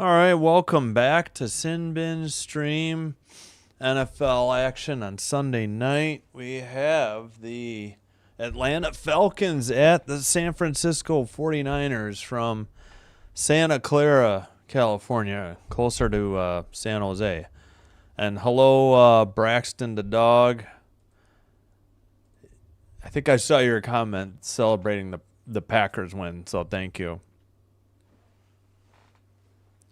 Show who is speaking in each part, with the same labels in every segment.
Speaker 1: All right, welcome back to Sin Bin Stream NFL action on Sunday night. We have the Atlanta Falcons at the San Francisco 49ers from Santa Clara, California, closer to San Jose. And hello, Braxton the dog. I think I saw your comment celebrating the Packers win, so thank you.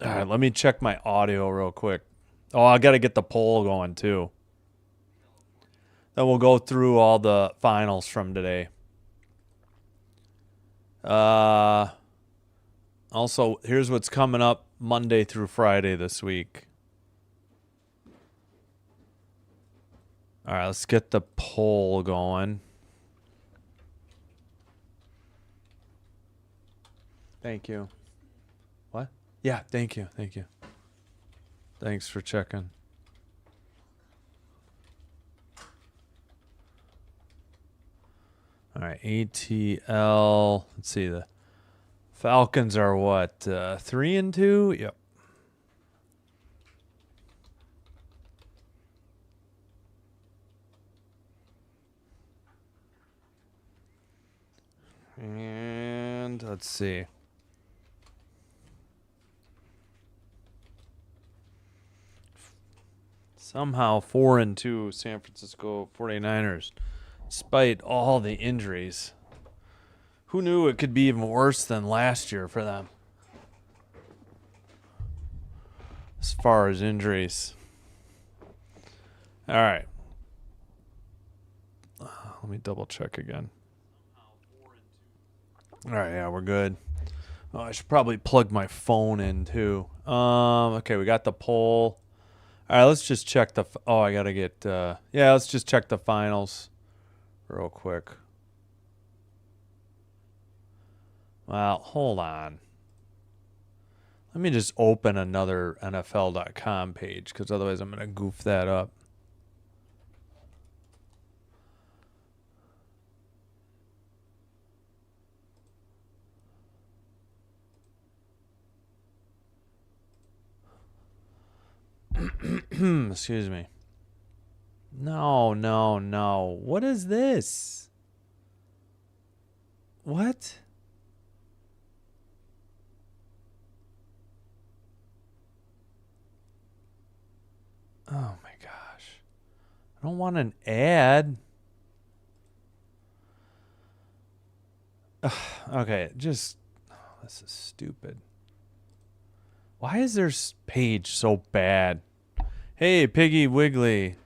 Speaker 1: All right, let me check my audio real quick. Oh, I got to get the poll going too. Then we'll go through all the finals from today. Also, here's what's coming up Monday through Friday this week. All right, let's get the poll going. Thank you. What? Yeah, thank you. Thank you. Thanks for checking. All right, ATL. Let's see. The Falcons are what? 3-2? Yep. And let's see. Somehow 4-2 San Francisco 49ers, despite all the injuries. Who knew it could be even worse than last year for them? As far as injuries. All right. Let me double check again. All right, yeah, we're good. Oh, I should probably plug my phone in too. Okay, we got the poll. All right, let's just check the. I gotta get. Let's just check the finals, real quick. Well, hold on. Let me just open another NFL.com page because otherwise I'm gonna goof that up. Excuse me. No. What is this? What? Oh my gosh. I don't want an ad. Okay, this is stupid. Why is their page so bad? Hey, Piggy Wiggly.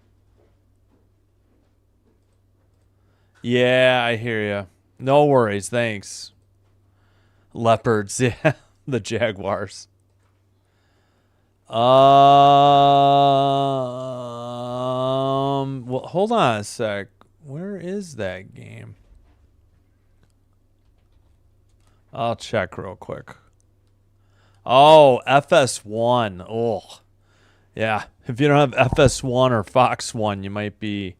Speaker 1: Yeah, I hear you. No worries, thanks. Leopards, yeah, the Jaguars. Well, hold on a sec. Where is that game? I'll check real quick. Oh, FS1. Oh, yeah. If you don't have FS1 or Fox 1, you might be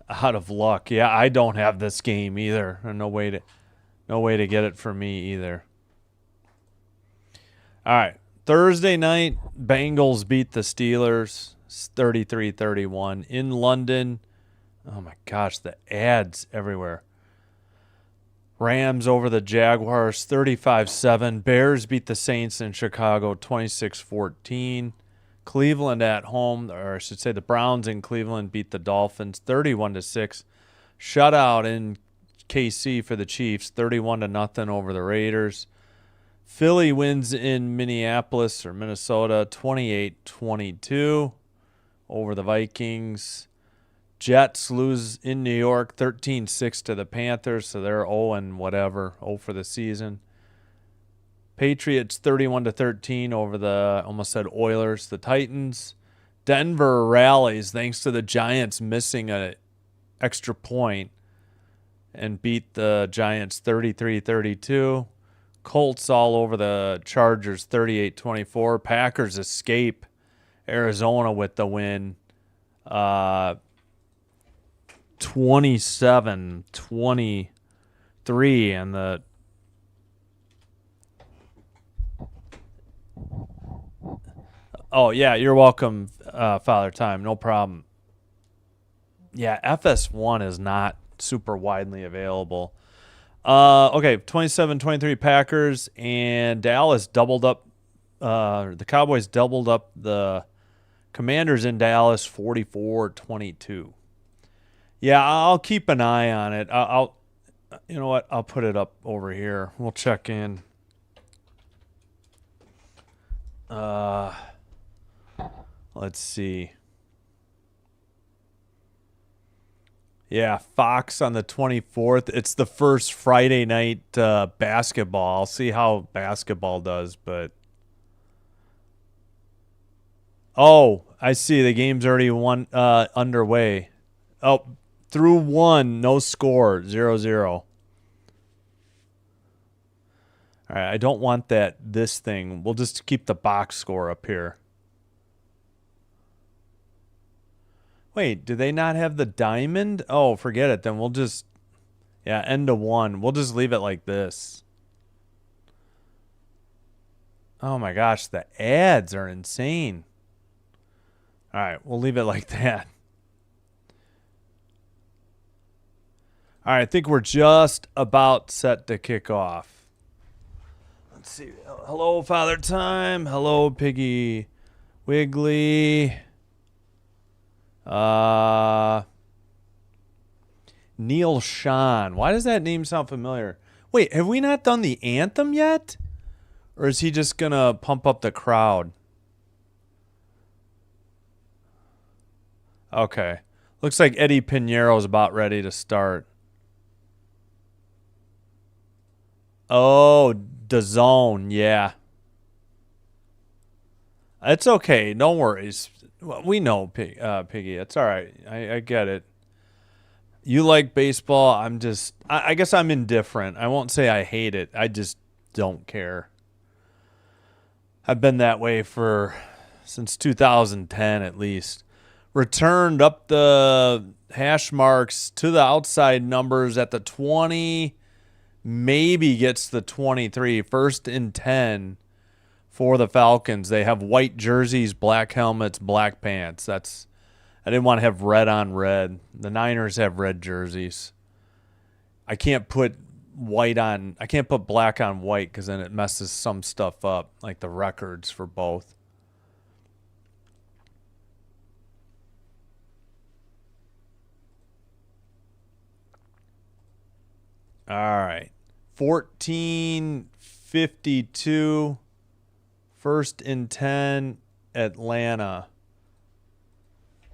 Speaker 1: out of luck. Yeah, I don't have this game either. No way to get it for me either. All right. Thursday night, Bengals beat the Steelers 33-31 in London. Oh my gosh, the ads everywhere. Rams over the Jaguars 35-7. Bears beat the Saints in Chicago 26-14. Cleveland at home, or I should say the Browns in Cleveland beat the Dolphins 31-6. Shutout in KC for the Chiefs 31-0 over the Raiders. Philly wins in Minneapolis or Minnesota 28-22 over the Vikings. Jets lose in New York 13-6 to the Panthers, so they're 0 for the season. Patriots 31-13 over the Oilers, the Titans. Denver rallies thanks to the Giants missing an extra point and beat the Giants 33-32. Colts all over the Chargers 38-24. Packers escape Arizona with the win 27-23, and Oh, yeah, you're welcome, Father Time. No problem. Yeah, FS1 is not super widely available. Okay, 27-23 Packers, and Dallas doubled up. The Cowboys doubled up the Commanders in Dallas 44-22. Yeah, I'll keep an eye on it. I'll you know what? I'll put it up over here. We'll check in. Let's see. Yeah, Fox on the 24th. It's the first Friday night basketball. I'll see how basketball does, but oh, I see the game's already underway. Oh, through one, no score, 0-0. All right, I don't want this thing. We'll just keep the box score up here. Wait, do they not have the diamond? Oh, forget it. Then we'll just, yeah, end of one. We'll just leave it like this. Oh my gosh, the ads are insane. All right, we'll leave it like that. All right, I think we're just about set to kick off. Let's see. Hello, Father Time. Hello, Piggy Wiggly. Neil Sean. Why does that name sound familiar? Wait, have we not done the anthem yet? Or is he just going to pump up the crowd? Okay. Looks like Eddie Piñeiro's about ready to start. Oh, DAZN, yeah. It's okay. No worries. We know, Piggy. It's all right. I get it. You like baseball. I guess I'm indifferent. I won't say I hate it. I just don't care. I've been that way since 2010 at least. Returned up the hash marks to the outside numbers at the 20, maybe gets the 23. First and 10 for the Falcons. They have white jerseys, black helmets, black pants. I didn't want to have red on red. The Niners have red jerseys. I can't put black on white because then it messes some stuff up, like the records for both. All right. 14:52. First and 10, Atlanta.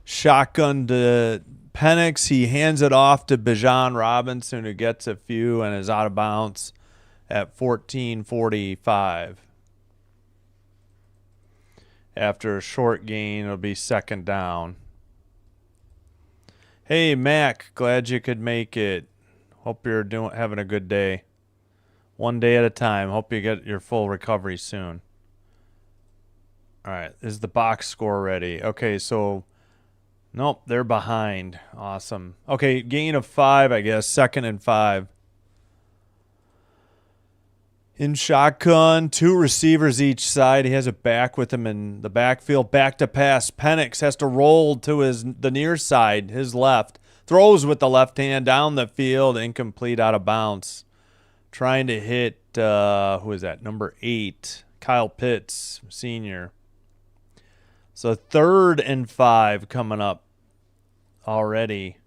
Speaker 1: Shotgun to Penix. He hands it off to Bijan Robinson, who gets a few and is out of bounds at 14:45. After a short gain, it'll be second down. Hey, Mac. Glad you could make it. Hope you're having a good day. One day at a time. Hope you get your full recovery soon. All right. Is the box score ready? Okay, so nope, they're behind. Awesome. Okay, gain of 5, I guess. Second and 5. In shotgun, 2 receivers each side. He has a back with him in the backfield. Back to pass. Penix has to roll to the near side, his left. Throws with the left hand down the field. Incomplete, out of bounds. Trying to hit, who is that? Number 8, Kyle Pitts, senior. So 3rd and 5 coming up already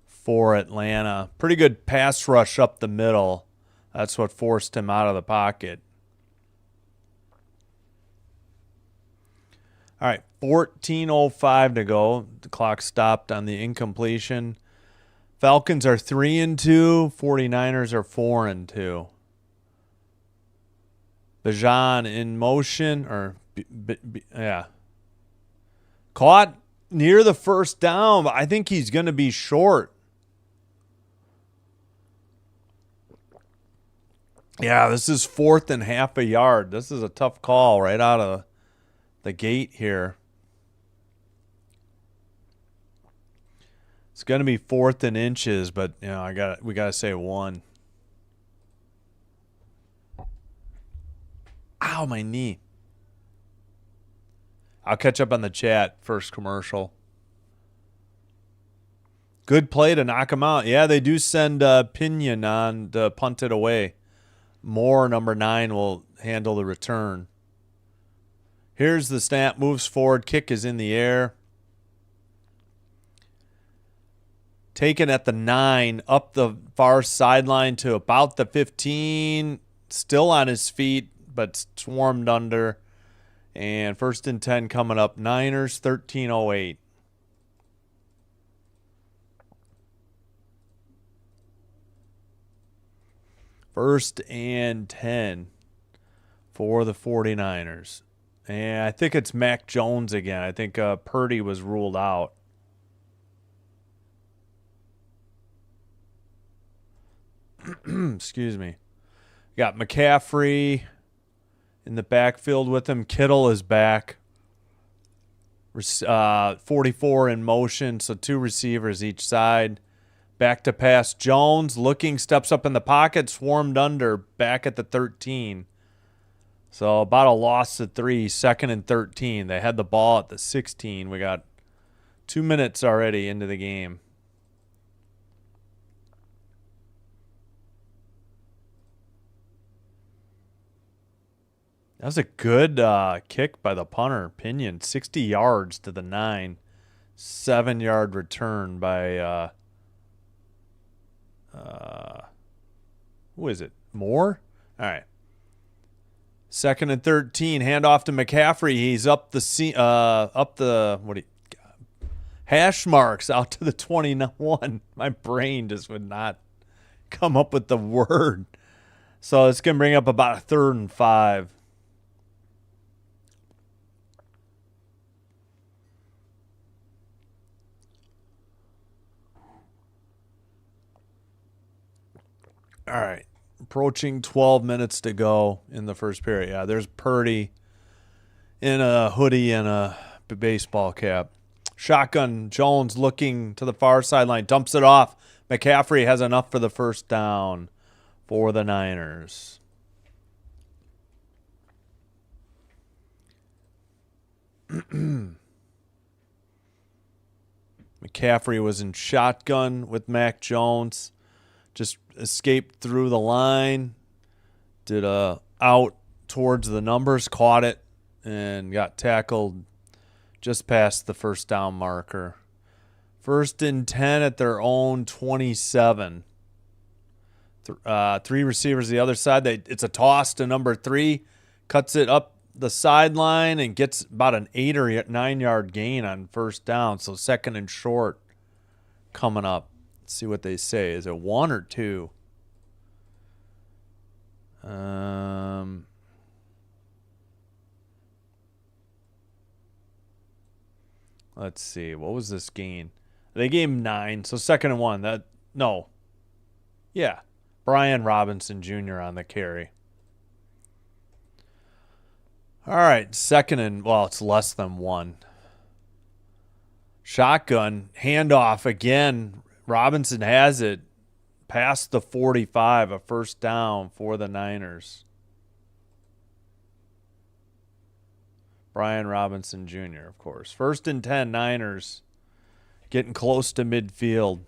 Speaker 1: for Atlanta. Pretty good pass rush up the middle. That's what forced him out of the pocket. All right, 14:05 to go. The clock stopped on the incompletion. Falcons are 3-2. 49ers are 4-2. Bijan in motion, yeah. Caught near the first down, but I think he's going to be short. Yeah, this is 4th and half a yard. This is a tough call right out of the gate here. It's going to be 4th and inches, but we got to say 1. Ow, my knee. I'll catch up on the chat. First commercial. Good play to knock him out. Yeah, they do send Pinion on to punt it away. Moore, number 9, will handle the return. Here's the snap. Moves forward. Kick is in the air. Taken at the 9. Up the far sideline to about the 15. Still on his feet, but swarmed under. And 1st and 10 coming up. Niners, 13:08. First and 10 for the 49ers. And I think it's Mac Jones again. I think Purdy was ruled out. Excuse me. Got McCaffrey in the backfield with him. Kittle is back. 44 in motion, so 2 receivers each side. Back to pass. Jones looking, steps up in the pocket, swarmed under, back at the 13. So about a loss to 3, 2nd and 13. They had the ball at the 16. We got 2 minutes already into the game. That was a good kick by the punter, Pinion. 60 yards to the 9. 7-yard return by... who is it? Moore? All right. 2nd and 13. Hand off to McCaffrey. He's up the hash marks out to the 21. My brain just would not come up with the word. So it's going to bring up about a 3rd and 5. All right. Approaching 12 minutes to go in the first period. Yeah, there's Purdy in a hoodie and a baseball cap. Shotgun. Jones looking to the far sideline. Dumps it off. McCaffrey has enough for the first down for the Niners. McCaffrey was in shotgun with Mac Jones. Just escaped through the line, did a out towards the numbers, caught it, and got tackled just past the first down marker. 1st and 10 at their own 27. 3 receivers the other side. It's a toss to number 3, cuts it up the sideline and gets about an 8 or 9 yard gain on first down. So 2nd and short coming up. Let's see what they say. Is it 1 or 2? Let's see. What was this gain? They gave him 9, so 2nd and 1. Yeah. Brian Robinson Jr. on the carry. All right, 2nd and, it's less than 1. Shotgun, handoff again. Robinson has it past the 45, a first down for the Niners. Brian Robinson Jr., of course. 1st and 10, Niners getting close to midfield.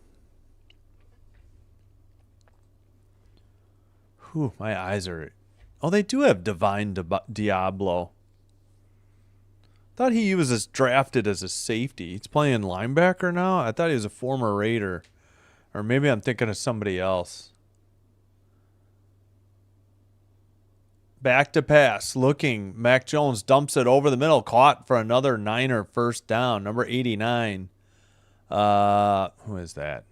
Speaker 1: Whew, my eyes are... Oh, they do have Divine Diablo. Thought he was drafted as a safety. He's playing linebacker now? I thought he was a former Raider. Or maybe I'm thinking of somebody else. Back to pass. Looking. Mac Jones dumps it over the middle. Caught for another Niner first down. Number 89. Who is that?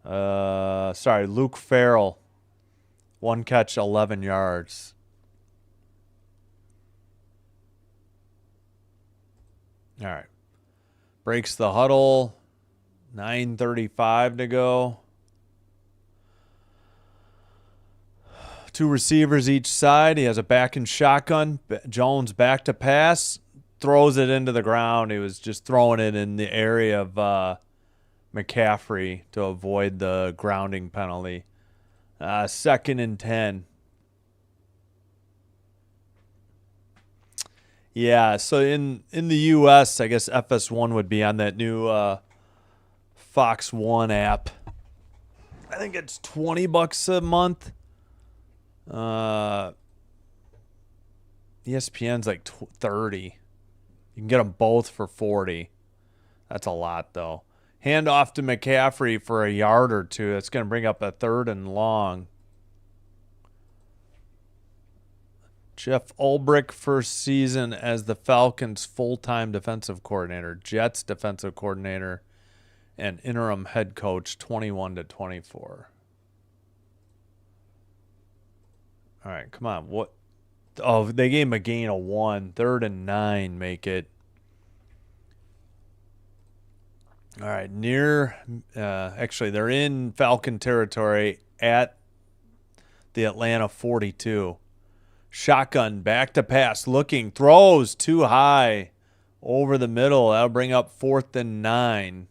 Speaker 1: Luke Farrell. 1 catch, 11 yards. All right. Breaks the huddle. 9:35 to go. 2 receivers each side. He has a back and shotgun. Jones back to pass. Throws it into the ground. He was just throwing it in the area of McCaffrey to avoid the grounding penalty. Second and 10. Yeah, so in the U.S., I guess FS1 would be on that new Fox One app. I think it's $20 a month. ESPN's like 30. You can get them both for 40. That's a lot, though. Hand off to McCaffrey for a yard or two. That's going to bring up a 3rd and long. Jeff Ulbrich, first season as the Falcons' full-time defensive coordinator, Jets defensive coordinator, and interim head coach, 21-24. All right, come on. What? Oh, they gave him a gain of 1. 3rd and 9 make it. All right, actually, they're in Falcon territory at the Atlanta 42. Shotgun, back to pass, looking, throws too high over the middle. That'll bring up 4th and 9.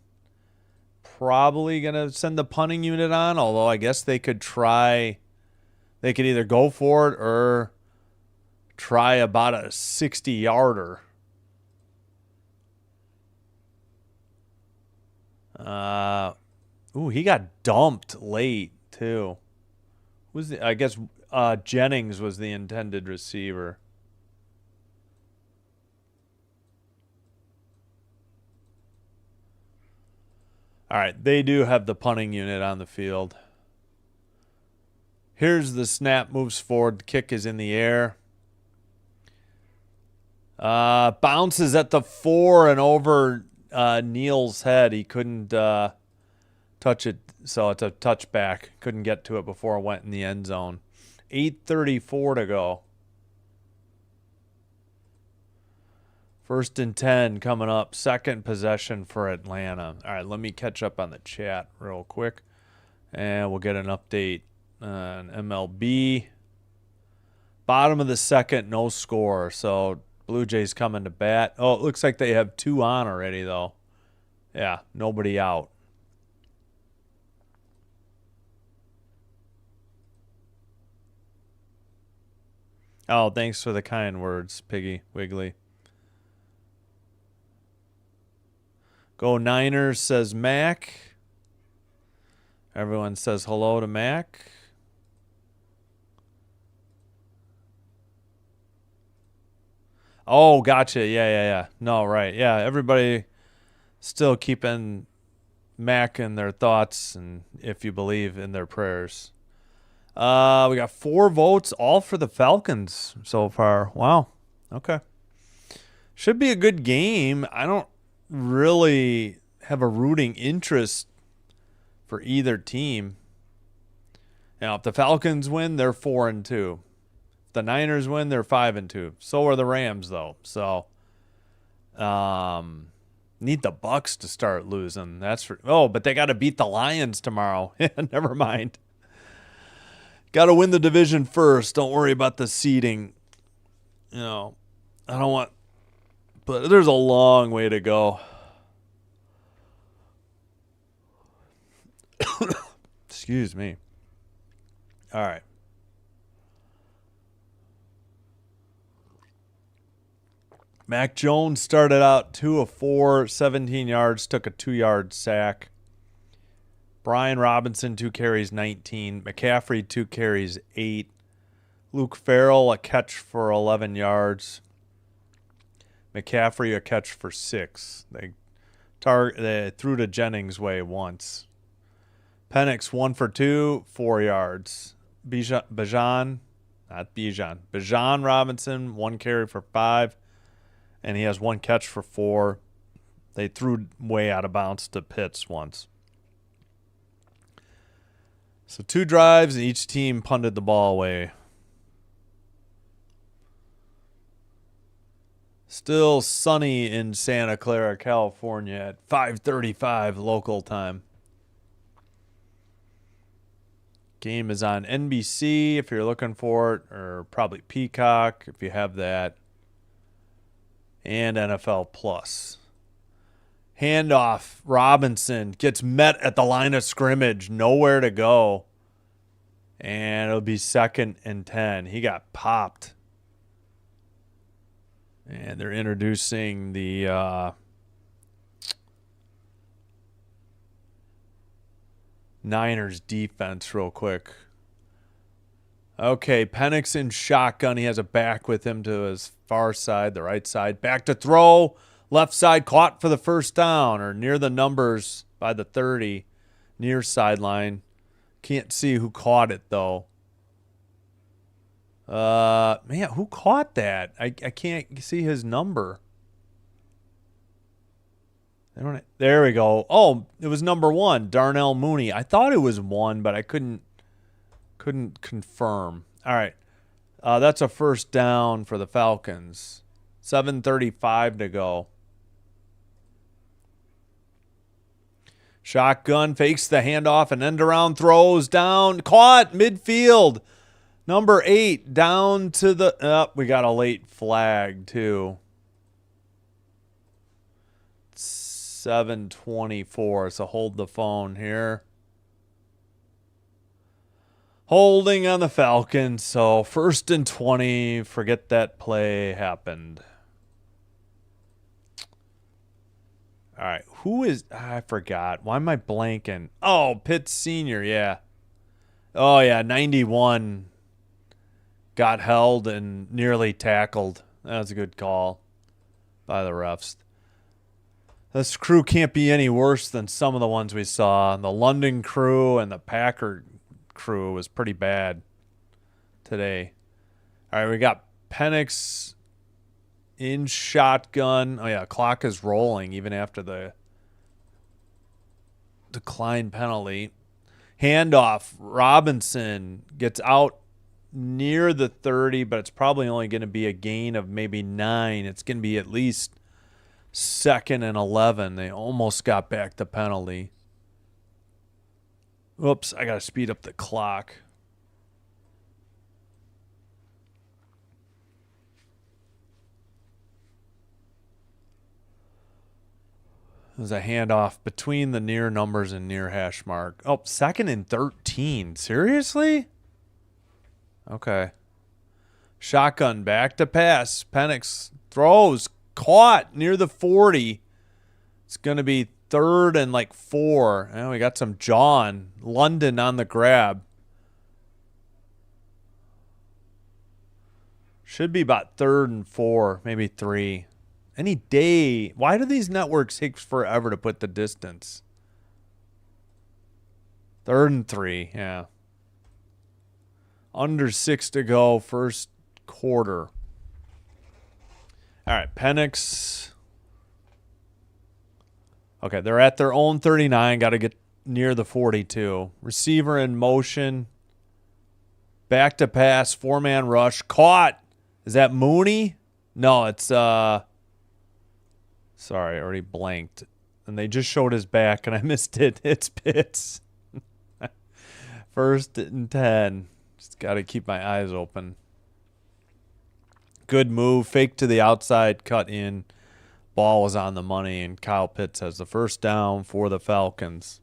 Speaker 1: Probably going to send the punting unit on, although I guess they could try. They could either go for it or try about a 60-yarder. He got dumped late, too. I guess Jennings was the intended receiver. All right, they do have the punting unit on the field. Here's the snap, moves forward, the kick is in the air. Bounces at the 4 and over Neal's head. He couldn't touch it, so it's a touchback. Couldn't get to it before it went in the end zone. 8:34 to go. 1st and 10 coming up. Second possession for Atlanta. All right, let me catch up on the chat real quick, and we'll get an update on MLB. Bottom of the second, no score. So Blue Jays coming to bat. Oh, it looks like they have 2 on already, though. Yeah, nobody out. Oh, thanks for the kind words, Piggy Wiggly. Go Niners, says Mac. Everyone says hello to Mac. Oh, gotcha. Yeah. No, right. Yeah, everybody still keeping Mac in their thoughts and, if you believe, in their prayers. We got 4 votes, all for the Falcons so far. Wow. Okay. Should be a good game. I don't really have a rooting interest for either team. Now, if the Falcons win, they're 4-2. If the Niners win, they're 5-2. So are the Rams, though. So, need the Bucks to start losing. But they got to beat the Lions tomorrow. Never mind. Got to win the division first. Don't worry about the seeding. I don't want. But there's a long way to go. Excuse me. All right. Mac Jones started out 2 of 4, 17 yards, took a 2-yard sack. Brian Robinson, 2 carries, 19. McCaffrey, 2 carries, 8. Luke Farrell, a catch for 11 yards. McCaffrey, a catch for 6. They threw to Jennings' way once. Penix, 1 for 2, 4 yards. Bijan Robinson, 1 carry for 5. And he has 1 catch for 4. They threw way out of bounds to Pitts once. So 2 drives, and each team punted the ball away. Still sunny in Santa Clara, California at 5:35 local time. Game is on NBC if you're looking for it, or probably Peacock if you have that, and NFL Plus. Handoff. Robinson gets met at the line of scrimmage. Nowhere to go. And it'll be 2nd and 10. He got popped. And they're introducing the Niners defense real quick. Okay, Penix in shotgun. He has a back with him to his far side, the right side. Back to throw. Left side caught for the first down or near the numbers by the 30. Near sideline. Can't see who caught it, though. Man, who caught that? I can't see his number. There we go. Oh, it was number 1, Darnell Mooney. I thought it was 1, but I couldn't confirm. All right. That's a first down for the Falcons. 7:35 to go. Shotgun fakes the handoff and end around throws down. Caught midfield. Number 8 down to the... we got a late flag too. 7:24. So hold the phone here. Holding on the Falcons. So 1st and 20. Forget that play happened. All right. Who is... I forgot. Why am I blanking? Oh, Pitts Sr. Yeah. Oh, yeah. 91. Got held and nearly tackled. That was a good call by the refs. This crew can't be any worse than some of the ones we saw. The London crew and the Packer crew was pretty bad today. All right, we got Penix in shotgun. Oh, yeah, clock is rolling even after the decline penalty. Handoff. Robinson gets out near the 30, but it's probably only going to be a gain of maybe 9. It's going to be at least 2nd and 11. They almost got back the penalty. Oops, I got to speed up the clock. There's a handoff between the near numbers and near hash mark. Oh, 2nd and 13. Seriously? Okay. Shotgun back to pass. Penix throws. Caught near the 40. It's going to be 3rd and like 4. And we got some John. London on the grab. Should be about 3rd and 4. Maybe 3. Any day. Why do these networks take forever to put the distance? 3rd and 3. Yeah. Under 6 to go. First quarter. All right, Penix. Okay, they're at their own 39. Got to get near the 42. Receiver in motion. Back to pass. 4-man rush. Caught. Is that Mooney? No, it's... Sorry, I already blanked. And they just showed his back, and I missed it. It's Pitts. 1st and 10. Just got to keep my eyes open. Good move. Fake to the outside. Cut in. Ball was on the money, and Kyle Pitts has the first down for the Falcons.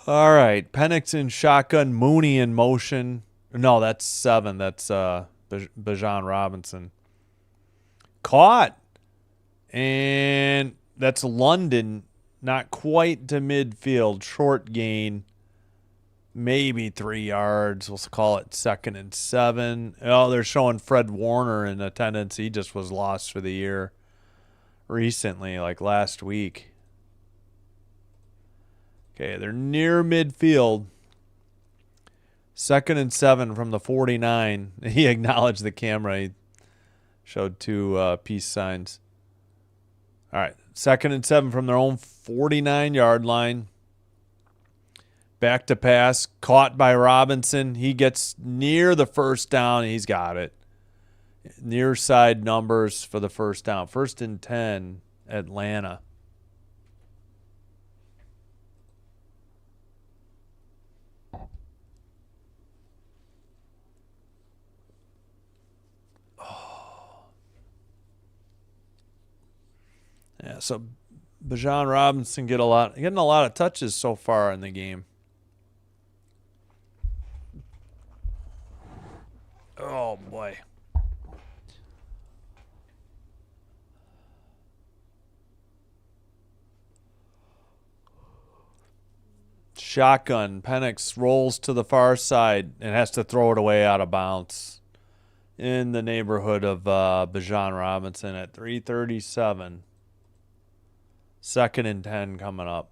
Speaker 1: All right. Penix in shotgun. Mooney in motion. No, that's 7. That's Bijan Robinson. Caught. And that's London. Not quite to midfield. Short gain. Maybe 3 yards. We'll call it 2nd and 7. Oh, they're showing Fred Warner in attendance. He just was lost for the year recently, like last week. Okay, they're near midfield. 2nd and 7 from the 49. He acknowledged the camera. He showed 2 peace signs. All right, 2nd and 7 from their own 49-yard line. Back to pass, caught by Robinson. He gets near the first down. He's got it. Near side numbers for the first down. 1st and 10, Atlanta. Oh. Yeah, so Bijan Robinson getting a lot of touches so far in the game. Oh boy. Shotgun. Penix rolls to the far side and has to throw it away out of bounds. In the neighborhood of Bijan Robinson at 3:37. 2nd and 10 coming up.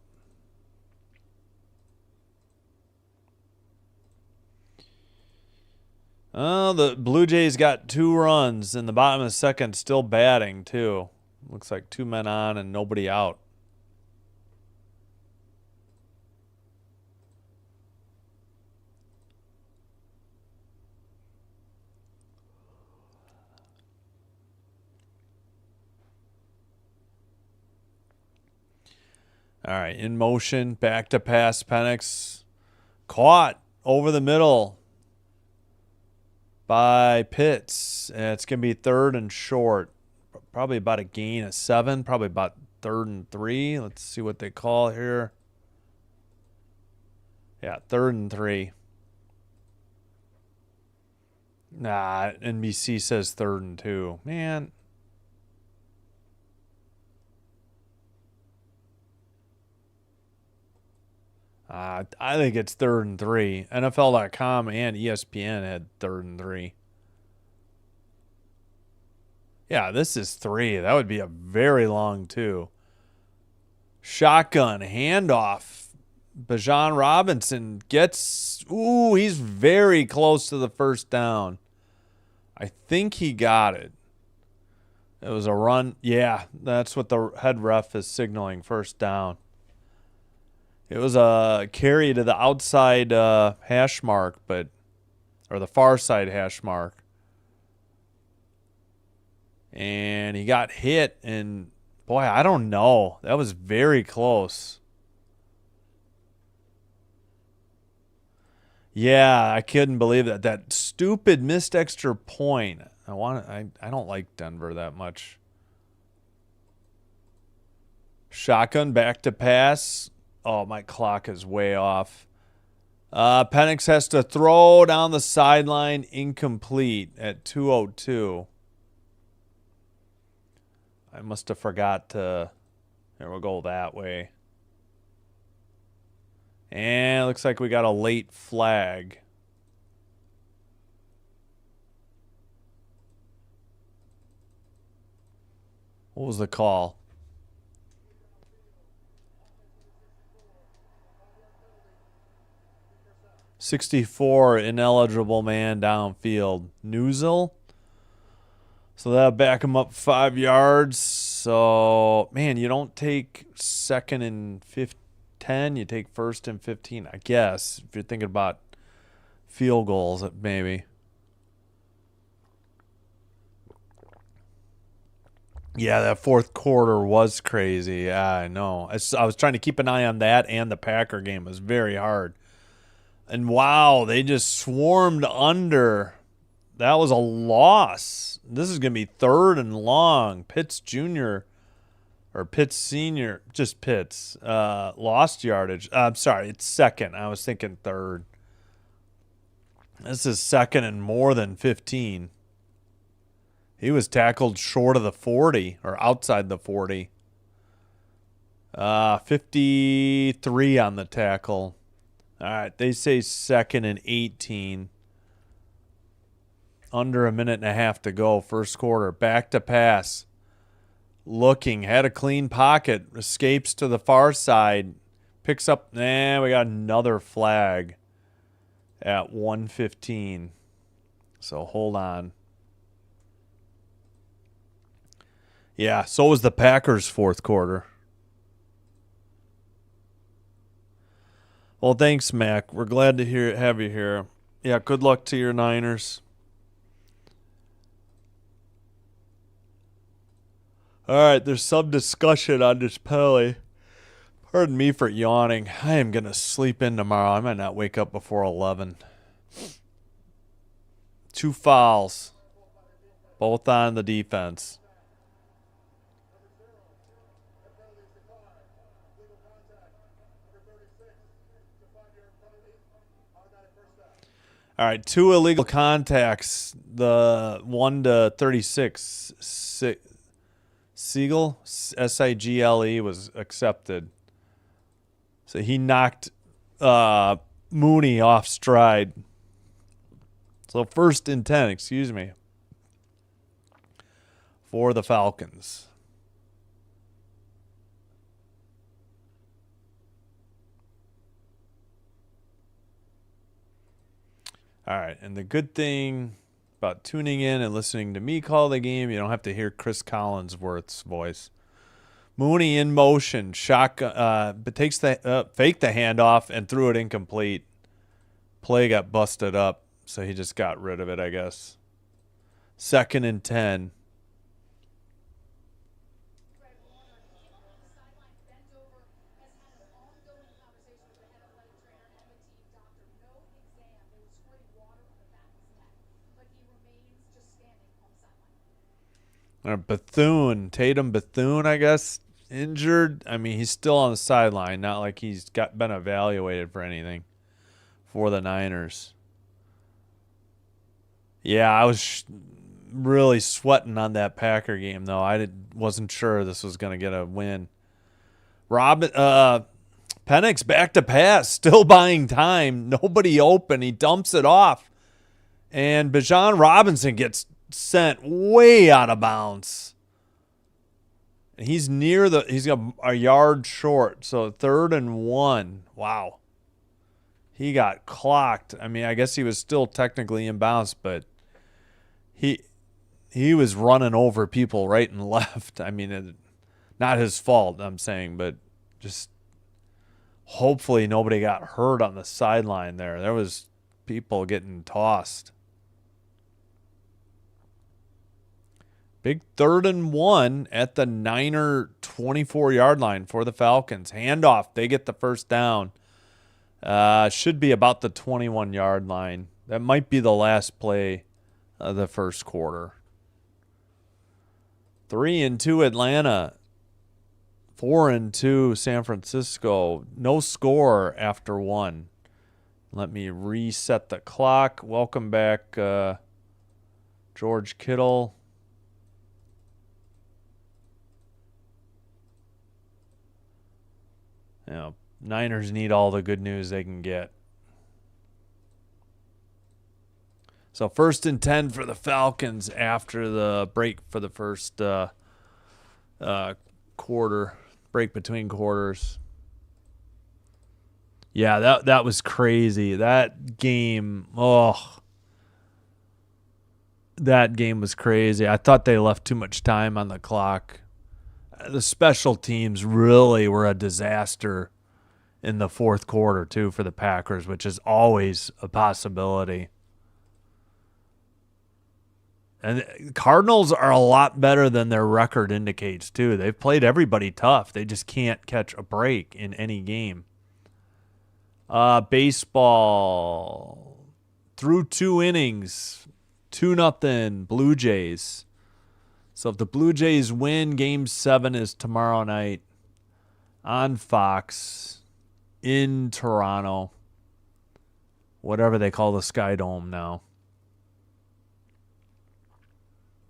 Speaker 1: Oh, the Blue Jays got 2 runs in the bottom of the 2nd, still batting too. Looks like 2 men on and nobody out. All right, in motion, back to pass. Penix caught over the middle by Pitts. And it's going to be 3rd and short. Probably about a gain of 7. Probably about 3rd and 3. Let's see what they call here. Yeah, 3rd and 3. Nah, NBC says 3rd and 2. Man. I think it's 3rd and 3. NFL.com and ESPN had 3rd and 3. Yeah, this is 3. That would be a very long 2. Shotgun, handoff. Bijan Robinson gets... Ooh, he's very close to the first down. I think he got it. It was a run. Yeah, that's what the head ref is signaling, first down. It was a carry to the outside hash mark, or the far side hash mark. And he got hit, and boy, I don't know. That was very close. Yeah, I couldn't believe that. That stupid missed extra point. I don't like Denver that much. Shotgun back to pass. Oh, my clock is way off. Penix has to throw down the sideline, incomplete at 2:02. I must have forgot to... There, we'll go that way. And it looks like we got a late flag. What was the call? .64 ineligible man downfield. Newsel. So that'll back him up 5 yards. So, man, you don't take 2nd and 10. You take 1st and 15, I guess, if you're thinking about field goals, maybe. Yeah, that 4th quarter was crazy. Yeah, I know. I was trying to keep an eye on that and the Packer game. It was very hard. And wow, they just swarmed under. That was a loss. This is going to be 3rd and long. Pitts Jr. or Pitts Sr., just Pitts, lost yardage. I'm sorry, it's 2nd. I was thinking 3rd. This is 2nd and more than 15. He was tackled short of the 40 or outside the 40. 53 on the tackle. All right, they say 2nd and 18. Under a minute and a half to go, 1st quarter. Back to pass. Looking, had a clean pocket. Escapes to the far side. Picks up, we got another flag at 1:15. So hold on. Yeah, so was the Packers' 4th quarter. Well, thanks, Mac. We're glad to have you here. Yeah, good luck to your Niners. All right, there's some discussion on this penalty. Pardon me for yawning. I am going to sleep in tomorrow. I might not wake up before 11. 2 fouls, both on the defense. All right, 2 illegal contacts. The 1 to 36. Sigle, Sigle, was accepted. So he knocked Mooney off stride. So 1st and 10, excuse me, for the Falcons. All right, and the good thing about tuning in and listening to me call the game, you don't have to hear Chris Collinsworth's voice. Mooney in motion, but takes the faked the handoff and threw it incomplete. Play got busted up, so he just got rid of it, I guess. 2nd and 10. Tatum Bethune, I guess, injured. I mean, he's still on the sideline, not like he's been evaluated for anything for the Niners. Yeah, I was really sweating on that Packer game, though. Wasn't sure this was going to get a win. Penix back to pass, still buying time. Nobody open. He dumps it off. And Bijan Robinson gets sent way out of bounds. He's he's a yard short, so 3rd and 1. Wow. He got clocked. I mean, I guess he was still technically in bounds, but he was running over people right and left. I mean, not his fault, I'm saying, but just hopefully nobody got hurt on the sideline there. There was people getting tossed. Big 3rd and 1 at the Niner 24-yard line for the Falcons. Handoff. They get the first down. Should be about the 21-yard line. That might be the last play of the first quarter. 3 and 2 Atlanta. 4 and 2 San Francisco. No score after 1. Let me reset the clock. Welcome back, George Kittle. You know, Niners need all the good news they can get. So 1st and 10 for the Falcons after the break for the first quarter, break between quarters. Yeah, that was crazy. That game was crazy. I thought they left too much time on the clock. The special teams really were a disaster in the 4th quarter, too, for the Packers, which is always a possibility. And the Cardinals are a lot better than their record indicates, too. They've played everybody tough. They just can't catch a break in any game. Baseball. Through 2 innings, 2-0 Blue Jays. So if the Blue Jays win, Game 7 is tomorrow night on Fox in Toronto, whatever they call the Sky Dome now.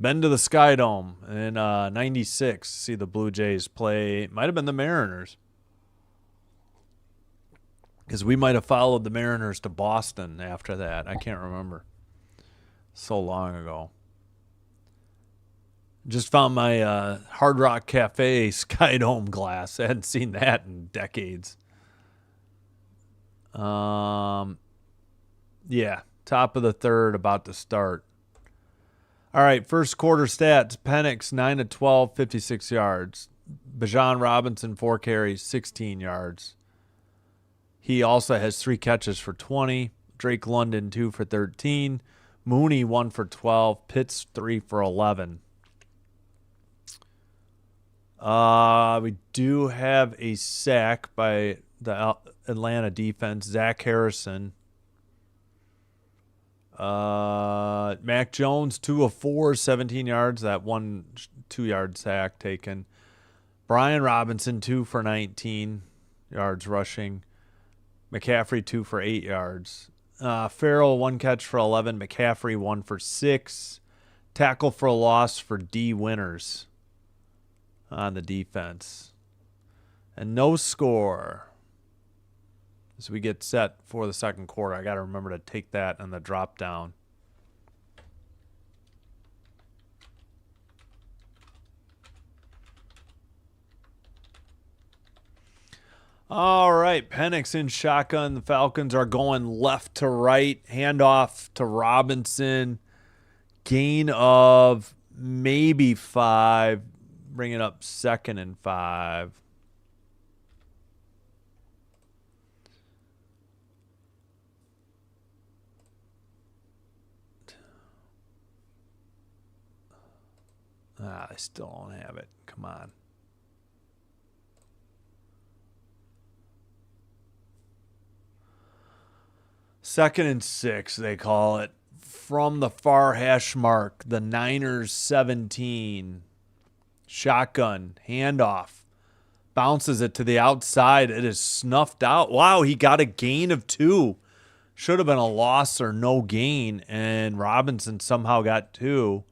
Speaker 1: Been to the Sky Dome in 96, see the Blue Jays play. Might have been the Mariners, because we might have followed the Mariners to Boston after that. I can't remember. So long ago. Just found my Hard Rock Cafe Sky Dome glass. I hadn't seen that in decades. Yeah, top of the 3rd, about to start. All right, first quarter stats. Penix, 9 of 12, 56 yards. Bijan Robinson, 4 carries, 16 yards. He also has 3 catches for 20. Drake London, 2 for 13. Mooney, 1 for 12. Pitts, 3 for 11. We do have a sack by the Atlanta defense, Zach Harrison. Mac Jones, 2 of 4, 17 yards. That 1 2-yard sack taken. Brian Robinson, 2 for 19 yards rushing. McCaffrey 2 for 8 yards. Farrell 1 catch for 11. McCaffrey 1 for 6. Tackle for a loss for D Winners on the defense. And no score. As we get set for the second quarter, I got to remember to take that on the drop down. All right, Penix in shotgun. The Falcons are going left to right. Handoff to Robinson. Gain of maybe 5. Bringing up 2nd and 5. I still don't have it. Come on. Second and 6, they call it. From the far hash mark, the Niners 17. Shotgun, handoff. Bounces it to the outside. It is snuffed out. Wow, he got a gain of 2. Should have been a loss or no gain, and Robinson somehow got 2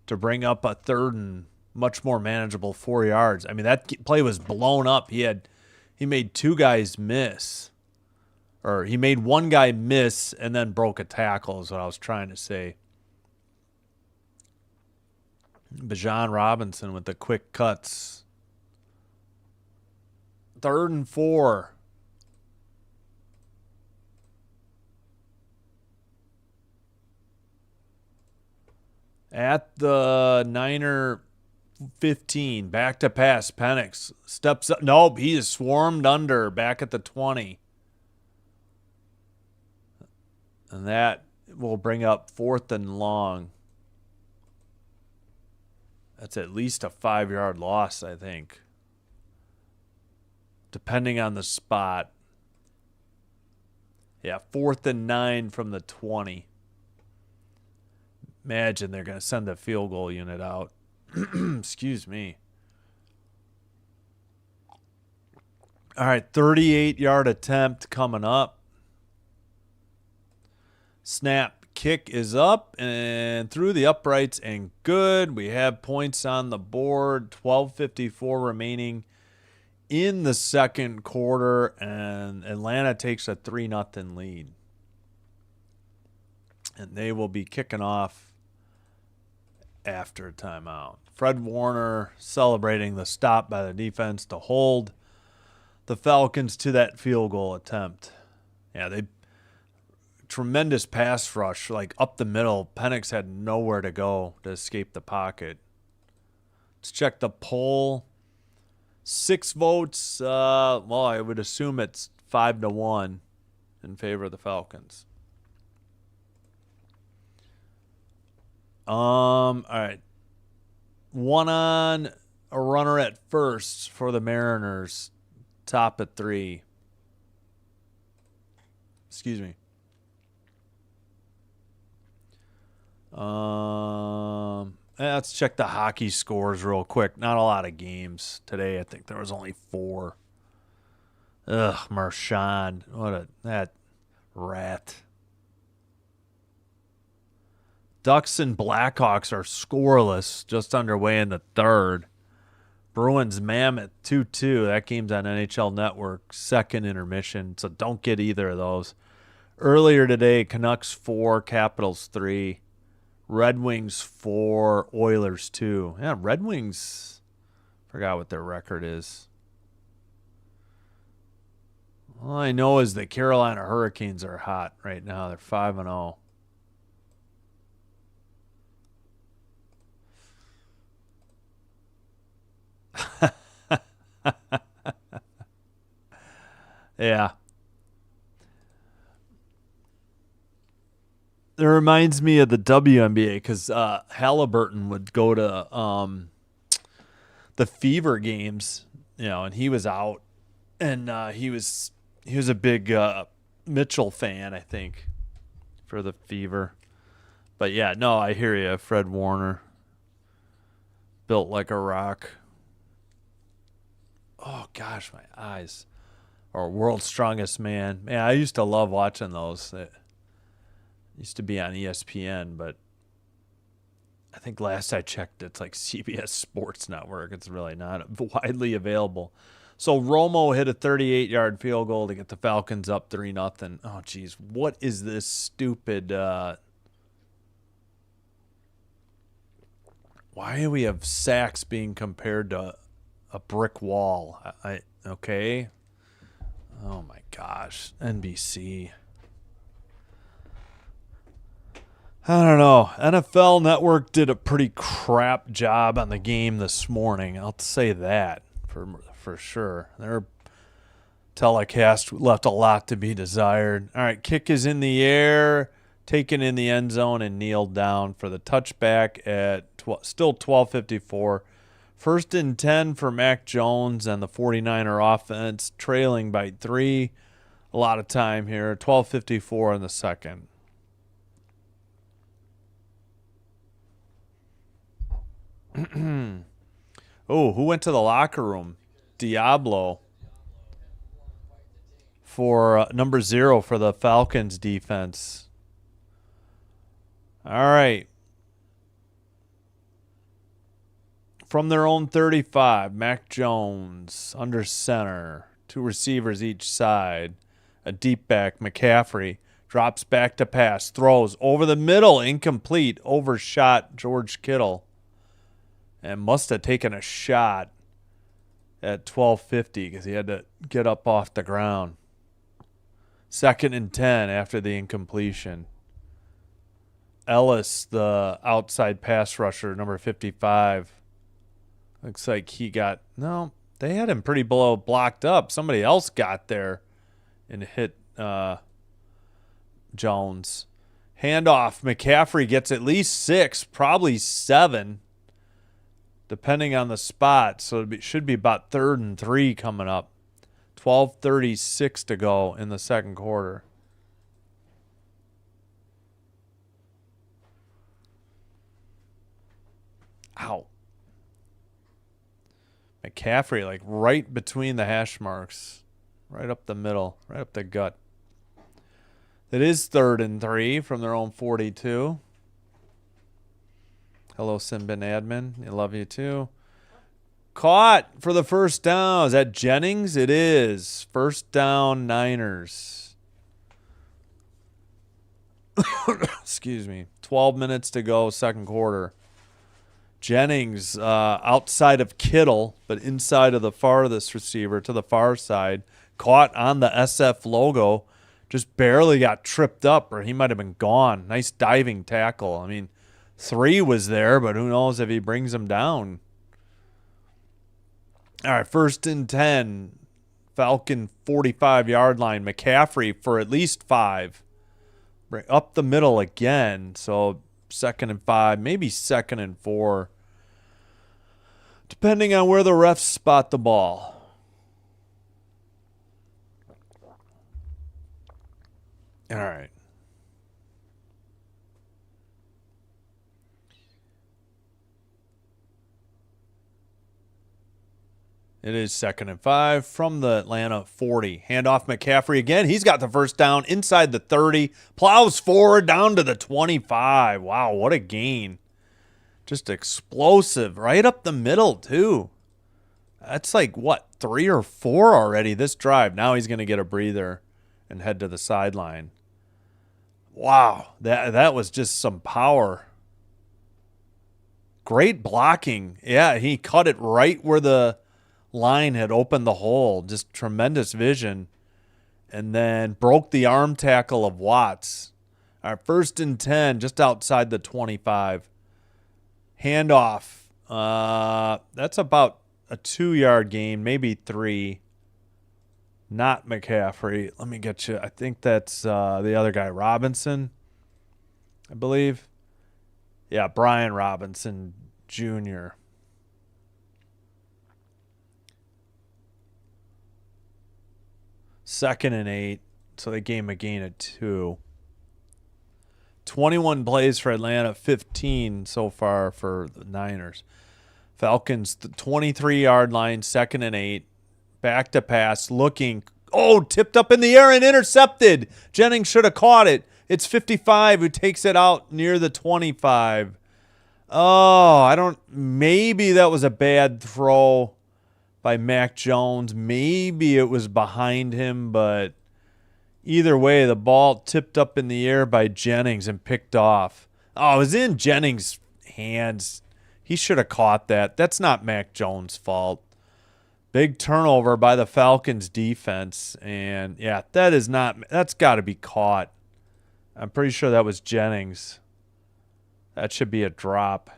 Speaker 1: to bring up a 3rd and much more manageable 4 yards. I mean, that play was blown up. He made 2 guys miss. Or he made 1 guy miss and then broke a tackle is what I was trying to say. Bijan Robinson with the quick cuts. 3rd and 4. At the Niner 15. Back to pass. Penix steps up. Nope, he is swarmed under. Back at the 20. And that will bring up 4th and long. That's at least a 5-yard loss, I think. Depending on the spot. Yeah, 4th and 9 from the 20. Imagine they're going to send the field goal unit out. Excuse me. All right, 38-yard attempt coming up. Snap, kick is up and through the uprights and good. We have points on the board. 12:54 remaining in the second quarter, and Atlanta takes a 3-0 lead. And they will be kicking off after a timeout. Fred Warner celebrating the stop by the defense to hold the Falcons to that field goal attempt. Yeah, tremendous pass rush, like up the middle. Penix had nowhere to go to escape the pocket. Let's check the poll. 6 votes. Well, I would assume it's 5-1 in favor of the Falcons. All right. 1 on, a runner at first for the Mariners. Top at 3. Excuse me. Let's check the hockey scores real quick. Not a lot of games today. I think there was only 4. Marchand. That rat. Ducks and Blackhawks are scoreless, just underway in the 3rd. Bruins Mammoth 2-2. That game's on NHL Network. 2nd intermission, so don't get either of those. Earlier today, Canucks 4, Capitals 3. Red Wings 4, Oilers 2. Yeah, Red Wings, forgot what their record is. All I know is the Carolina Hurricanes are hot right now. They're 5-0. Yeah. It reminds me of the WNBA because Halliburton would go to the Fever games, and he was out, and he was a big Mitchell fan, I think, for the Fever. But yeah, no, I hear you. Fred Warner, built like a rock. Oh gosh, my eyes. or World's Strongest Man. Man, I used to love watching those. It used to be on ESPN, but I think last I checked, it's like CBS Sports Network. It's really not widely available. So Romo hit a 38-yard field goal to get the Falcons up 3-0. Oh, geez. What is this stupid... why do we have sacks being compared to a brick wall? Okay. Oh, my gosh. NBC. I don't know. NFL Network did a pretty crap job on the game this morning. I'll say that for sure. Their telecast left a lot to be desired. All right, kick is in the air, taken in the end zone, and kneeled down for the touchback at still 12:54. 1st and 10 for Mac Jones and the 49er offense, trailing by 3. A lot of time here. 12:54 in the second. Oh, who went to the locker room? Diablo for number 0 for the Falcons defense. All right. From their own 35, Mac Jones under center. 2 receivers each side. A deep back, McCaffrey. Drops back to pass. Throws over the middle. Incomplete. Overshot George Kittle. And must have taken a shot at 12:50 because he had to get up off the ground. 2nd and 10 after the incompletion. Ellis, the outside pass rusher, number 55. Looks like he got... No, they had him pretty blocked up. Somebody else got there and hit Jones. Handoff. McCaffrey gets at least 6, probably 7. Depending on the spot. So it should be about 3rd and 3 coming up. 12:36 to go in the second quarter. Ow. McCaffrey, like right between the hash marks. Right up the middle. Right up the gut. It is 3rd and 3 from their own 42. Hello, Simbin admin. I love you too. Caught for the first down. Is that Jennings? It is. First down, Niners. Excuse me. 12 minutes to go, second quarter. Jennings outside of Kittle, but inside of the farthest receiver to the far side. Caught on the SF logo. Just barely got tripped up, or he might have been gone. Nice diving tackle. I mean, 3 was there, but who knows if he brings him down. All right, 1st and 10. Falcon 45-yard line. McCaffrey for at least 5. Up the middle again. So 2nd and 5, maybe 2nd and 4. Depending on where the refs spot the ball. All right. It is 2nd and 5 from the Atlanta 40. Handoff McCaffrey again. He's got the first down inside the 30. Plows forward down to the 25. Wow, what a gain. Just explosive. Right up the middle, too. That's like, what, 3 or 4 already this drive. Now he's going to get a breather and head to the sideline. Wow, that was just some power. Great blocking. Yeah, he cut it right where the line had opened the hole. Just tremendous vision. And then broke the arm tackle of Watts. All right, 1st and 10, just outside the 25. Handoff. That's about a 2-yard gain, maybe 3. Not McCaffrey. Let me get you. I think that's the other guy, Robinson, I believe. Yeah, Brian Robinson Jr. Second and 8. So they gave him a gain of 2. 21 plays for Atlanta, 15 so far for the Niners. Falcons, the 23-yard line, 2nd and 8. Back to pass, looking Oh, tipped up in the air and intercepted. Jennings should have caught it. It's 55 who takes it out near the 25. Oh, maybe that was a bad throw by Mac Jones. Maybe it was behind him, but either way, the ball tipped up in the air by Jennings and picked off. Oh, it was in Jennings' hands. He should have caught that. That's not Mac Jones' fault. Big turnover by the Falcons defense. And yeah, that's got to be caught. I'm pretty sure that was Jennings. That should be a drop.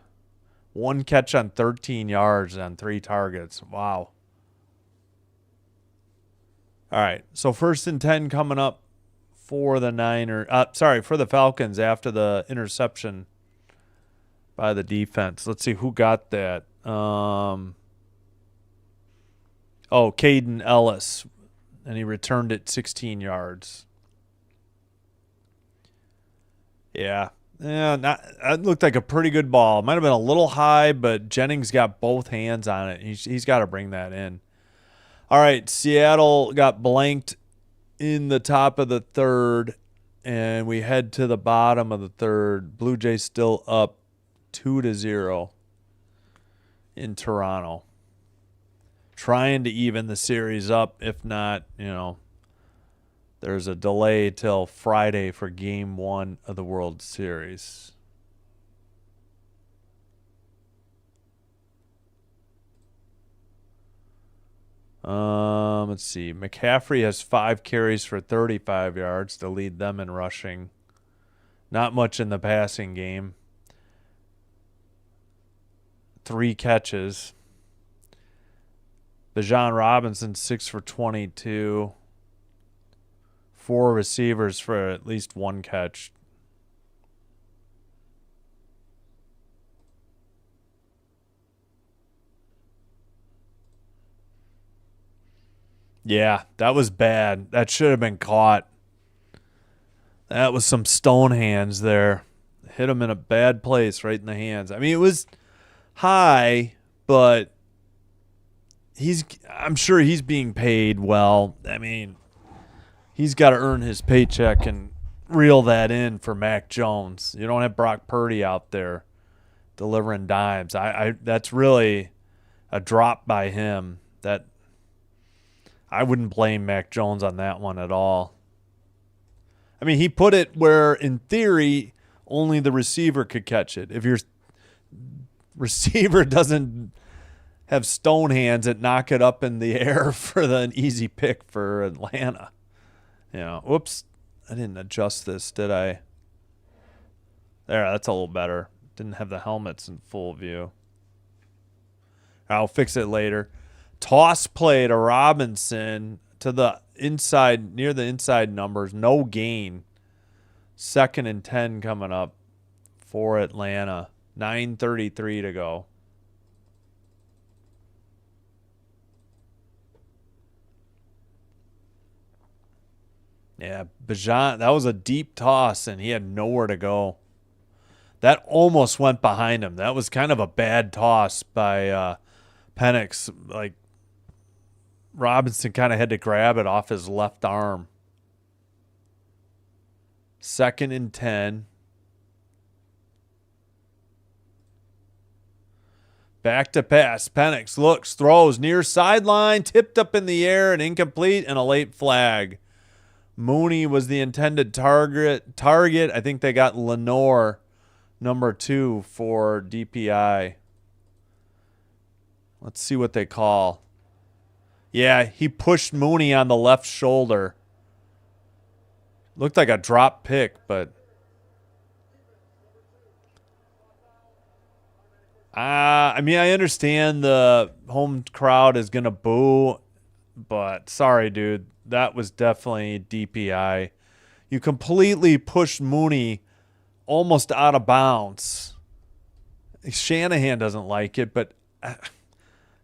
Speaker 1: 1 catch on 13 yards on 3 targets. Wow. All right. So 1st and 10 coming up for the for the Falcons after the interception by the defense. Let's see who got that. Caden Ellis, and he returned it 16 yards. Yeah, that looked like a pretty good ball. Might have been a little high, but Jennings got both hands on it. He's got to bring that in. All right, Seattle got blanked in the top of the 3rd, and we head to the bottom of the 3rd. Blue Jays still up 2-0 in Toronto. Trying to even the series up. If not, there's a delay till Friday for Game 1 of the World Series. Let's see. McCaffrey has 5 carries for 35 yards to lead them in rushing. Not much in the passing game. 3 catches. Bijan Robinson, 6 for 22. 4 receivers for at least 1 catch. Yeah, that was bad. That should have been caught. That was some stone hands there. Hit him in a bad place right in the hands. I mean, it was high, but I'm sure he's being paid well. I mean, he's got to earn his paycheck and reel that in for Mac Jones. You don't have Brock Purdy out there delivering dimes. That's really a drop by him. That I wouldn't blame Mac Jones on that one at all. I mean, he put it where, in theory, only the receiver could catch it. If your receiver doesn't have stone hands and knock it up in the air for an easy pick for Atlanta. Whoops. I didn't adjust this, did I? There, that's a little better. Didn't have the helmets in full view. I'll fix it later. Toss play to Robinson to the inside, near the inside numbers. No gain. 2nd and 10 coming up for Atlanta. 9:33 to go. Yeah, Bijan, that was a deep toss, and he had nowhere to go. That almost went behind him. That was kind of a bad toss by Penix. Like, Robinson kind of had to grab it off his left arm. 2nd and 10. Back to pass. Penix looks, throws near sideline, tipped up in the air and incomplete, and a late flag. Mooney was the intended target. I think they got Lenore, number 2, for DPI. Let's see what they call. Yeah, he pushed Mooney on the left shoulder. Looked like a drop pick, but I mean, I understand the home crowd is going to boo, but sorry, dude. That was definitely DPI. You completely pushed Mooney almost out of bounds. Shanahan doesn't like it, but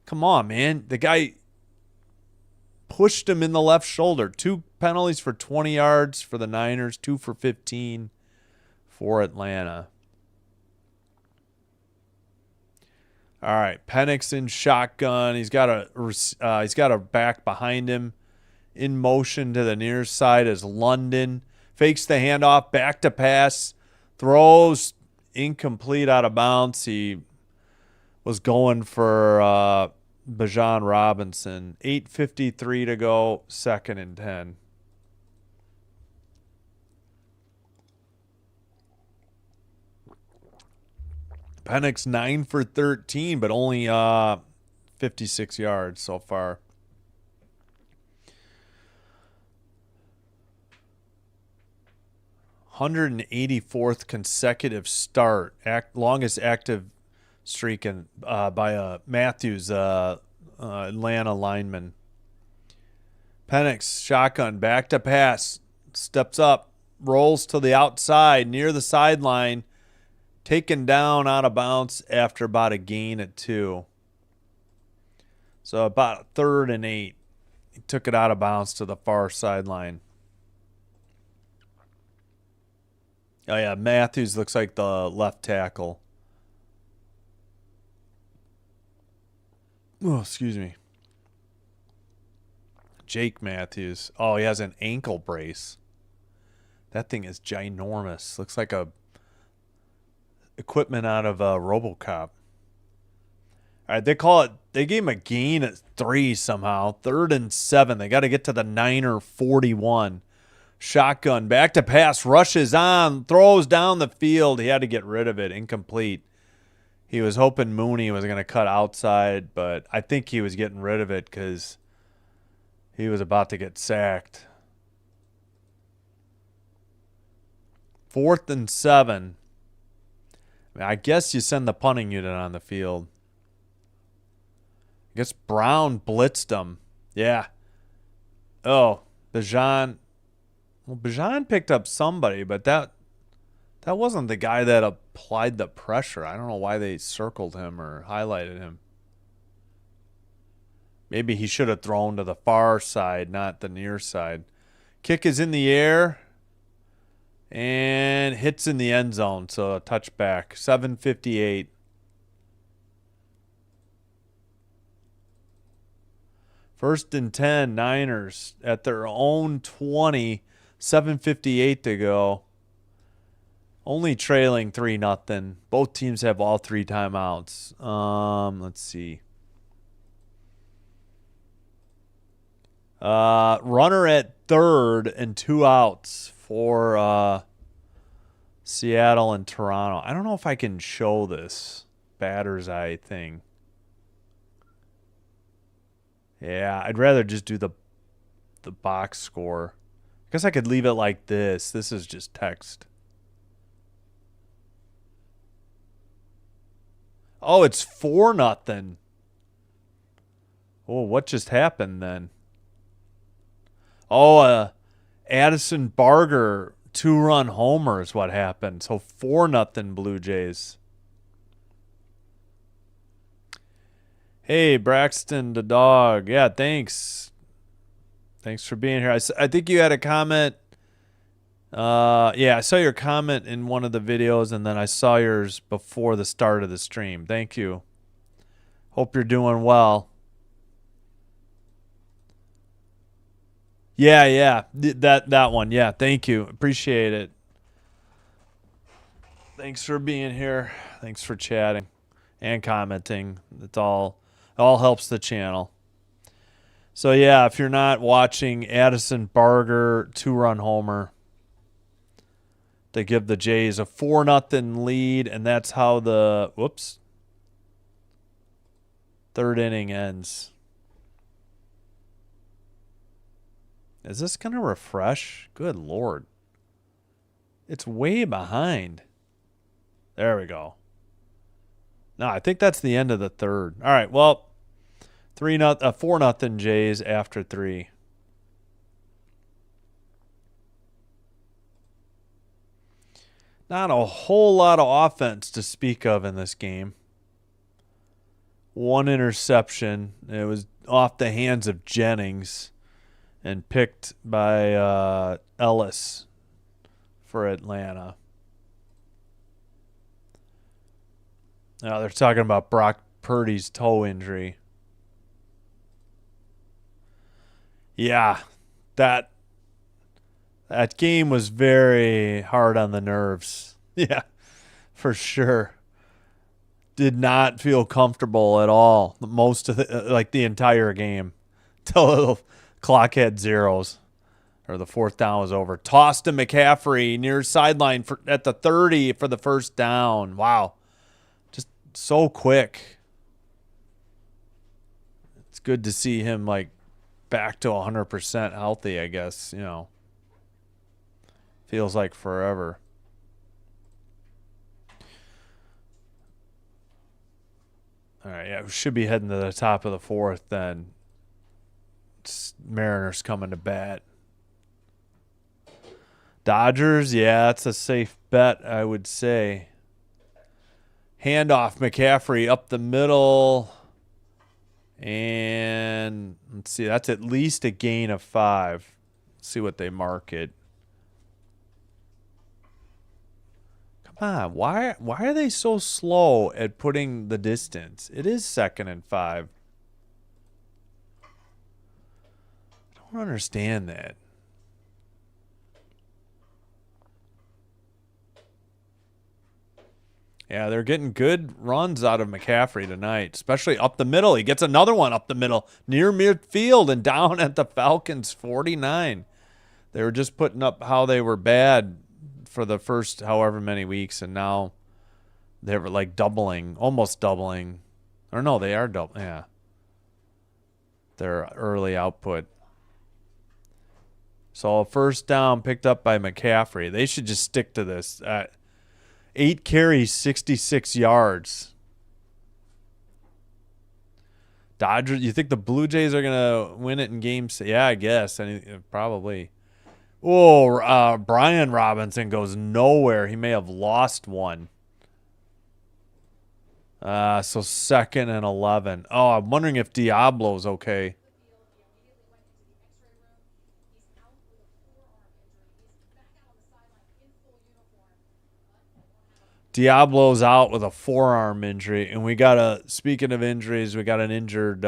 Speaker 1: come on, man. The guy pushed him in the left shoulder. 2 penalties for 20 yards for the Niners, 2 for 15 for Atlanta. All right, Penix in shotgun. He's got a back behind him in motion to the near side as London fakes the handoff, back to pass, throws incomplete out of bounds. He was going for Bijan Robinson. 8:53 to go, 2nd and 10. Penix 9 for 13, but only 56 yards so far. (184th consecutive start, longest active streak by Matthews, Atlanta lineman. Penix shotgun, back to pass, steps up, rolls to the outside near the sideline, taken down out of bounds after about a gain at 2. So about 3rd and 8. He took it out of bounds to the far sideline. Oh, yeah, Matthews looks like the left tackle. Oh, excuse me. Jake Matthews. Oh, he has an ankle brace. That thing is ginormous. Looks like a equipment out of RoboCop. All right, they gave him a gain at 3 somehow. 3rd and 7. They got to get to the Niner 41. Shotgun, back to pass, rushes on, throws down the field. He had to get rid of it. Incomplete. He was hoping Mooney was going to cut outside, but I think he was getting rid of it because he was about to get sacked. 4th and 7. I guess you send the punting unit on the field. I guess Brown blitzed him. Yeah. Oh, Bijan. Well, Bijan picked up somebody, but that wasn't the guy that applied the pressure. I don't know why they circled him or highlighted him. Maybe he should have thrown to the far side, not the near side. Kick is in the air and hits in the end zone, so a touchback. 7:58. First and 10, Niners at their own 20. 7:58 to go. Only trailing 3-0. Both teams have all 3 timeouts. Let's see. Runner at 3rd and 2 outs for Seattle and Toronto. I don't know if I can show this batter's eye thing. Yeah, I'd rather just do the box score. I guess I could leave it like this. This is just text. Oh, it's 4-0. Oh, what just happened then? Oh, Addison Barger 2-run homer is what happened. So 4-0 Blue Jays. Hey, Braxton the dog. Yeah, thanks. Thanks for being here. I think you had a comment. Yeah, I saw your comment in one of the videos, and then I saw yours before the start of the stream. Thank you. Hope you're doing well. Yeah. That one. Yeah, thank you. Appreciate it. Thanks for being here. Thanks for chatting and commenting. It all helps the channel. So, yeah, if you're not watching, Addison Barger 2-run homer to give the Jays a 4-0 lead, and that's how the 3rd inning ends. Is this going to refresh? Good Lord. It's way behind. There we go. No, I think that's the end of the 3rd. All right, well, 4-0 Jays after 3. Not a whole lot of offense to speak of in this game. 1 interception. It was off the hands of Jennings and picked by Ellis for Atlanta. Now they're talking about Brock Purdy's toe injury. Yeah, that game was very hard on the nerves. Yeah, for sure. Did not feel comfortable at all. Most of the entire game, till the clock had zeros, or the fourth down was over. Tossed to McCaffrey near sideline at the 30 for the first down. Wow, just so quick. It's good to see him back to 100% healthy. I guess feels like forever. All right, yeah, we should be heading to the top of the fourth then. Mariners coming to bat. Dodgers, yeah, that's a safe bet, I would say. Handoff, McCaffrey up the middle. And let's see, that's at least a gain of 5. Let's see what they mark it. Why are they so slow at putting the distance? It is 2nd and 5. I don't understand that. Yeah, they're getting good runs out of McCaffrey tonight, especially up the middle. He gets another one up the middle, near midfield and down at the Falcons 49. They were just putting up how they were bad for the first however many weeks, and now they were doubling, almost doubling. Or no, they are double. Yeah. Their early output. So first down picked up by McCaffrey. They should just stick to this. 8 carries, 66 yards. Dodgers, you think the Blue Jays are going to win it in game 6? Yeah, I guess. Probably. Oh, Brian Robinson goes nowhere. He may have lost one. So 2nd and 11. Oh, I'm wondering if Diablo's okay. Diablo's out with a forearm injury, and speaking of injuries, we got an injured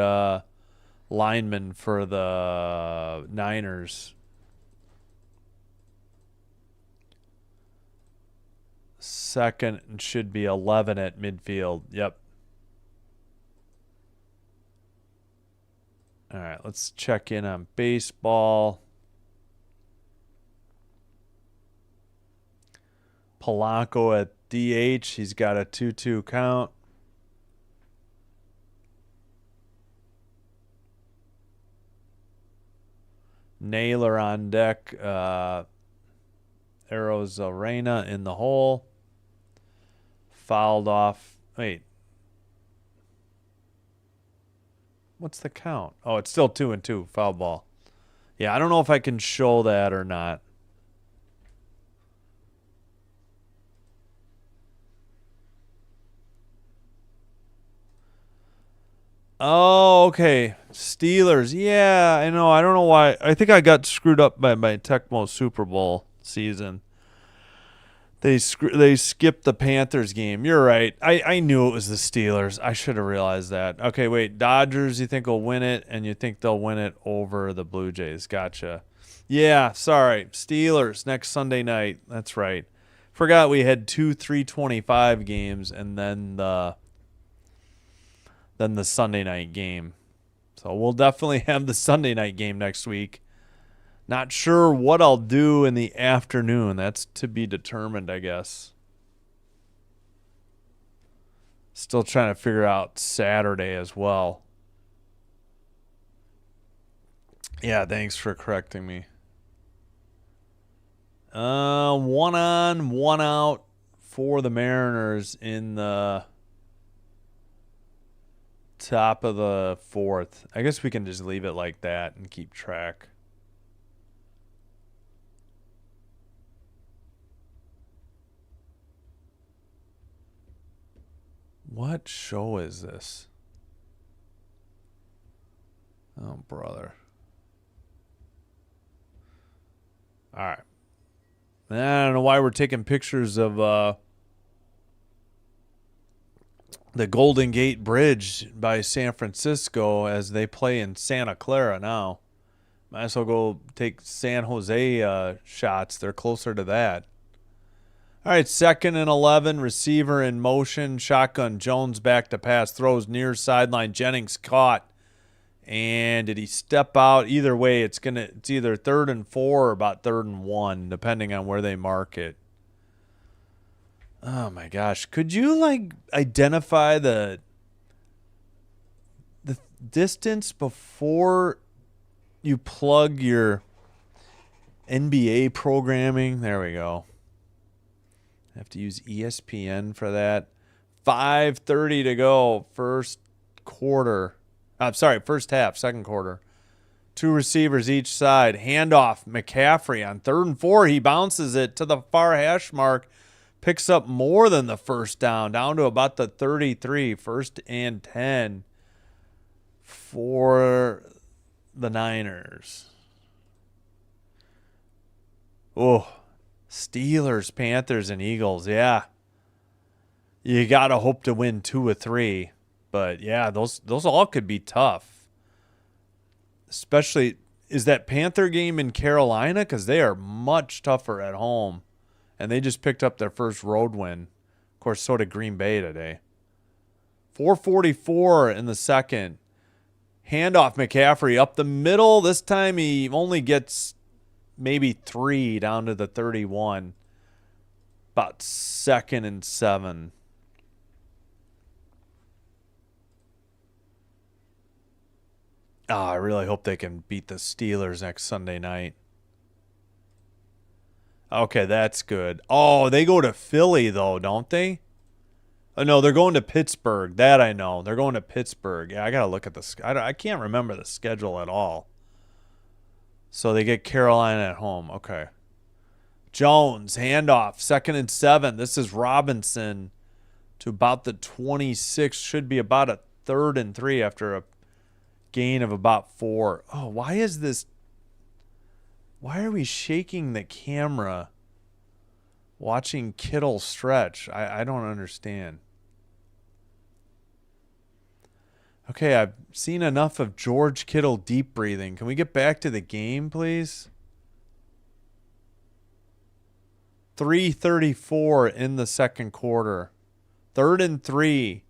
Speaker 1: lineman for the Niners. 2nd and should be 11 at midfield. Yep. All right, let's check in on baseball. Polanco at DH. He's got a 2-2 count. Naylor on deck. Arozarena in the hole. Fouled off. Wait. What's the count? Oh, it's still 2-2. Foul ball. Yeah, I don't know if I can show that or not. Oh, okay. Steelers. Yeah, I know. I don't know why. I think I got screwed up by my Tecmo Super Bowl season. They skipped the Panthers game. You're right. I knew it was the Steelers. I should have realized that. Okay, wait. Dodgers, you think will win it, and you think they'll win it over the Blue Jays. Gotcha. Yeah, sorry. Steelers next Sunday night. That's right. Forgot we had 2 3:25 games and then the Sunday night game. So we'll definitely have the Sunday night game next week. Not sure what I'll do in the afternoon. That's to be determined, I guess. Still trying to figure out Saturday as well. Yeah, thanks for correcting me. 1 on, 1 out for the Mariners in the top of the 4th. I guess we can just leave it like that and keep track. What show is this? Oh, brother. All right. I don't know why we're taking pictures of the Golden Gate Bridge by San Francisco as they play in Santa Clara now. Might as well go take San Jose shots. They're closer to that. All right, 2nd and 11, receiver in motion, shotgun, Jones back to pass, throws near sideline, Jennings caught. And did he step out? Either way, it's either 3rd and 4 or about 3rd and 1, depending on where they mark it. Oh my gosh. Could you identify the distance before you plug your NBA programming? There we go. I have to use ESPN for that. 5:30 to go. First half, second quarter. 2 receivers each side. Handoff. McCaffrey on 3rd and 4. He bounces it to the far hash mark. Picks up more than the first down to about the 33. 1st and 10 for the Niners. Oh, Steelers, Panthers, and Eagles. Yeah. You got to hope to win 2 or 3. But, yeah, those all could be tough. Especially, is that Panther game in Carolina? Because they are much tougher at home. And they just picked up their first road win. Of course, so did Green Bay today. 4:44 in the second. Handoff McCaffrey up the middle. This time he only gets maybe 3 down to the 31. About 2nd and 7. Oh, I really hope they can beat the Steelers next Sunday night. Okay, that's good. Oh, they go to Philly, though, don't they? Oh, no, they're going to Pittsburgh. That I know. They're going to Pittsburgh. Yeah, I got to look at I can't remember the schedule at all. So they get Carolina at home. Okay. Jones, handoff, 2nd and 7. This is Robinson to about the 26. Should be about a 3rd and 3 after a gain of about 4. Oh, why is this? Why are we shaking the camera watching Kittle stretch? I don't understand. Okay, I've seen enough of George Kittle deep breathing. Can we get back to the game, please? 3:34 in the second quarter. 3rd and 3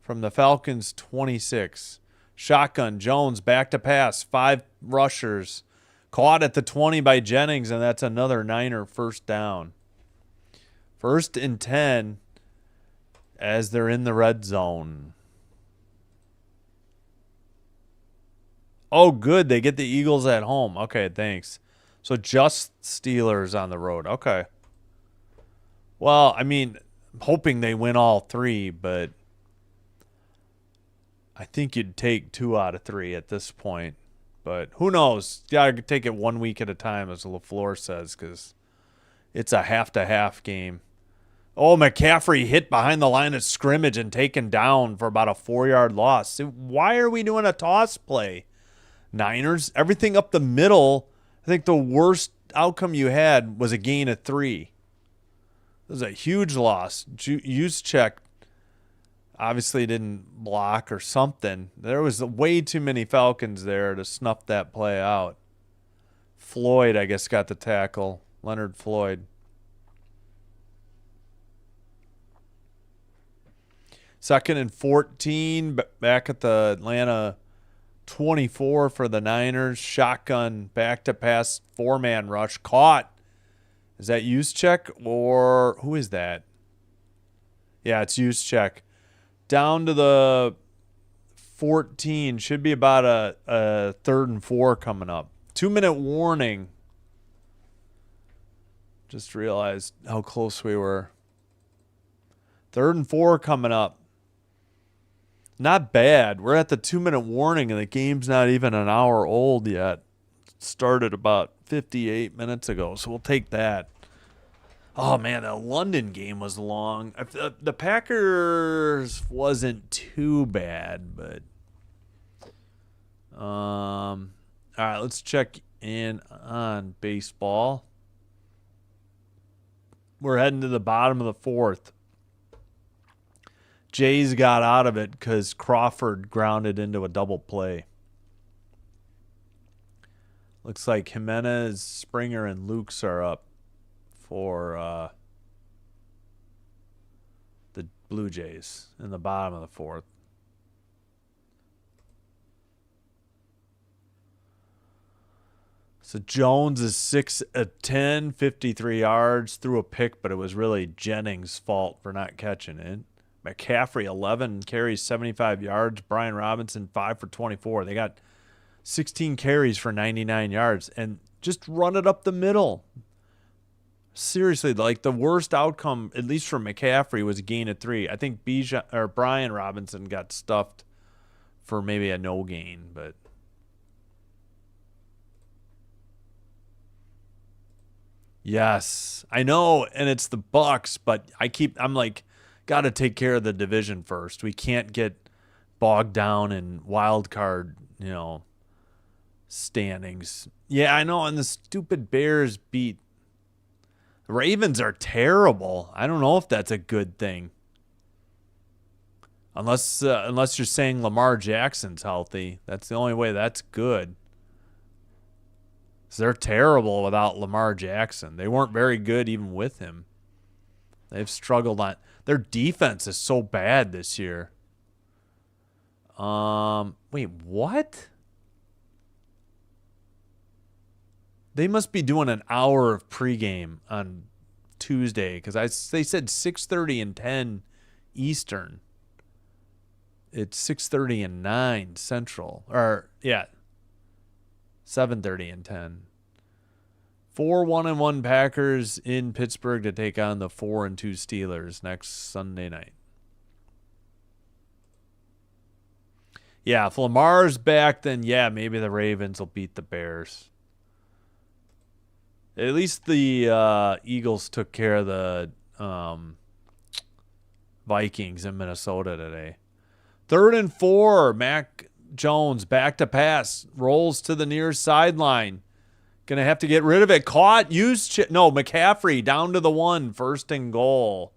Speaker 1: from the Falcons 26. Shotgun, Jones back to pass. 5 rushers. Caught at the 20 by Jennings, and that's another Niner first down. 1st and 10 as they're in the red zone. Oh, good. They get the Eagles at home. Okay, thanks. So just Steelers on the road. Okay. Well, I mean, I'm hoping they win all 3, but I think you'd take 2 out of 3 at this point. But who knows? You got to take it 1 week at a time, as LaFleur says, because it's a half-to-half game. Oh, McCaffrey hit behind the line of scrimmage and taken down for about a 4-yard loss. Why are we doing a toss play? Niners, everything up the middle. I think the worst outcome you had was a gain of 3. It was a huge loss. Juszczyk obviously didn't block or something. There was way too many Falcons there to snuff that play out. Floyd, I guess, got the tackle. Leonard Floyd. 2nd and 14, back at the Atlanta 24 for the Niners. Shotgun, back to pass, 4-man rush. Caught. Is that Juszczyk or who is that? Yeah, it's Juszczyk. Down to the 14. Should be about a 3rd and 4 coming up. 2-minute warning. Just realized how close we were. 3rd and 4 coming up. Not bad. We're at the 2-minute warning, and the game's not even an hour old yet. It started about 58 minutes ago, so we'll take that. Oh, man, the London game was long. The Packers wasn't too bad, but... all right, let's check in on baseball. We're heading to the bottom of the 4th. Jays got out of it because Crawford grounded into a double play. Looks like Jimenez, Springer, and Lukes are up for the Blue Jays in the bottom of the fourth. So Jones is 6 of 10, 53 yards, threw a pick, but it was really Jennings' fault for not catching it. McCaffrey, 11 carries, 75 yards. Brian Robinson, 5 for 24. They got 16 carries for 99 yards, and just run it up the middle. Seriously, like the worst outcome, at least for McCaffrey, was a gain of 3. I think Brian Robinson got stuffed for maybe a no gain, but yes, I know, and it's the Bucks, but I'm like, got to take care of the division first. We can't get bogged down in wild card, standings. Yeah, I know, and the stupid Bears beat. The Ravens are terrible. I don't know if that's a good thing. Unless you're saying Lamar Jackson's healthy. That's the only way that's good. They're terrible without Lamar Jackson. They weren't very good even with him. They've struggled on. Their defense is so bad this year. Wait, what? They must be doing an hour of pregame on Tuesday because they said 6:30 and 10 Eastern. It's 6:30 and 9 Central. Or, yeah, 7:30 and 10. 4-1-1 Packers in Pittsburgh to take on the 4-2 Steelers next Sunday night. Yeah, if Lamar's back, then yeah, maybe the Ravens will beat the Bears. At least the Eagles took care of the Vikings in Minnesota today. 3rd and 4, Mac Jones back to pass, rolls to the near sideline. Gonna have to get rid of it. Caught, McCaffrey down to the 1, 1st and goal.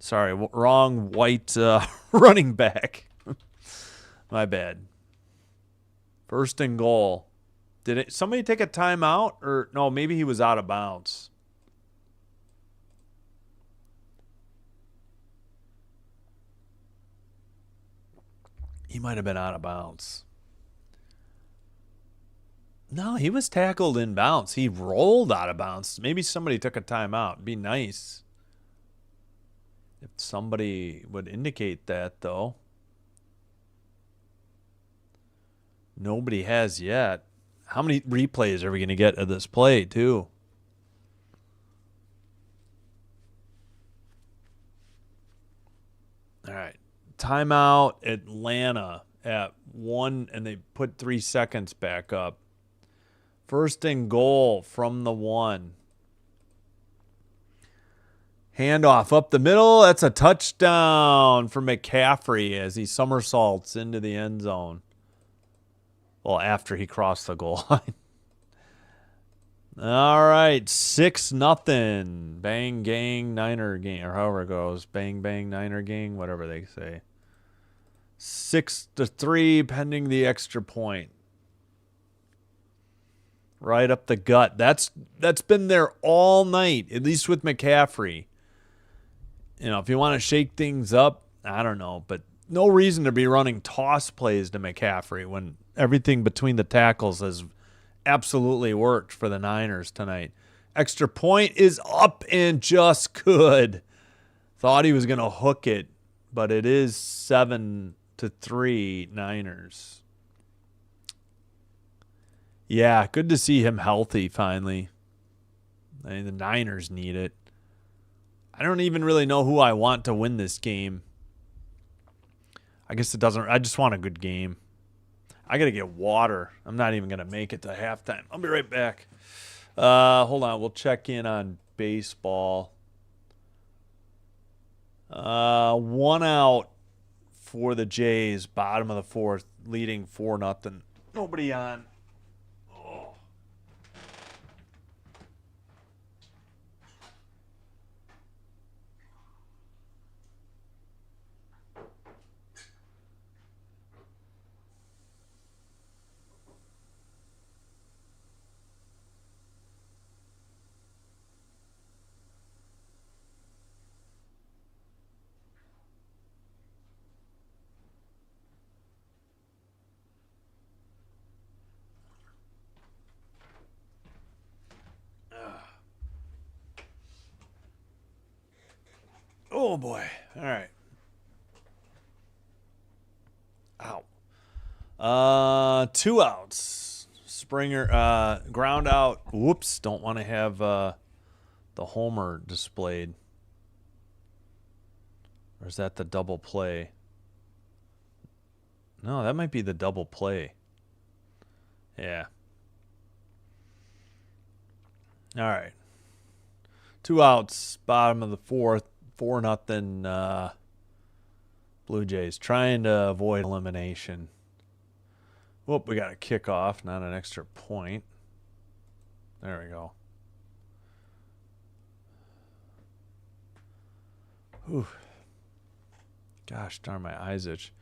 Speaker 1: Sorry, wrong white running back. My bad. 1st and goal. Did somebody take a timeout? Or no, maybe he was out of bounds. He might have been out of bounds. No, he was tackled in bounds. He rolled out of bounds. Maybe somebody took a timeout. It'd be nice if somebody would indicate that, though. Nobody has yet. How many replays are we going to get of this play, too? All right. Timeout, Atlanta at 1, and they put 3 seconds back up. 1st and goal from the 1. Handoff up the middle. That's a touchdown for McCaffrey as he somersaults into the end zone. Well, after he crossed the goal line. All right, 6-0. Bang, gang, Niner gang, or however it goes. Bang, bang, Niner gang, whatever they say. 6-3 pending the extra point. Right up the gut. That's been there all night, at least with McCaffrey. If you want to shake things up, I don't know, but no reason to be running toss plays to McCaffrey when everything between the tackles has absolutely worked for the Niners tonight. Extra point is up and just good. Thought he was going to hook it, but it is 7-3 Niners. Yeah, good to see him healthy finally. I mean, the Niners need it. I don't even really know who I want to win this game. I guess it doesn't. I just want a good game. I got to get water. I'm not even going to make it to halftime. I'll be right back. Hold on. We'll check in on baseball. 1 out for the Jays. Bottom of the 4th. Leading 4-0. Nobody on. Oh, boy. All right. Ow. 2 outs. Springer, ground out. Whoops. Don't want to have the homer displayed. Or is that the double play? No, that might be the double play. Yeah. All right. 2 outs, bottom of the 4th, 4-0. Blue Jays trying to avoid elimination. Whoop, we got a kickoff, not an extra point. There we go. Whew. Gosh darn, my eyes itch.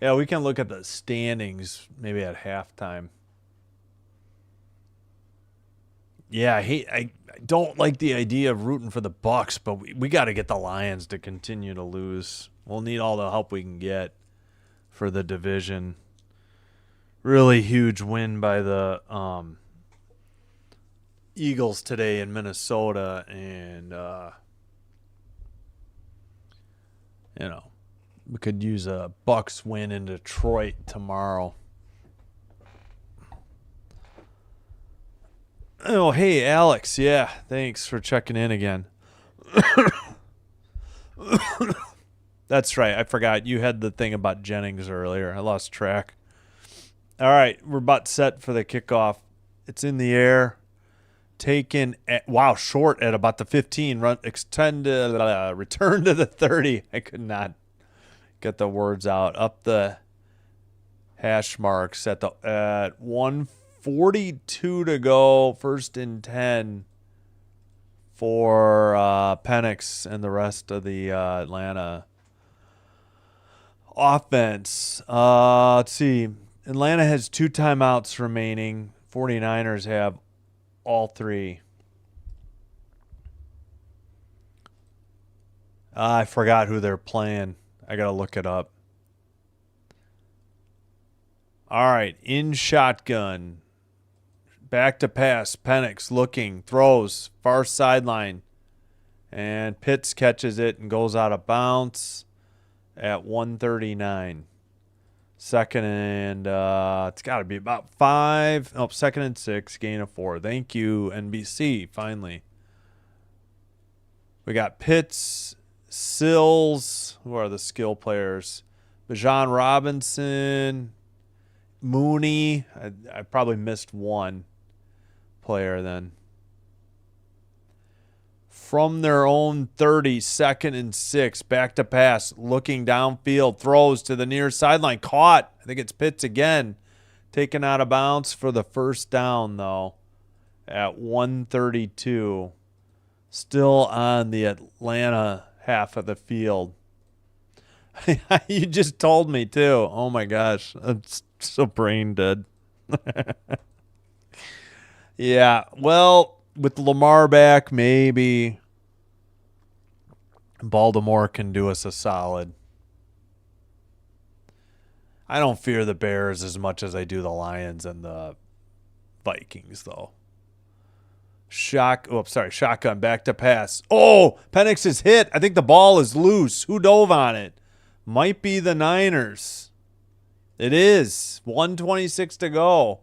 Speaker 1: Yeah, we can look at the standings maybe at halftime. Yeah, I don't like the idea of rooting for the Bucks, but we got to get the Lions to continue to lose. We'll need all the help we can get for the division. Really huge win by the Eagles today in Minnesota, and we could use a Bucks win in Detroit tomorrow. Oh, hey, Alex. Yeah, thanks for checking in again. That's right. I forgot. You had the thing about Jennings earlier. I lost track. All right, we're about set for the kickoff. It's in the air. Taken at, short at about the 15. Return to the 30. I could not get the words out. Up the hash marks at 1:42 to go. 1st and 10 for Penix and the rest of the Atlanta offense. Let's see. Atlanta has 2 timeouts remaining. 49ers have all 3. I forgot who they're playing. I got to look it up. All right, in shotgun. Back to pass. Penix looking, throws, far sideline. And Pitts catches it and goes out of bounds at 1:39. 2nd and it's got to be about 5. Oh, 2nd and 6, gain of 4. Thank you, NBC, finally. We got Pitts, Sills, who are the skill players? Bijan Robinson, Mooney. I probably missed one player then. From their own 30, 2nd and 6, back to pass, looking downfield, throws to the near sideline, caught. I think it's Pitts again, taken out of bounds for the 1st down, though, at 1:32. Still on the Atlanta half of the field. You just told me, too. Oh, my gosh. I'm so brain dead. Yeah, well, with Lamar back, maybe Baltimore can do us a solid. I don't fear the Bears as much as I do the Lions and the Vikings, though. Shotgun, back to pass. Oh, Penix is hit. I think the ball is loose. Who dove on it? Might be the Niners. It is. 1:26 to go.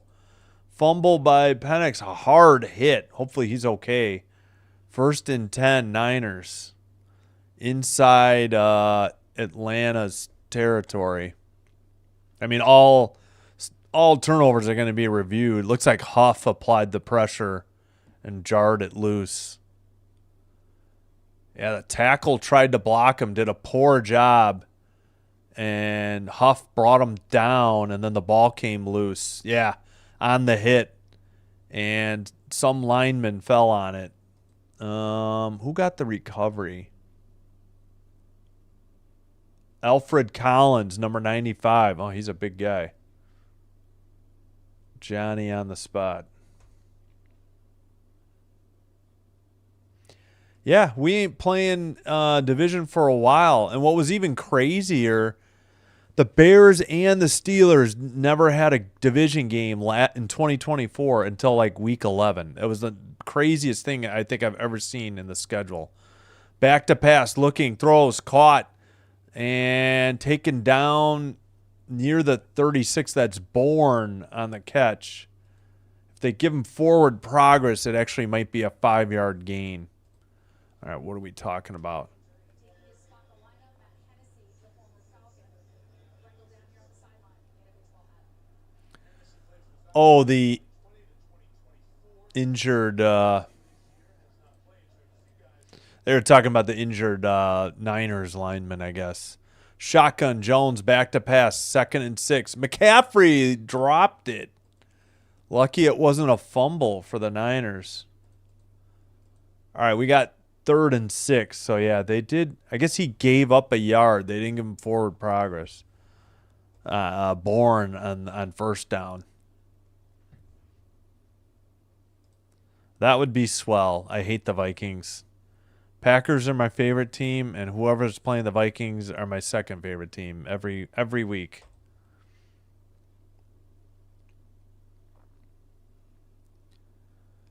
Speaker 1: Fumble by Penix. A hard hit. Hopefully he's okay. 1st and 10, Niners. Inside Atlanta's territory. I mean, all turnovers are going to be reviewed. Looks like Huff applied the pressure and jarred it loose. Yeah, the tackle tried to block him, did a poor job. And Huff brought him down, and then the ball came loose. Yeah, on the hit. And some lineman fell on it. Who got the recovery? Alfred Collins, number 95. Oh, he's a big guy. Johnny on the spot. Yeah, we ain't playing division for a while. And what was even crazier, the Bears and the Steelers never had a division game in 2024 until like week 11. It was the craziest thing I think I've ever seen in the schedule. Back to pass, looking, throws, caught, and taken down near the 36. That's Bourne on the catch. If they give him forward progress, it actually might be a 5-yard gain. All right, what are we talking about? Oh, the injured. They were talking about the injured Niners lineman, I guess. Shotgun, Jones back to pass, 2nd and 6. McCaffrey dropped it. Lucky it wasn't a fumble for the Niners. All right, we got 3rd and 6. So, yeah, they did. I guess he gave up a yard. They didn't give him forward progress. Bourne on first down. That would be swell. I hate the Vikings. Packers are my favorite team, and whoever's playing the Vikings are my second favorite team every week.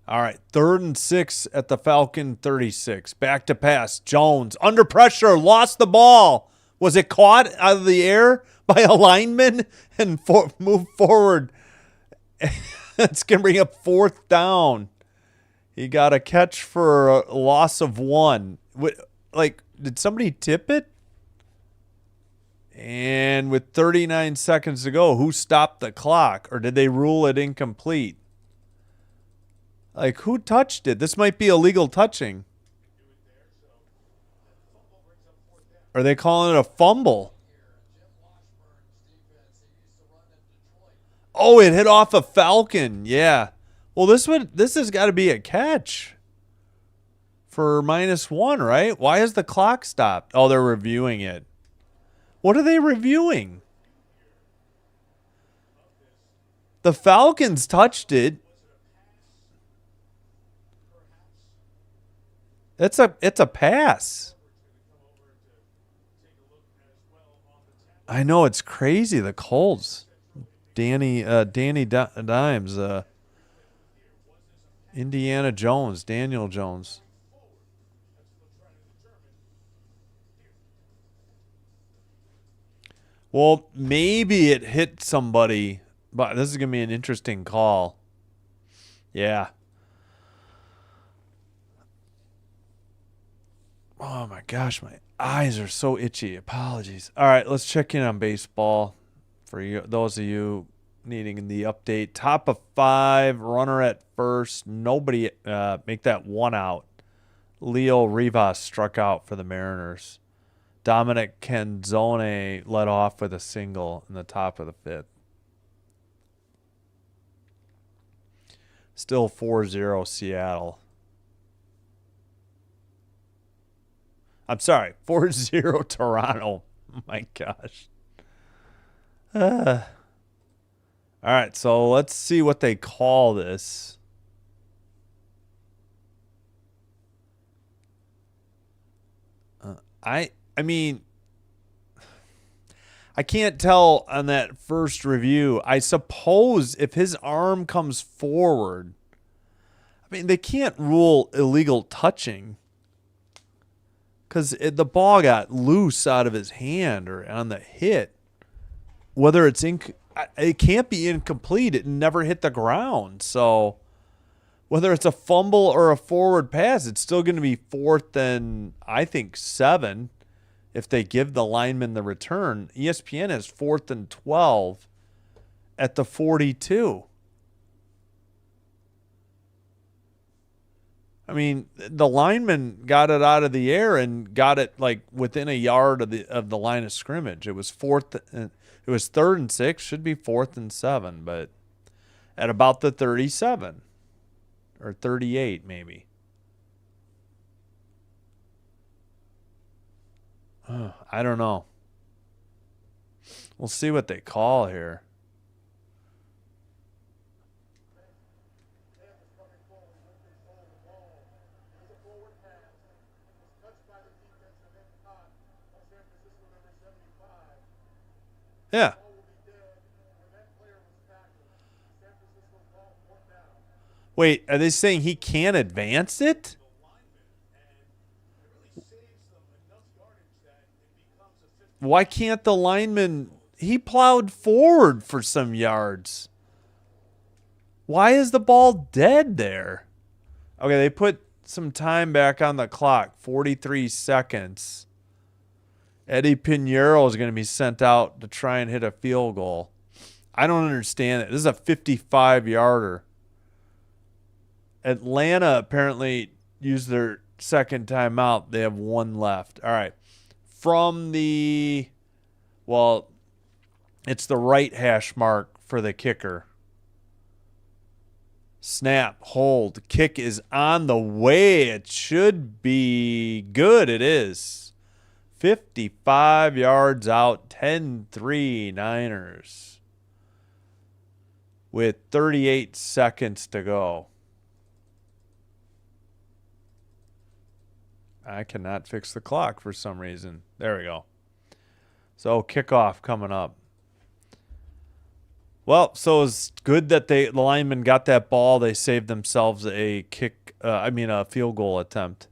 Speaker 1: All right, 3rd and 6 at the Falcon 36. Back to pass. Jones under pressure, lost the ball. Was it caught out of the air by a lineman and moved forward? It's going to bring up 4th down. He got a catch for a loss of 1. Like, did somebody tip it? And with 39 seconds to go, who stopped the clock? Or did they rule it incomplete? Like, who touched it? This might be illegal touching. Are they calling it a fumble? Oh, it hit off a Falcon. Yeah. Well, this has got to be a catch for -1, right? Why has the clock stopped? Oh, they're reviewing it. What are they reviewing? The Falcons touched it. It's a pass. I know, it's crazy. The Colts. Danny Dimes. Indiana Jones. Daniel Jones. Well, maybe it hit somebody, but this is going to be an interesting call. Yeah. Oh, my gosh. My eyes are so itchy. Apologies. All right, let's check in on baseball for you, those of you needing the update. Top of 5, runner at first. Nobody make that 1 out. Leo Rivas struck out for the Mariners. Dominic Canzone led off with a single in the top of the 5th. Still 4-0 Seattle. I'm sorry, 4-0 Toronto. Oh my gosh. All right, so let's see what they call this. I mean, I can't tell on that first review. I suppose if his arm comes forward, I mean, they can't rule illegal touching because the ball got loose out of his hand or on the hit. Whether it's it can't be incomplete. It never hit the ground. So whether it's a fumble or a forward pass, it's still going to be 4th and, I think, 7 if they give the lineman the return. ESPN has 4th and 12 at the 42. I mean, the lineman got it out of the air and got it like within a yard of the line of scrimmage. It was 3rd and 6, should be 4th and 7, but at about the 37 or 38 maybe. I don't know. We'll see what they call here. Yeah. Wait, are they saying he can't advance it? Why can't the lineman... He plowed forward for some yards. Why is the ball dead there? Okay, they put some time back on the clock. 43 seconds. Eddie Pinheiro is going to be sent out to try and hit a field goal. I don't understand it. This is a 55-yarder. Atlanta apparently used their second timeout. They have one left. All right. From the... Well, it's the right hash mark for the kicker. Snap, hold, kick is on the way. It should be good. It is. 55 yards out, 10-3 Niners. With 38 seconds to go. I cannot fix the clock for some reason. There we go. So kickoff coming up. Well, so it's good that the linemen got that ball. They saved themselves a field goal attempt.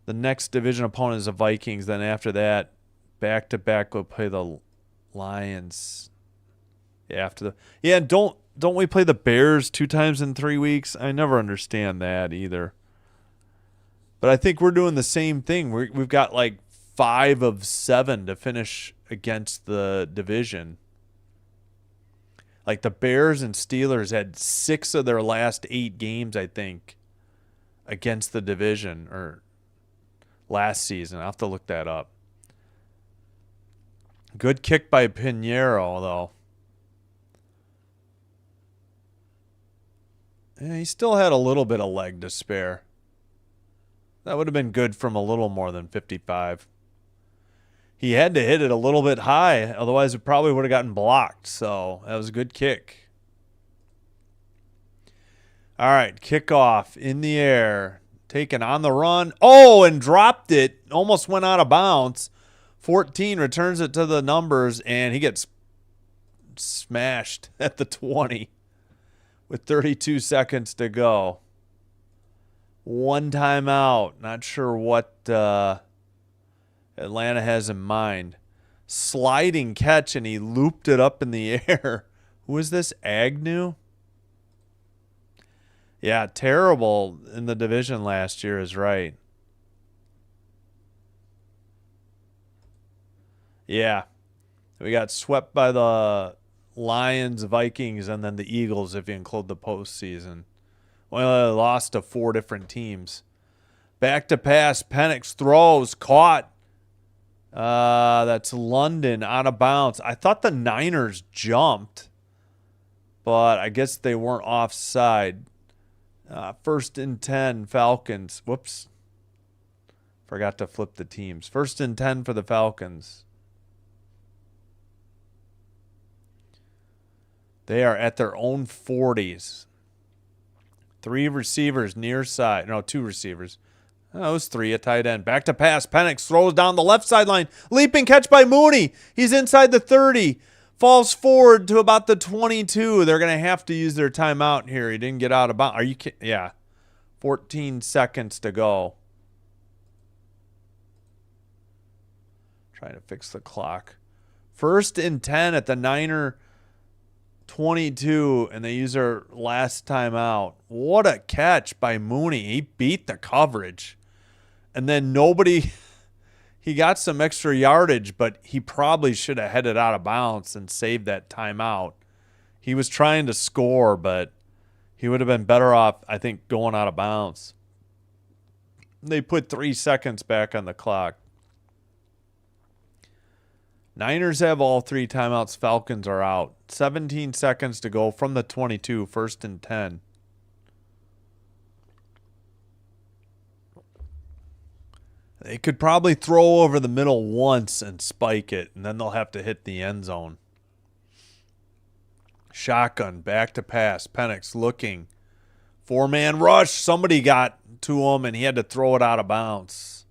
Speaker 1: The next division opponent is the Vikings. Then after that, back-to-back, we'll play the Lions. Don't we play the Bears 2 times in 3 weeks? I never understand that either. But I think we're doing the same thing. We've got like 5 of 7 to finish against the division. Like the Bears and Steelers had 6 of their last 8 games, I think, against the division or last season. I'll have to look that up. Good kick by Pinheiro, though. Yeah, he still had a little bit of leg to spare. That would have been good from a little more than 55. He had to hit it a little bit high, otherwise it probably would have gotten blocked. So that was a good kick. All right, kickoff in the air, taken on the run. Oh, and dropped it. Almost went out of bounds. 14 returns it to the numbers, and he gets smashed at the 20 with 32 seconds to go. One timeout. Not sure what Atlanta has in mind. Sliding catch, and he looped it up in the air. Who is this? Agnew? Yeah, terrible in the division last year is right. Yeah. We got swept by the Lions, Vikings, and then the Eagles if you include the postseason. Well, they lost to 4 different teams. Back to pass. Penix throws. Caught. That's London out of bounds. I thought the Niners jumped, but I guess they weren't offside. 1st and 10, Falcons. Whoops. Forgot to flip the teams. 1st and 10 for the Falcons. They are at their own 40s. 3 receivers near side. No, 2 receivers. Oh, it was 3, a tight end. Back to pass. Penix throws down the left sideline. Leaping catch by Mooney. He's inside the 30. Falls forward to about the 22. They're going to have to use their timeout here. He didn't get out of bounds. Are you kidding? Yeah. 14 seconds to go. Trying to fix the clock. 1st and 10 at the Niner 22, and they use their last timeout. What a catch by Mooney. He beat the coverage. And then nobody, he got some extra yardage, but he probably should have headed out of bounds and saved that timeout. He was trying to score, but he would have been better off, I think, going out of bounds. They put 3 seconds back on the clock. Niners have all 3 timeouts. Falcons are out. 17 seconds to go from the 22, 1st and 10. They could probably throw over the middle once and spike it, and then they'll have to hit the end zone. Shotgun, back to pass. Penix looking. 4-man rush. Somebody got to him, and he had to throw it out of bounds.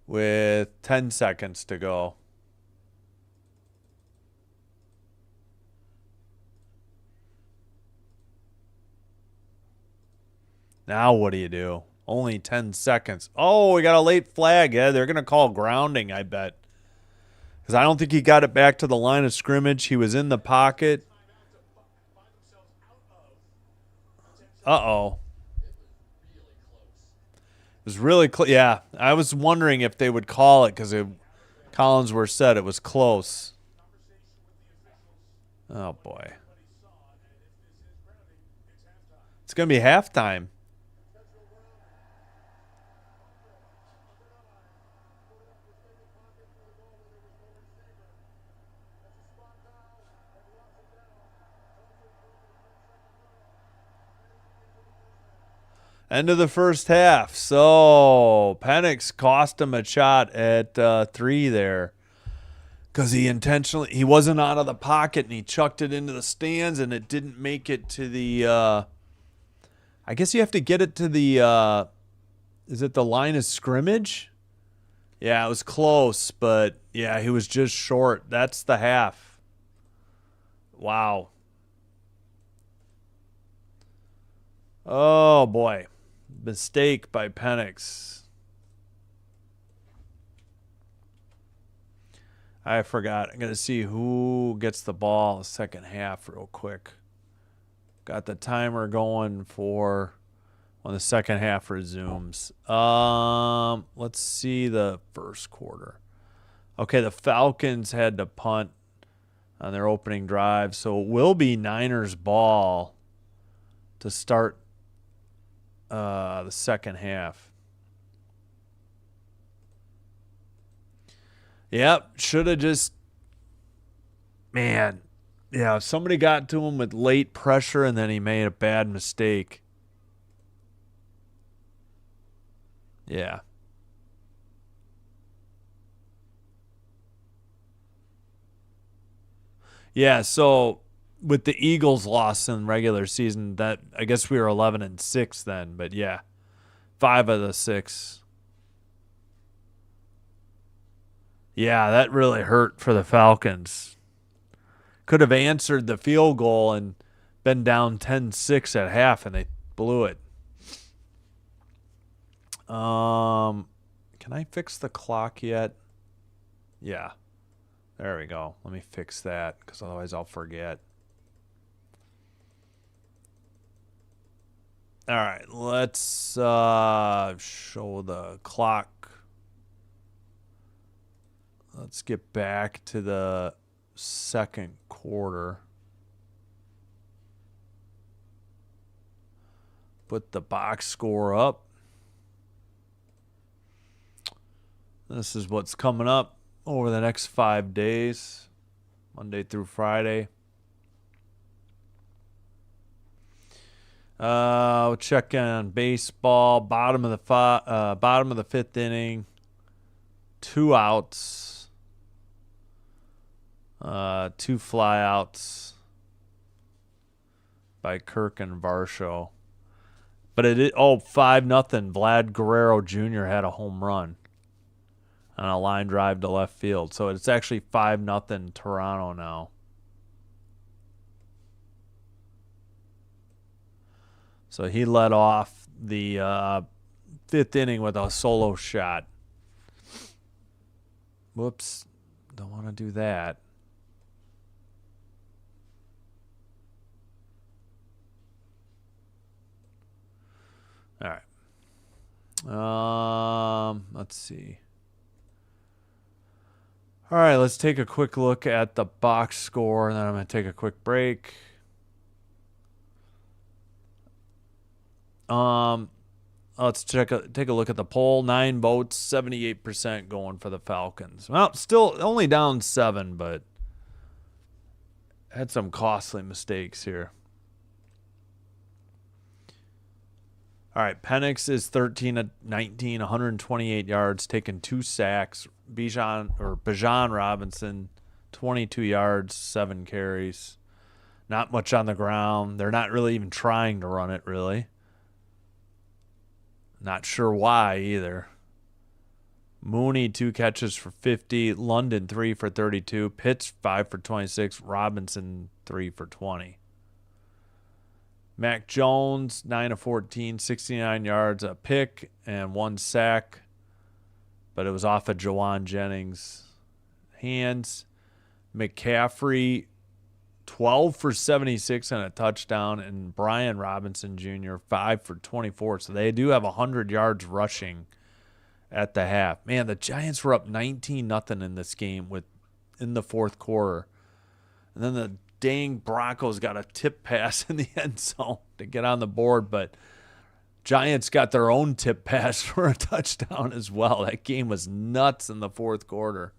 Speaker 1: With 10 seconds to go. Now what do you do? Only 10 seconds. Oh, we got a late flag. Yeah, they're going to call grounding, I bet. Because I don't think he got it back to the line of scrimmage. He was in the pocket. Uh-oh. It was really close. Yeah, I was wondering if they would call it because Collinsworth said it was close. Oh, boy. It's going to be halftime. End of the first half. So Penix cost him a shot at 3 there because he wasn't out of the pocket and he chucked it into the stands and it didn't make it to the. I guess you have to get it to the. Is it the line of scrimmage? Yeah, it was close, but yeah, he was just short. That's the half. Wow. Oh boy. Mistake by Penix. I forgot. I'm going to see who gets the ball the second half real quick. Got the timer going for when the second half resumes. Let's see the first quarter. Okay, the Falcons had to punt on their opening drive, so it will be Niners ball to start the second half. Yep, should have just, man, yeah, somebody got to him with late pressure and then he made a bad mistake. Yeah. Yeah, so with the Eagles' loss in regular season, that I guess we were 11-6 then, but yeah, 5 of the 6. Yeah, that really hurt for the Falcons. Could have answered the field goal and been down 10-6 at half, and they blew it. Can I fix the clock yet? Yeah. There we go. Let me fix that because otherwise I'll forget. All right, let's show the clock. Let's get back to the second quarter. Put the box score up. This is what's coming up over the next 5 days, Monday through Friday. We'll check in on baseball. Bottom of the fifth inning. 2 outs. 2 flyouts by Kirk and Varsho. But 5-0. Vlad Guerrero Jr. had a home run on a line drive to left field. So it's actually 5-0 Toronto now. So he led off the 5th inning with a solo shot. Whoops. Don't want to do that. All right. Let's see. All right, let's take a quick look at the box score, and then I'm going to take a quick break. Let's take a look at the poll. 9 votes, 78% going for the Falcons. Well, still only down 7, but had some costly mistakes here. All right, Penix is 13-19, 128 yards, taking 2 sacks. Bijan Robinson, 22 yards, 7 carries. Not much on the ground. They're not really even trying to run it, really. Not sure why either. Mooney, 2 catches for 50. London, 3 for 32. Pitts, 5 for 26. Robinson, 3 for 20. Mac Jones, 9 of 14, 69 yards, a pick, and 1 sack. But it was off of Jawan Jennings' hands. McCaffrey, 12 for 76 and a touchdown. And Brian Robinson Jr., 5 for 24. So they do have 100 yards rushing at the half. Man, the Giants were up 19-0 in this game in the fourth quarter. And then the dang Broncos got a tip pass in the end zone to get on the board, but Giants got their own tip pass for a touchdown as well. That game was nuts in the fourth quarter.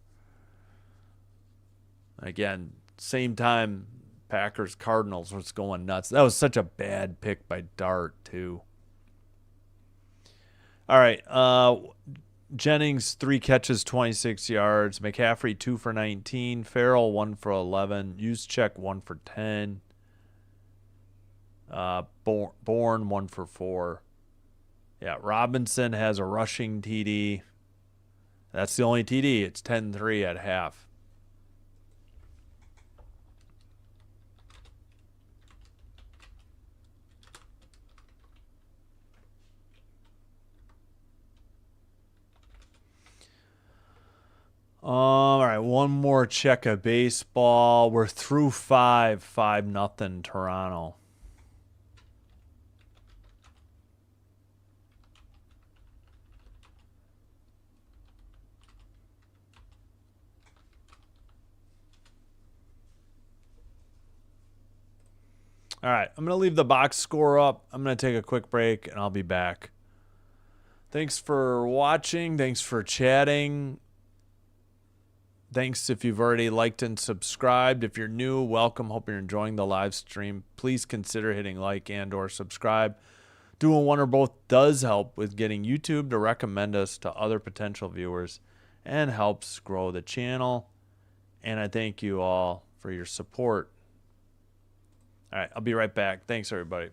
Speaker 1: Again, same time Packers-Cardinals was going nuts. That was such a bad pick by Dart, too. All right, Jennings, 3 catches, 26 yards. McCaffrey, 2 for 19. Farrell, 1 for 11. Juszczyk, 1 for 10. Bourne, 1 for 4. Yeah, Robinson has a rushing TD. That's the only TD. It's 10-3 at half. All right, one more check of baseball. We're through 5-0 Toronto. All right, I'm going to leave the box score up. I'm going to take a quick break, and I'll be back. Thanks for watching. Thanks for chatting. Thanks if you've already liked and subscribed. If you're new, welcome. Hope you're enjoying the live stream. Please consider hitting like and or subscribe. Doing one or both does help with getting YouTube to recommend us to other potential viewers and helps grow the channel. And I thank you all for your support. All right, I'll be right back. Thanks, everybody.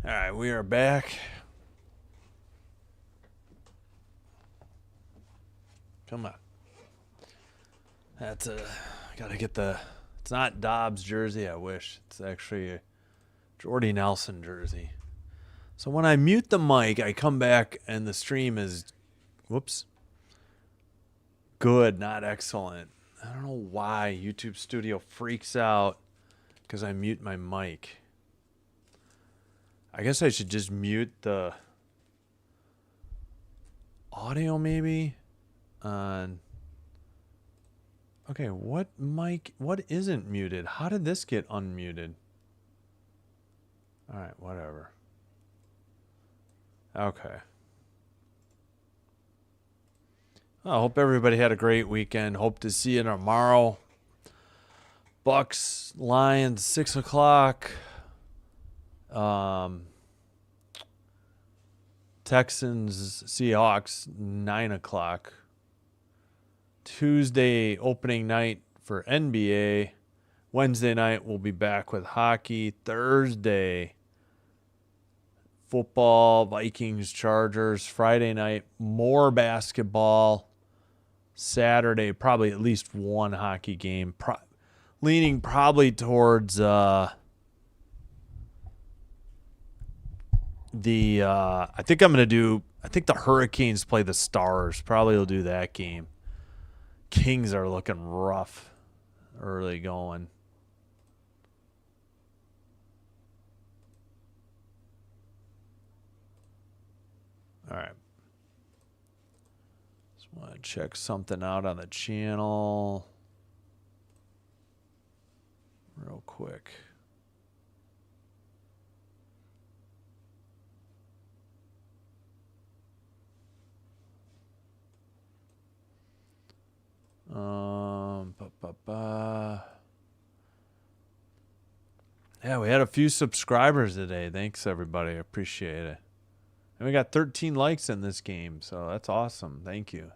Speaker 1: All right, we are back. Come on. That's a... Gotta get the... It's not Dobbs jersey, I wish. It's actually a Jordy Nelson jersey. So when I mute the mic, I come back and the stream is... Whoops. Good, not excellent. I don't know why YouTube Studio freaks out because I mute my mic. I guess I should just mute the audio maybe on... Okay, what mic, what isn't muted? How did this get unmuted? All right, whatever. Okay. I hope everybody had a great weekend. Hope to see you tomorrow. Bucks, Lions, 6 o'clock. Texans, Seahawks, 9 o'clock. Tuesday opening night for NBA. Wednesday night we'll be back with hockey. Thursday football, Vikings, Chargers. Friday night more basketball. Saturday probably at least one hockey game. Leaning probably towards I think the Hurricanes play the Stars. Probably will do that game. Kings are looking rough early going. All right. Just want to check something out on the channel real quick. Yeah, we had a few subscribers today. Thanks, everybody. I appreciate it. And we got 13 likes in this game, so that's awesome. Thank you.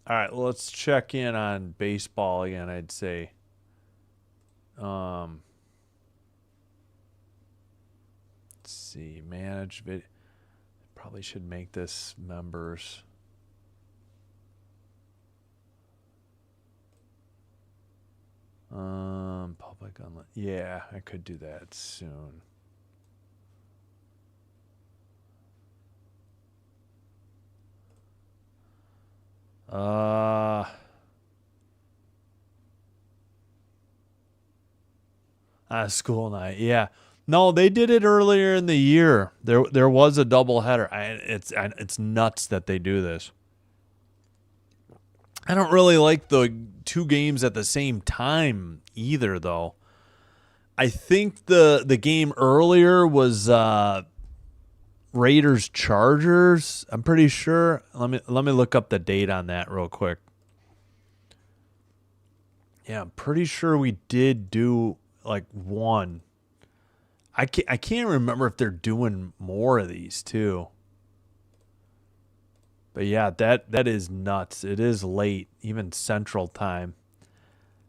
Speaker 1: All right, well, let's check in on baseball again, I'd say. Let's see. Manage video. Probably should make this members. Public online. Yeah, I could do that soon. School night. Yeah. No, they did it earlier in the year. There was a doubleheader. It's nuts that they do this. I don't really like the two games at the same time either, though. I think the game earlier was Raiders Chargers. I'm pretty sure. Let me look up the date on that real quick. Yeah, I'm pretty sure we did do like one. I can't remember if they're doing more of these too. But yeah, that is nuts. It is late, even Central Time.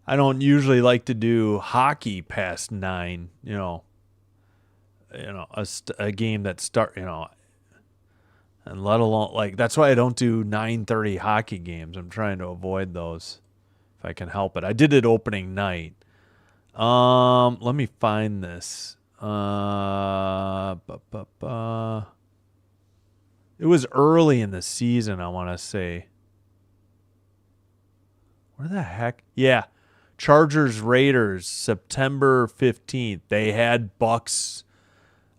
Speaker 1: I don't usually like to do hockey past 9. A game that start. And let alone like that's why I don't do 9:30 hockey games. I'm trying to avoid those if I can help it. I did it opening night. Let me find this. It was early in the season, I want to say. Where the heck? Yeah. Chargers Raiders, September 15th. They had Bucks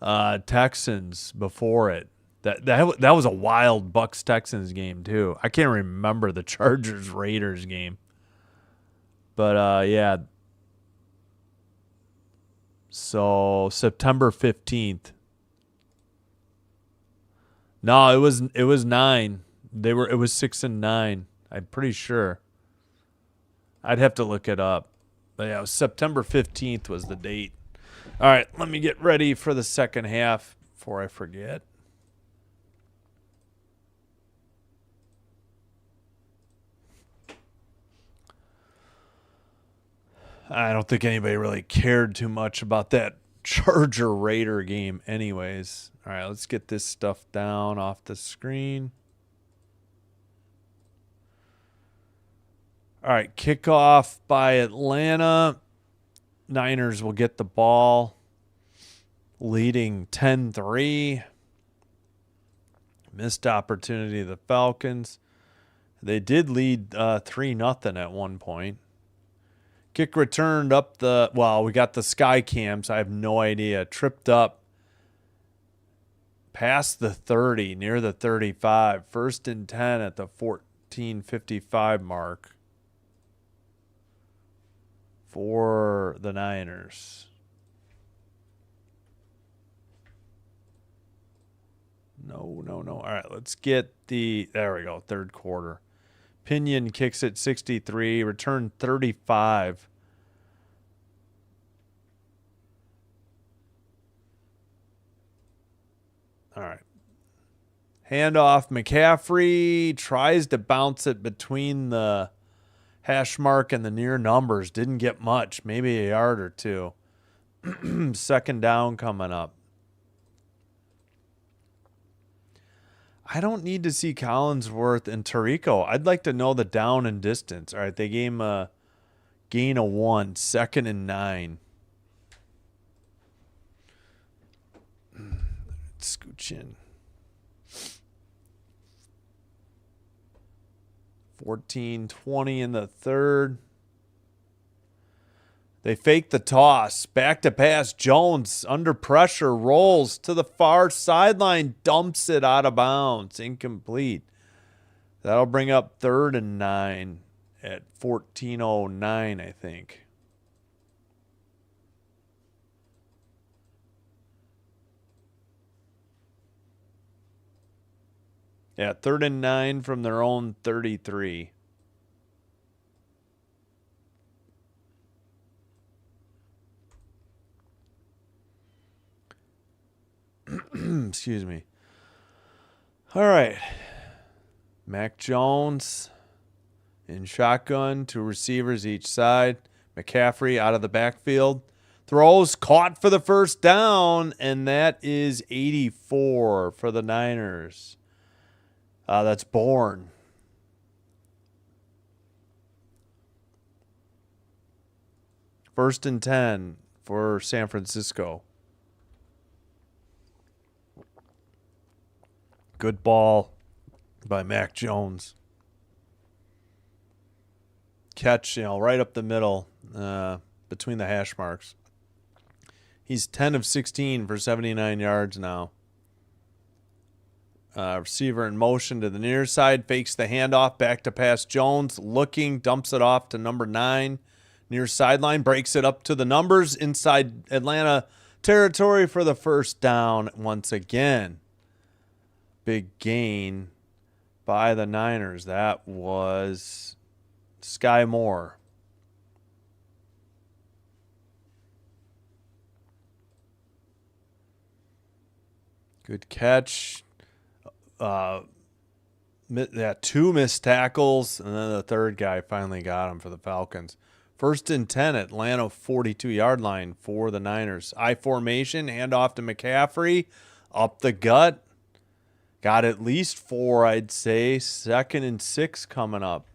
Speaker 1: Texans before it. That was a wild Bucks Texans game too. I can't remember the Chargers Raiders game. But yeah. So September 15th. No, it was 9. It was 6 and 9. I'm pretty sure. I'd have to look it up. But yeah, it was September 15th was the date. All right, let me get ready for the second half before I forget. I don't think anybody really cared too much about that Charger Raider game anyways. All right, let's get this stuff down off the screen. All right, kickoff by Atlanta. Niners will get the ball, leading 10-3. Missed opportunity of the Falcons. They did lead 3-0 at one point. Kick returned up the, well, we got the sky cams. I have no idea. Tripped up past the 30, near the 35. 1st and 10 at the 14:55 mark for the Niners. No. All right, let's get there we go, third quarter. Pinion kicks it 63, return 35. All right. Handoff. McCaffrey tries to bounce it between the hash mark and the near numbers. Didn't get much, maybe a yard or two. Second down coming up. I don't need to see Collinsworth and Tarico. I'd like to know the down and distance. All right, they gave him a gain of 1, 2nd and 9. Scooch in. 14-20 in the third. They fake the toss. Back to pass. Jones under pressure. Rolls to the far sideline. Dumps it out of bounds. Incomplete. That'll bring up 3rd and 9 at 14:09, I think. Yeah, 3rd and 9 from their own 33. Excuse me. All right. Mac Jones in shotgun, 2 receivers each side. McCaffrey out of the backfield. Throws, caught for the first down, and that is 84 for the Niners. That's Bourne. First and 10 for San Francisco. Good ball by Mac Jones. Catch, right up the middle between the hash marks. He's 10 of 16 for 79 yards now. Receiver in motion to the near side, fakes the handoff, back to pass Jones, looking, dumps it off to number 9, near sideline, breaks it up to the numbers, inside Atlanta territory for the first down once again. Big gain by the Niners. That was Sky Moore. Good catch. 2 missed tackles, and then the third guy finally got him for the Falcons. 1st and 10, Atlanta 42-yard line for the Niners. I formation, handoff to McCaffrey, up the gut. Got at least 4, I'd say. 2nd and 6 coming up.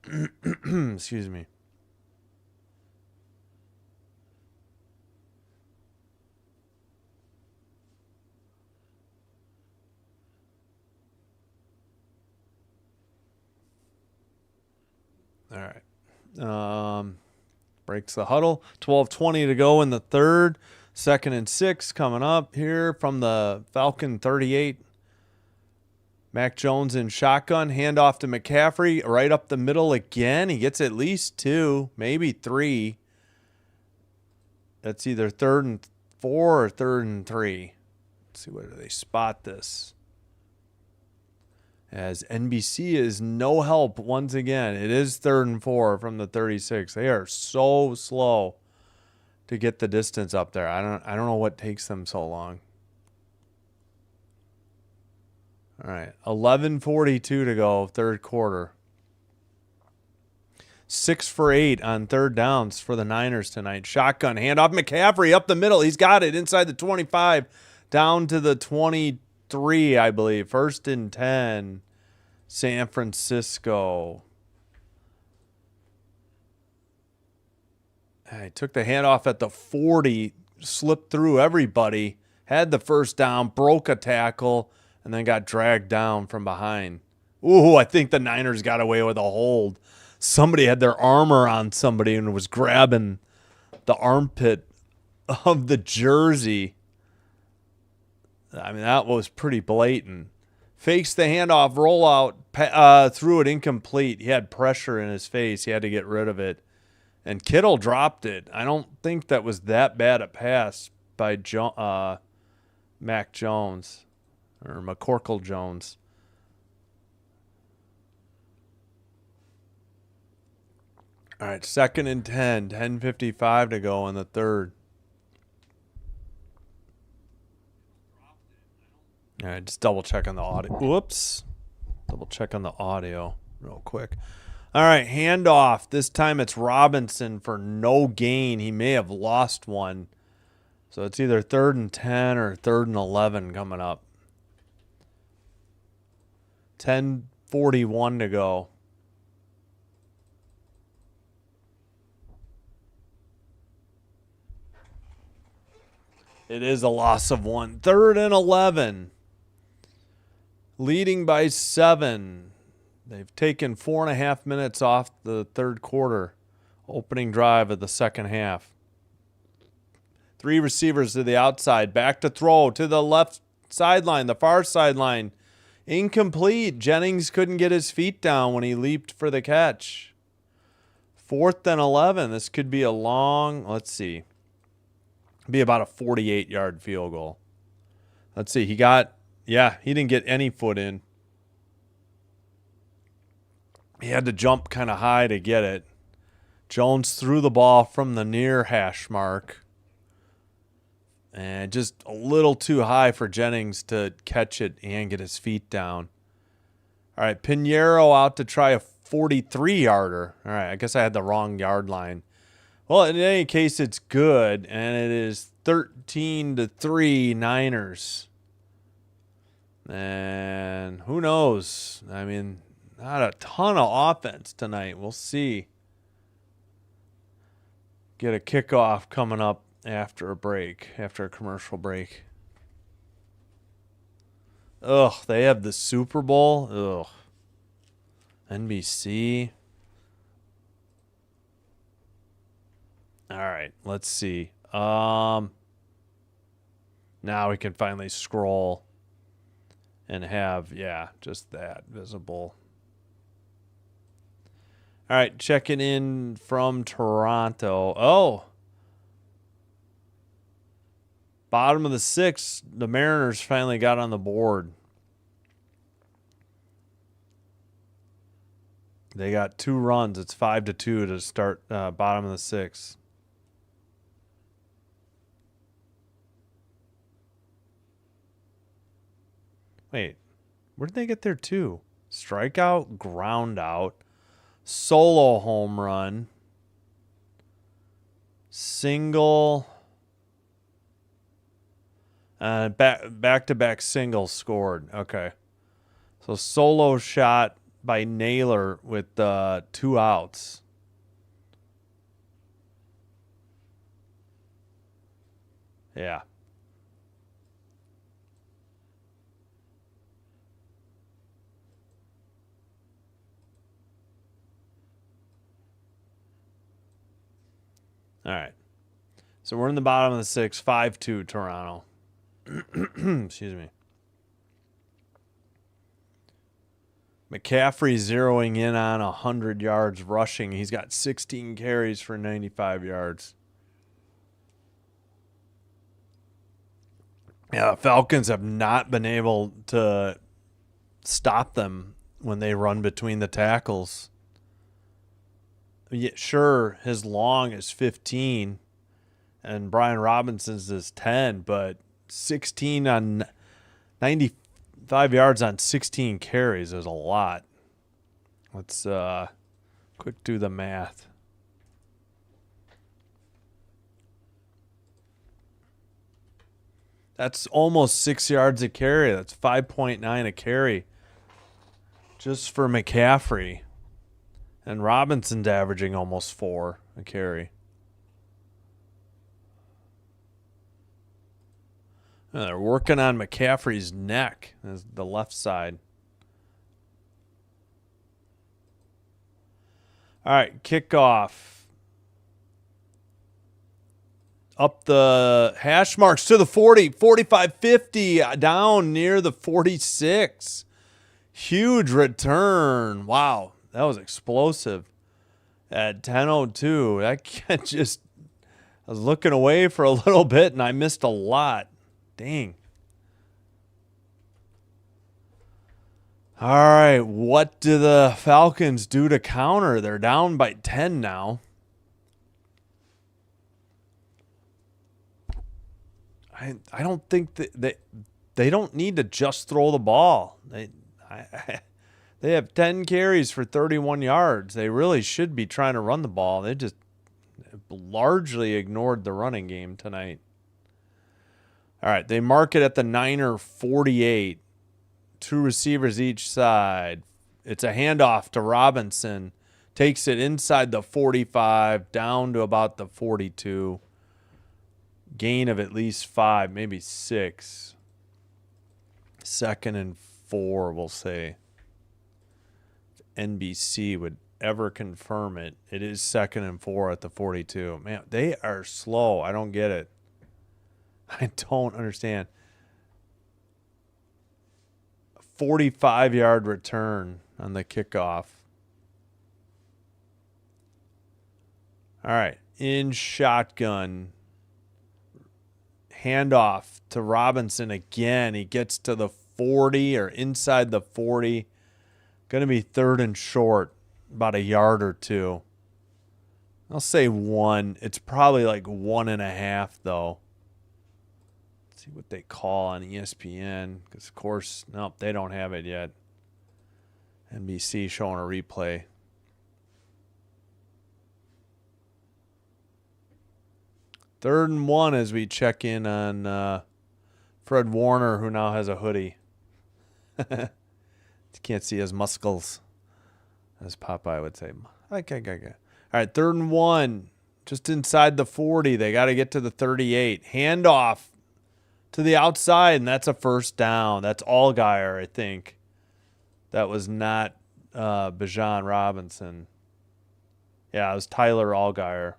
Speaker 1: Excuse me. All right. Breaks the huddle. 12:20 to go in the third. 2nd and 6 coming up here from the Falcon 38. Mac Jones in shotgun. Handoff to McCaffrey. Right up the middle again. He gets at least 2, maybe 3. That's either 3rd and 4 or 3rd and 3. Let's see, where do they spot this? As NBC is no help once again. It is 3rd and 4 from the 36. They are so slow to get the distance up there. I don't know what takes them so long. All right, 11:42 to go, third quarter. 6 for 8 on third downs for the Niners tonight. Shotgun handoff, McCaffrey up the middle. He's got it inside the 25, down to the 23, I believe. 1st and 10. San Francisco. He took the handoff at the 40, slipped through everybody, had the first down, broke a tackle, and then got dragged down from behind. Ooh, I think the Niners got away with a hold. Somebody had their armor on somebody and was grabbing the armpit of the jersey. I mean, that was pretty blatant. Fakes the handoff, rollout, threw it incomplete. He had pressure in his face. He had to get rid of it. And Kittle dropped it. I don't think that was that bad a pass by Mac Jones or McCorkle Jones. All right, 2nd and 10, 10:55 to go in the third. All right, just double check on the audio. Whoops. Double check on the audio real quick. All right, handoff. This time it's Robinson for no gain. He may have lost one. So it's either 3rd and 10 or 3rd and 11 coming up. 10:41 to go. It is a loss of 1. 3rd and 11. Leading by 7. They've taken 4.5 minutes off the third quarter. Opening drive of the second half. 3 receivers to the outside. Back to throw to the left sideline, the far sideline. Incomplete. Jennings couldn't get his feet down when he leaped for the catch. 4th and 11. This could be a long, let's see. Be about a 48-yard field goal. Let's see. He didn't get any foot in. He had to jump kind of high to get it. Jones threw the ball from the near hash mark. And just a little too high for Jennings to catch it and get his feet down. All right, Pinheiro out to try a 43-yarder. All right, I guess I had the wrong yard line. Well, in any case, it's good, and it is 13-3 Niners. And who knows? I mean, not a ton of offense tonight. We'll see. Get a kickoff coming up after a commercial break. Ugh, they have the Super Bowl. Ugh. NBC. All right, let's see. Now we can finally scroll and have, just that visible. All right, checking in from Toronto. Oh. Bottom of the 6th, the Mariners finally got on the board. They got 2 runs. It's 5-2 to start bottom of the 6th. Wait, where did they get their 2? Strikeout, ground out, solo home run, single, back-to-back singles scored. Okay. So solo shot by Naylor with 2 outs. Yeah. All right. So we're in the bottom of the 6th, 5-2 Toronto. Excuse me. McCaffrey zeroing in on 100 yards rushing. He's got 16 carries for 95 yards. Yeah, Falcons have not been able to stop them when they run between the tackles. Yeah, sure, his long is 15 and Brian Robinson's is 10, but 16 on 95 yards on 16 carries is a lot. Let's quick do the math. That's almost 6 yards a carry. That's 5.9 a carry. just for McCaffrey. And Robinson's averaging almost 4 a carry. And they're working on McCaffrey's neck, as the left side. All right, kickoff. Up the hash marks to the 40, 45, 50, down near the 46. Huge return. Wow, that was explosive. At 10:02, that just, I was looking away for a little bit and I missed a lot. Dang. All right, what do the Falcons do to counter? They're down by 10 now. I don't think that they don't need to just throw the ball. They have 10 carries for 31 yards. They really should be trying to run the ball. They just largely ignored the running game tonight. All right, they mark it at the Niner 48. 2 receivers each side. It's a handoff to Robinson. Takes it inside the 45, down to about the 42. Gain of at least 5, maybe 6. 2nd and 4, we'll say. If NBC would ever confirm it, it is 2nd and 4 at the 42. Man, they are slow. I don't get it. I don't understand. 45-yard return on the kickoff. All right, in shotgun. Handoff to Robinson again. He gets to the 40 or inside the 40. Going to be 3rd and short, about a yard or 2. I'll say 1. It's probably like 1.5 though. Let's see what they call on ESPN, because of course, nope, they don't have it yet. NBC showing a replay. Third and 1 as we check in on Fred Warner, who now has a hoodie. You can't see his muscles, as Popeye would say. Okay. All right, 3rd and 1, just inside the 40. They got to get to the 38. Handoff to the outside, and that's a first down. That's Allgaier, I think. That was not Bijan Robinson. Yeah, it was Tyler Allgaier.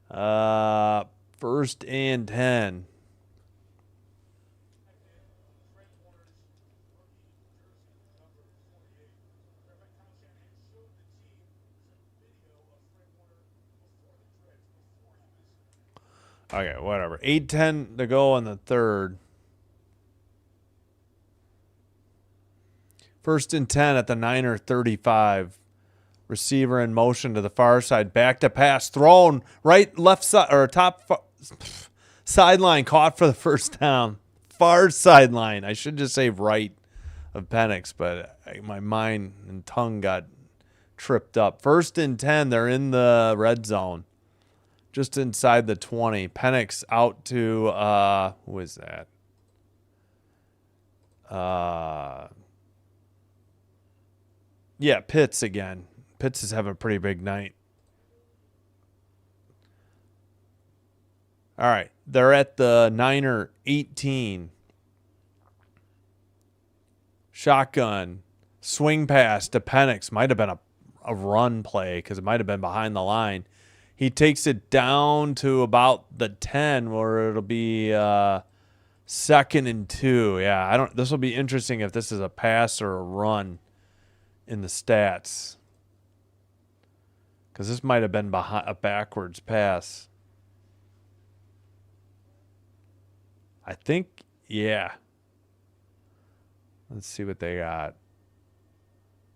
Speaker 1: 1st and 10. Okay, whatever. 8:10 to go in the 3rd. 1st and 10 at the Niner 35. Receiver in motion to the far side. Back to pass. Thrown right, left side, or top sideline. Caught for the first down. Far sideline. I should just say right of Penix, but my mind and tongue got tripped up. 1st and 10. They're in the red zone. Just inside the 20. Penix out to, who is that? Yeah, Pitts again. Pitts is having a pretty big night. All right, they're at the Niner 18. Shotgun. Swing pass to Penix. Might have been a run play because it might have been behind the line. He takes it down to about the 10 where it'll be 2nd and 2. Yeah, this will be interesting if this is a pass or a run in the stats. Because this might have been a backwards pass. I think, yeah. Let's see what they got.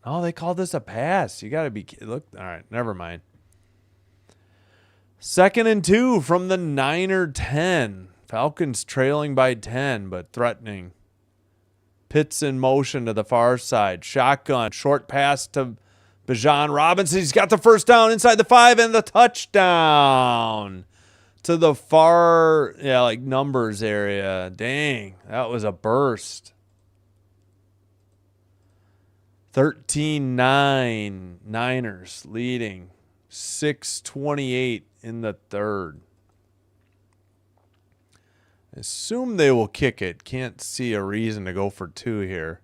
Speaker 1: Oh, they called this a pass. You got to be, look, all right, never mind. 2nd and 2 from the Niner 10. Falcons trailing by 10, but threatening. Pitts in motion to the far side. Shotgun, short pass to Bijan Robinson. He's got the first down inside the 5 and the touchdown to the far, numbers area. Dang, that was a burst. 13-9. Niners leading. 6:28 in the third. Assume they will kick it. Can't see a reason to go for two here.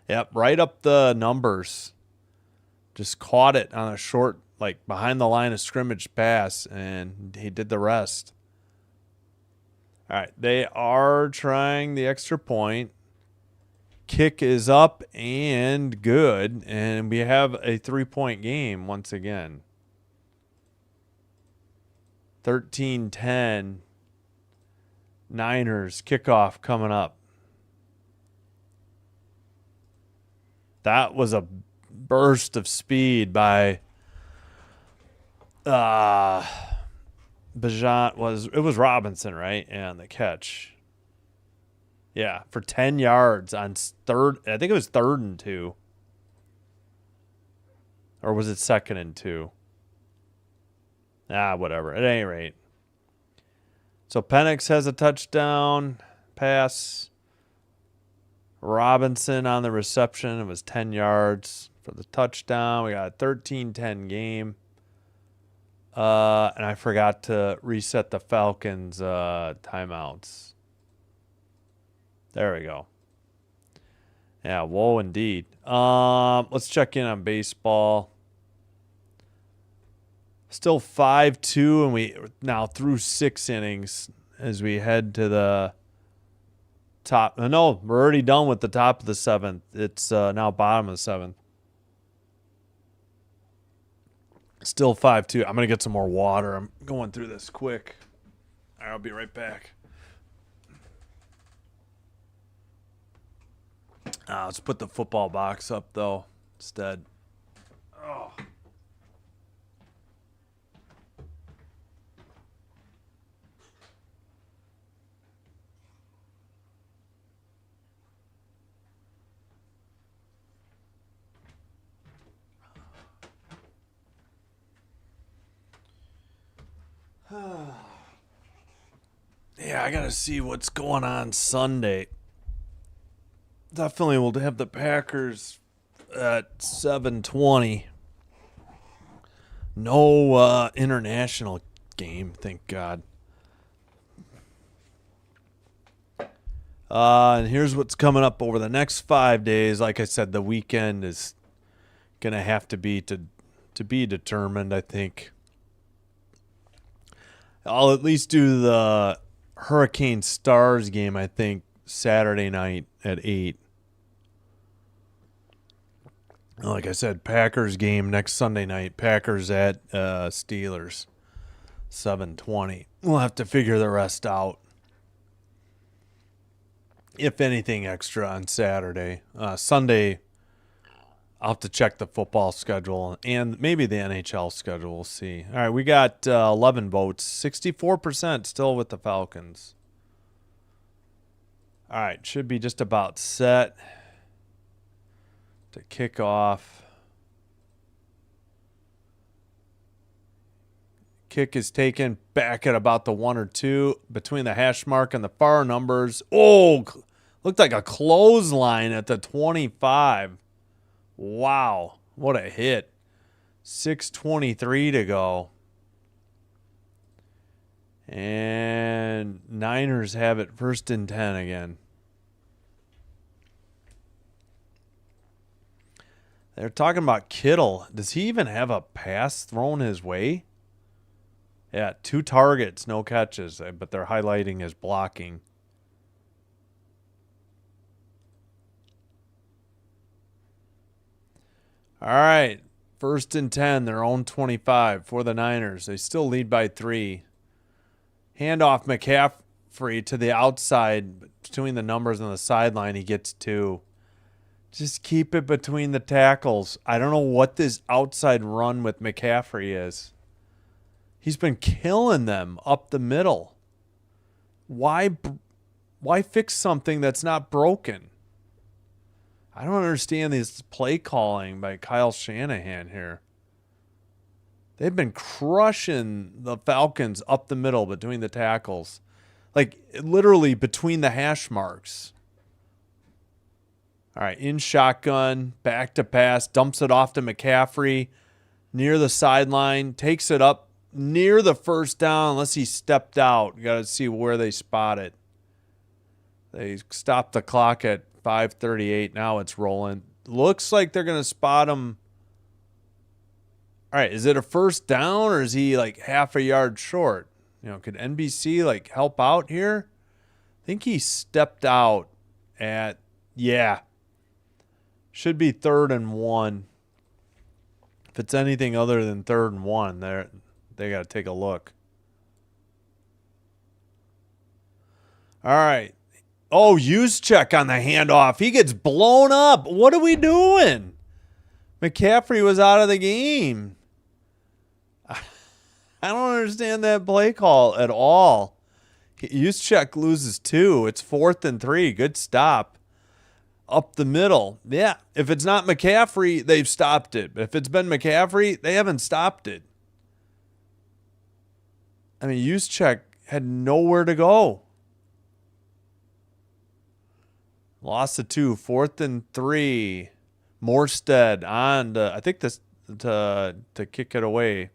Speaker 1: Yep, right up the numbers. Just caught it on a short, like behind the line of scrimmage pass, and he did the rest. All right, they are trying the extra point. Kick is up and good, and we have a 3-point game once again. 13-10. Niners kickoff coming up. That was a burst of speed by Bajan. It was Robinson, right? And the catch. Yeah, for 10 yards on third. I think it was 3rd and 2. Or was it 2nd and 2? Whatever. At any rate. So Penix has a touchdown pass. Robinson on the reception. It was 10 yards for the touchdown. We got a 13-10 game. And I forgot to reset the Falcons' timeouts. There we go. Yeah, whoa, indeed. Let's check in on baseball. Still 5-2, and we now through 6 innings as we head to the top. No, we're already done with the top of the 7th. It's now bottom of the 7th. Still 5-2. I'm going to get some more water. I'm going through this quick. All right, I'll be right back. Let's put the football box up, though, instead. Oh. Yeah, I got to see what's going on Sunday. Definitely will have the Packers at 7:20. No international game, thank God. And here's what's coming up over the next 5 days. Like I said, the weekend is going to have to be determined, I think. I'll at least do the Hurricane Stars game, I think, Saturday night at 8. Like I said, Packers game next Sunday night. Packers at Steelers, 7:20. We'll have to figure the rest out. If anything extra on Saturday. Sunday, I'll have to check the football schedule and maybe the NHL schedule. We'll see. All right, we got 11 votes. 64% still with the Falcons. All right, should be just about set to kick off. Kick is taken back at about the 1 or 2 between the hash mark and the far numbers. Oh, looked like a clothesline at the 25. Wow, what a hit. 6:23 to go. And Niners have it 1st and 10 again. They're talking about Kittle. Does he even have a pass thrown his way? Yeah, 2 targets, no catches, but they're highlighting his blocking. All right, 1st and 10, their own 25 for the Niners. They still lead by 3. Handoff McCaffrey to the outside between the numbers on the sideline. He gets 2. Just keep it between the tackles. I don't know what this outside run with McCaffrey is. He's been killing them up the middle. Why fix something that's not broken? I don't understand this play calling by Kyle Shanahan here. They've been crushing the Falcons up the middle between the tackles. Like, literally between the hash marks. All right, in shotgun, back to pass, dumps it off to McCaffrey near the sideline, takes it up near the first down unless he stepped out. You got to see where they spot it. They stopped the clock at 5:38. Now it's rolling. Looks like they're going to spot him. All right, is it a first down or is he like half a yard short? You know, could NBC like help out here? I think he stepped out at, yeah. Should be 3rd and 1. If it's anything other than 3rd and 1, they got to take a look. All right. Oh, use check on the handoff. He gets blown up. What are we doing? McCaffrey was out of the game. I don't understand that play call at all. Use check loses 2. It's 4th and 3. Good stop. Up the middle. Yeah, if it's not McCaffrey, they've stopped it. But if it's been McCaffrey, they haven't stopped it. I mean, Juszczyk had nowhere to go. Lost to 2, 4th and 3. Morstead on to, I think this to kick it away.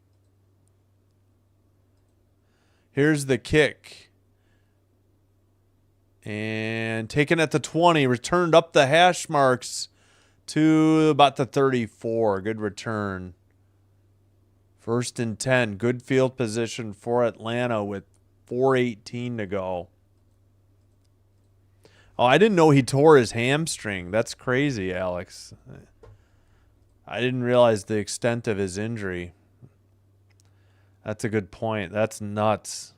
Speaker 1: Here's the kick. And taken at the 20, returned up the hash marks to about the 34. Good return. 1st and 10. Good field position for Atlanta with 4:18 to go. Oh, I didn't know he tore his hamstring. That's crazy, Alex. I didn't realize the extent of his injury. That's a good point. That's nuts.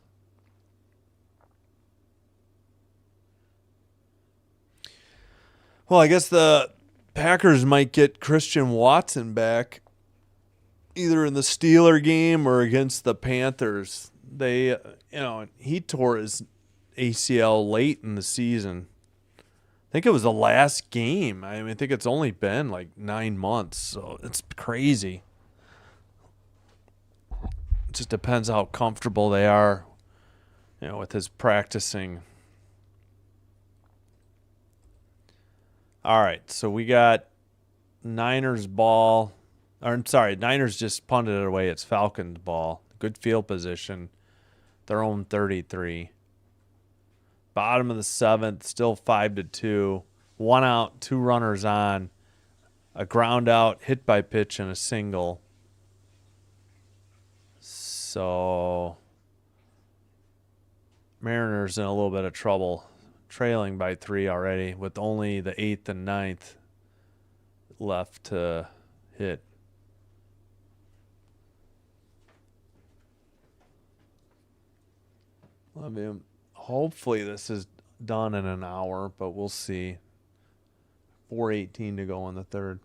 Speaker 1: Well, I guess the Packers might get Christian Watson back either in the Steeler game or against the Panthers. He tore his ACL late in the season. I think it was the last game. I mean, I think it's only been like 9 months, so it's crazy. It just depends how comfortable they are, with his practicing. All right, so we got Niners ball. Niners just punted it away. It's Falcons ball. Good field position. Their own 33. Bottom of the 7th, still 5-2. 1 out, 2 runners on. A ground out, hit by pitch, and a single. So Mariners in a little bit of trouble. Trailing by 3 already with only the 8th and 9th left to hit. I mean, hopefully this is done in an hour, but we'll see. 4:18 to go in the 3rd.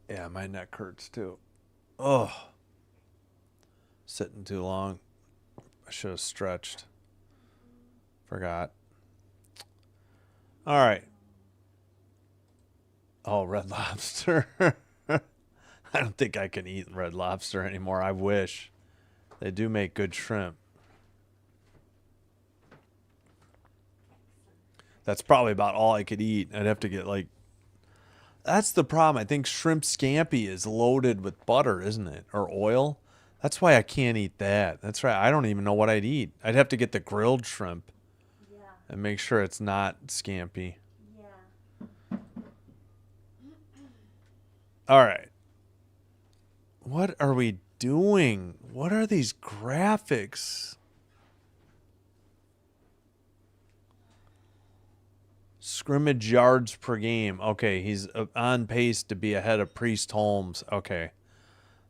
Speaker 1: Yeah, my neck hurts too. Oh. Sitting too long. I should have stretched. Forgot. All right. Oh, Red Lobster. I don't think I can eat Red Lobster anymore. I wish. They do make good shrimp. That's probably about all I could eat. I'd have to get that's the problem. I think shrimp scampi is loaded with butter, isn't it? Or oil. That's why I can't eat that. That's right. I don't even know what I'd eat. I'd have to get the grilled shrimp. Yeah. And make sure it's not scampi. Yeah. All right. What are we doing? What are these graphics? Scrimmage yards per game. Okay, he's on pace to be ahead of Priest Holmes. Okay.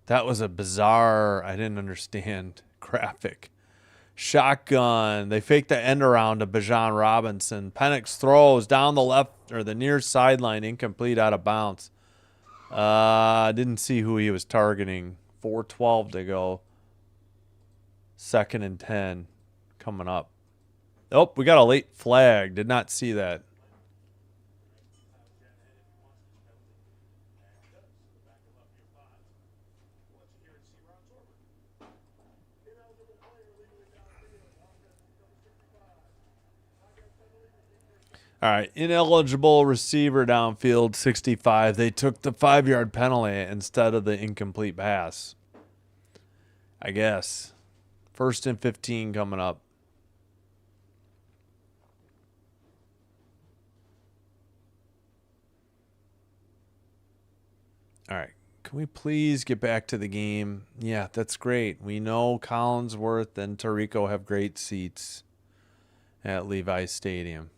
Speaker 1: That was a bizarre, I didn't understand, graphic. Shotgun. They fake the end around to Bijan Robinson. Penix throws down the left or the near sideline, incomplete, out of bounds. Didn't see who he was targeting. 4:12 to go. 2nd and 10 coming up. Oh, we got a late flag. Did not see that. All right, ineligible receiver downfield, 65. They took the 5-yard penalty instead of the incomplete pass. I guess. 1st and 15 coming up. All right. Can we please get back to the game? Yeah, that's great. We know Collinsworth and Tarico have great seats at Levi Stadium.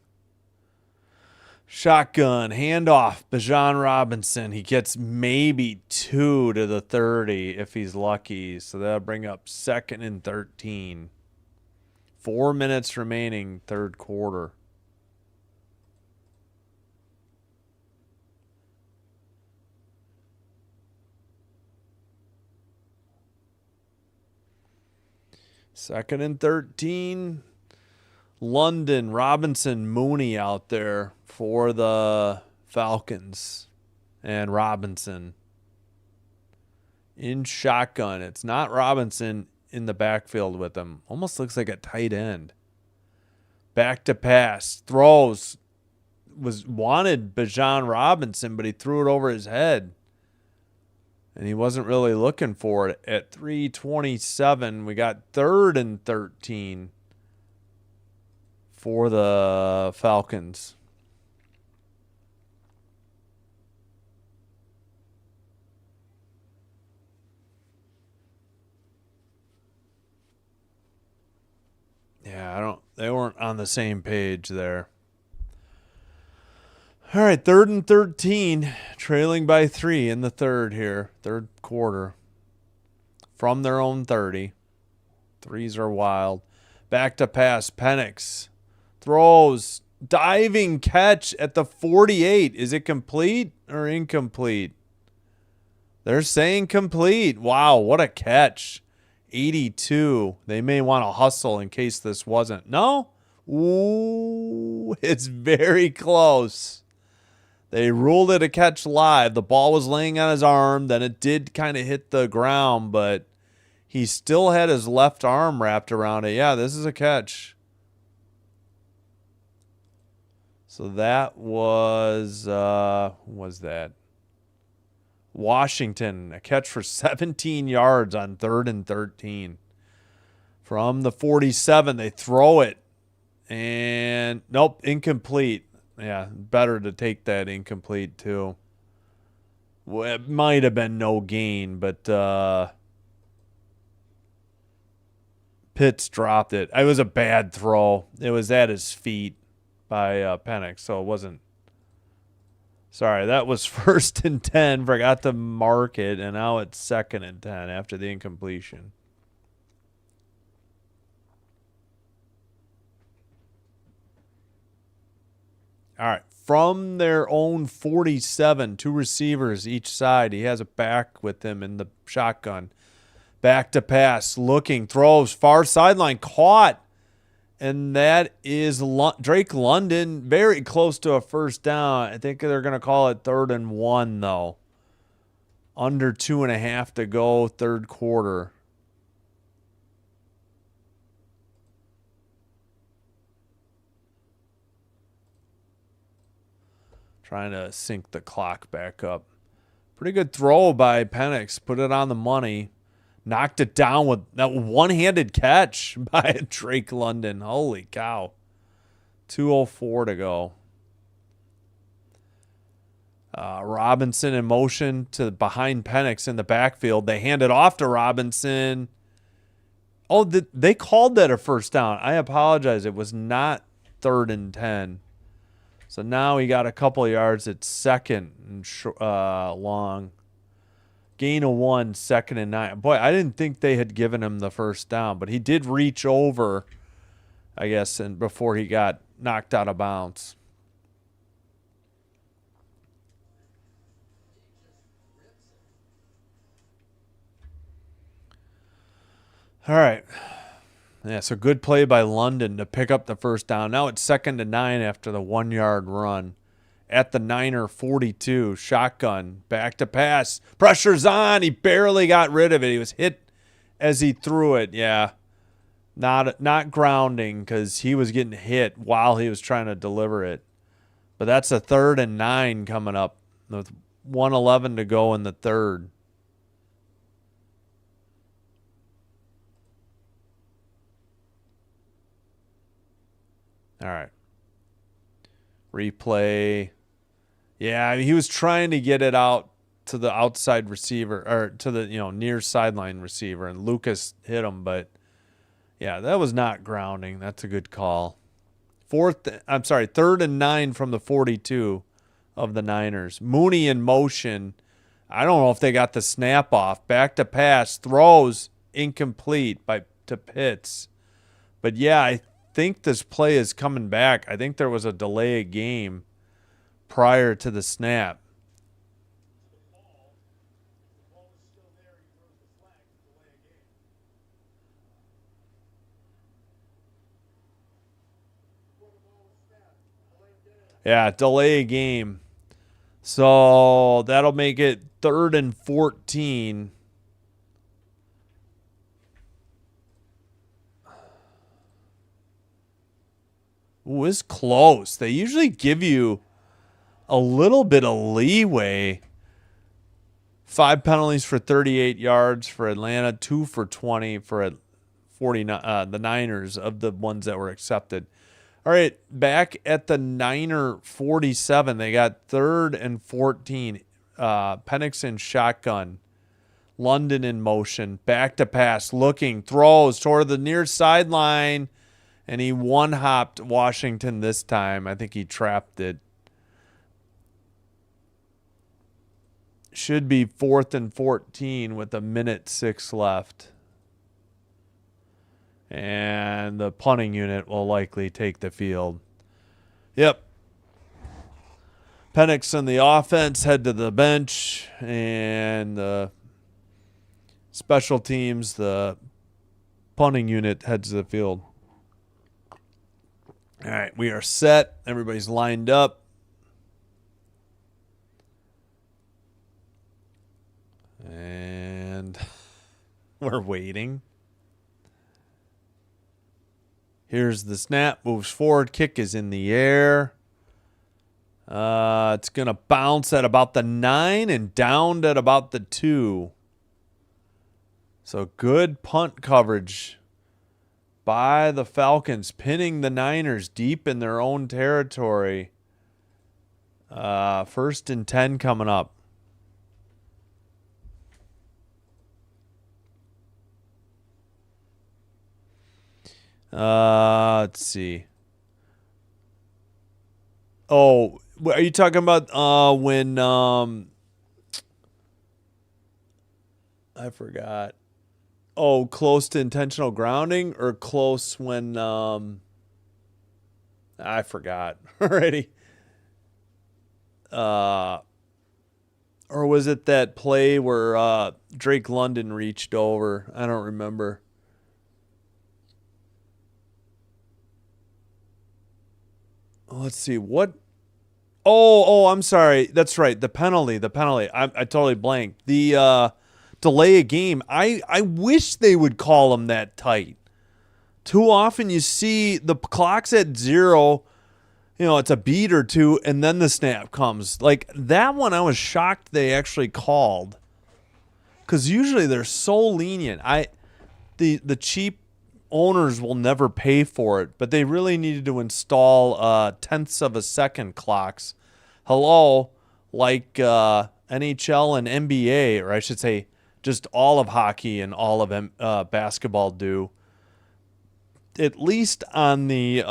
Speaker 1: Shotgun, handoff, Bijan Robinson. He gets maybe 2 to the 30 if he's lucky. So that'll bring up 2nd and 13. 4 minutes remaining, third quarter. Second and 13. London, Robinson, Mooney out there for the Falcons. And Robinson in shotgun. It's not Robinson in the backfield with him. Almost looks like a tight end. Back to pass. Throws. Wanted Bijan Robinson, but he threw it over his head. And he wasn't really looking for it. At 3:27, we got 3rd and 13 for the Falcons. Yeah, they weren't on the same page there. All right, 3rd and 13, trailing by 3 in the third here, third quarter. From their own 30. Threes are wild. Back to pass, Penix. Throws, diving catch at the 48. Is it complete or incomplete? They're saying complete. Wow, what a catch. 82. They may want to hustle in case this wasn't. No? Ooh, it's very close. They ruled it a catch live. The ball was laying on his arm. Then it did kind of hit the ground, but he still had his left arm wrapped around it. Yeah, this is a catch. So that was, who was that? Washington, a catch for 17 yards on 3rd and 13. From the 47, they throw it. And, nope, incomplete. Yeah, better to take that incomplete, too. Well, it might have been no gain, but Pitts dropped it. It was a bad throw. It was at his feet by Penix, so it wasn't. Sorry, that was 1st and 10. Forgot to mark it, and now it's 2nd and 10 after the incompletion. All right, from their own 47, 2 receivers each side. He has it back with him in the shotgun. Back to pass, looking, throws, far sideline, caught. And that is Drake London, very close to a first down. I think they're going to call it 3rd and 1, though. Under 2.5 to go, third quarter. Trying to sync the clock back up. Pretty good throw by Penix. Put it on the money. Knocked it down with that one-handed catch by Drake London. Holy cow. 2:04 to go. Robinson in motion to behind Penix in the backfield. They hand it off to Robinson. Oh, they called that a first down. I apologize. It was not 3rd and 10. So now he got a couple of yards at 2nd and long. Gain of 1, 2nd and 9. Boy, I didn't think they had given him the first down, but he did reach over, I guess, and before he got knocked out of bounds. All right. Yeah, so good play by London to pick up the first down. Now it's 2nd and 9 after the 1-yard run. At the Niner 42, shotgun, back to pass. Pressure's on. He barely got rid of it. He was hit as he threw it. Yeah, not grounding because he was getting hit while he was trying to deliver it. But that's a 3rd and 9 coming up with 1:11 to go in the third. All right. Replay. Yeah, he was trying to get it out to the outside receiver, or to the, near sideline receiver, and Lucas hit him, but yeah, that was not grounding. That's a good call. 3rd and 9 from the 42 of the Niners. Mooney in motion. I don't know if they got the snap off. Back to pass, throws incomplete to Pitts. But yeah, I think this play is coming back. I think there was a delay of game prior to the snap. Yeah, delay of game. So that'll make it 3rd and 14. Ooh, it's close. They usually give you a little bit of leeway. 5 penalties for 38 yards for Atlanta, 2 for 20 for 49. The Niners, of the ones that were accepted. All right, back at the Niner 47, they got 3rd and 14. Penix in shotgun. London in motion. Back to pass. Looking. Throws toward the near sideline. And he one-hopped Washington this time. I think he trapped it. Should be 4th and 14 with 1:06 left. And the punting unit will likely take the field. Yep. Penix and the offense head to the bench. And the special teams, the punting unit, heads to the field. All right, we are set. Everybody's lined up. And we're waiting. Here's the snap. Moves forward. Kick is in the air. It's going to bounce at about the 9 and down at about the 2. So good punt coverage by the Falcons, pinning the Niners deep in their own territory. 1st and 10 coming up. Let's see. Oh, are you talking about when I forgot. Oh, close to intentional grounding, or close when I forgot already. Or was it that play where Drake London reached over? I don't remember. Let's see. What? Oh, I'm sorry. That's right. The penalty. I totally blanked. The delay a game. I wish they would call them that tight. Too often you see the clock's at 0. It's a beat or two, and then the snap comes. Like that one, I was shocked they actually called. Because usually they're so lenient. The cheap owners will never pay for it, but they really needed to install tenths of a second clocks. Hello, like NHL and NBA, or I should say just all of hockey and all of basketball do. At least on the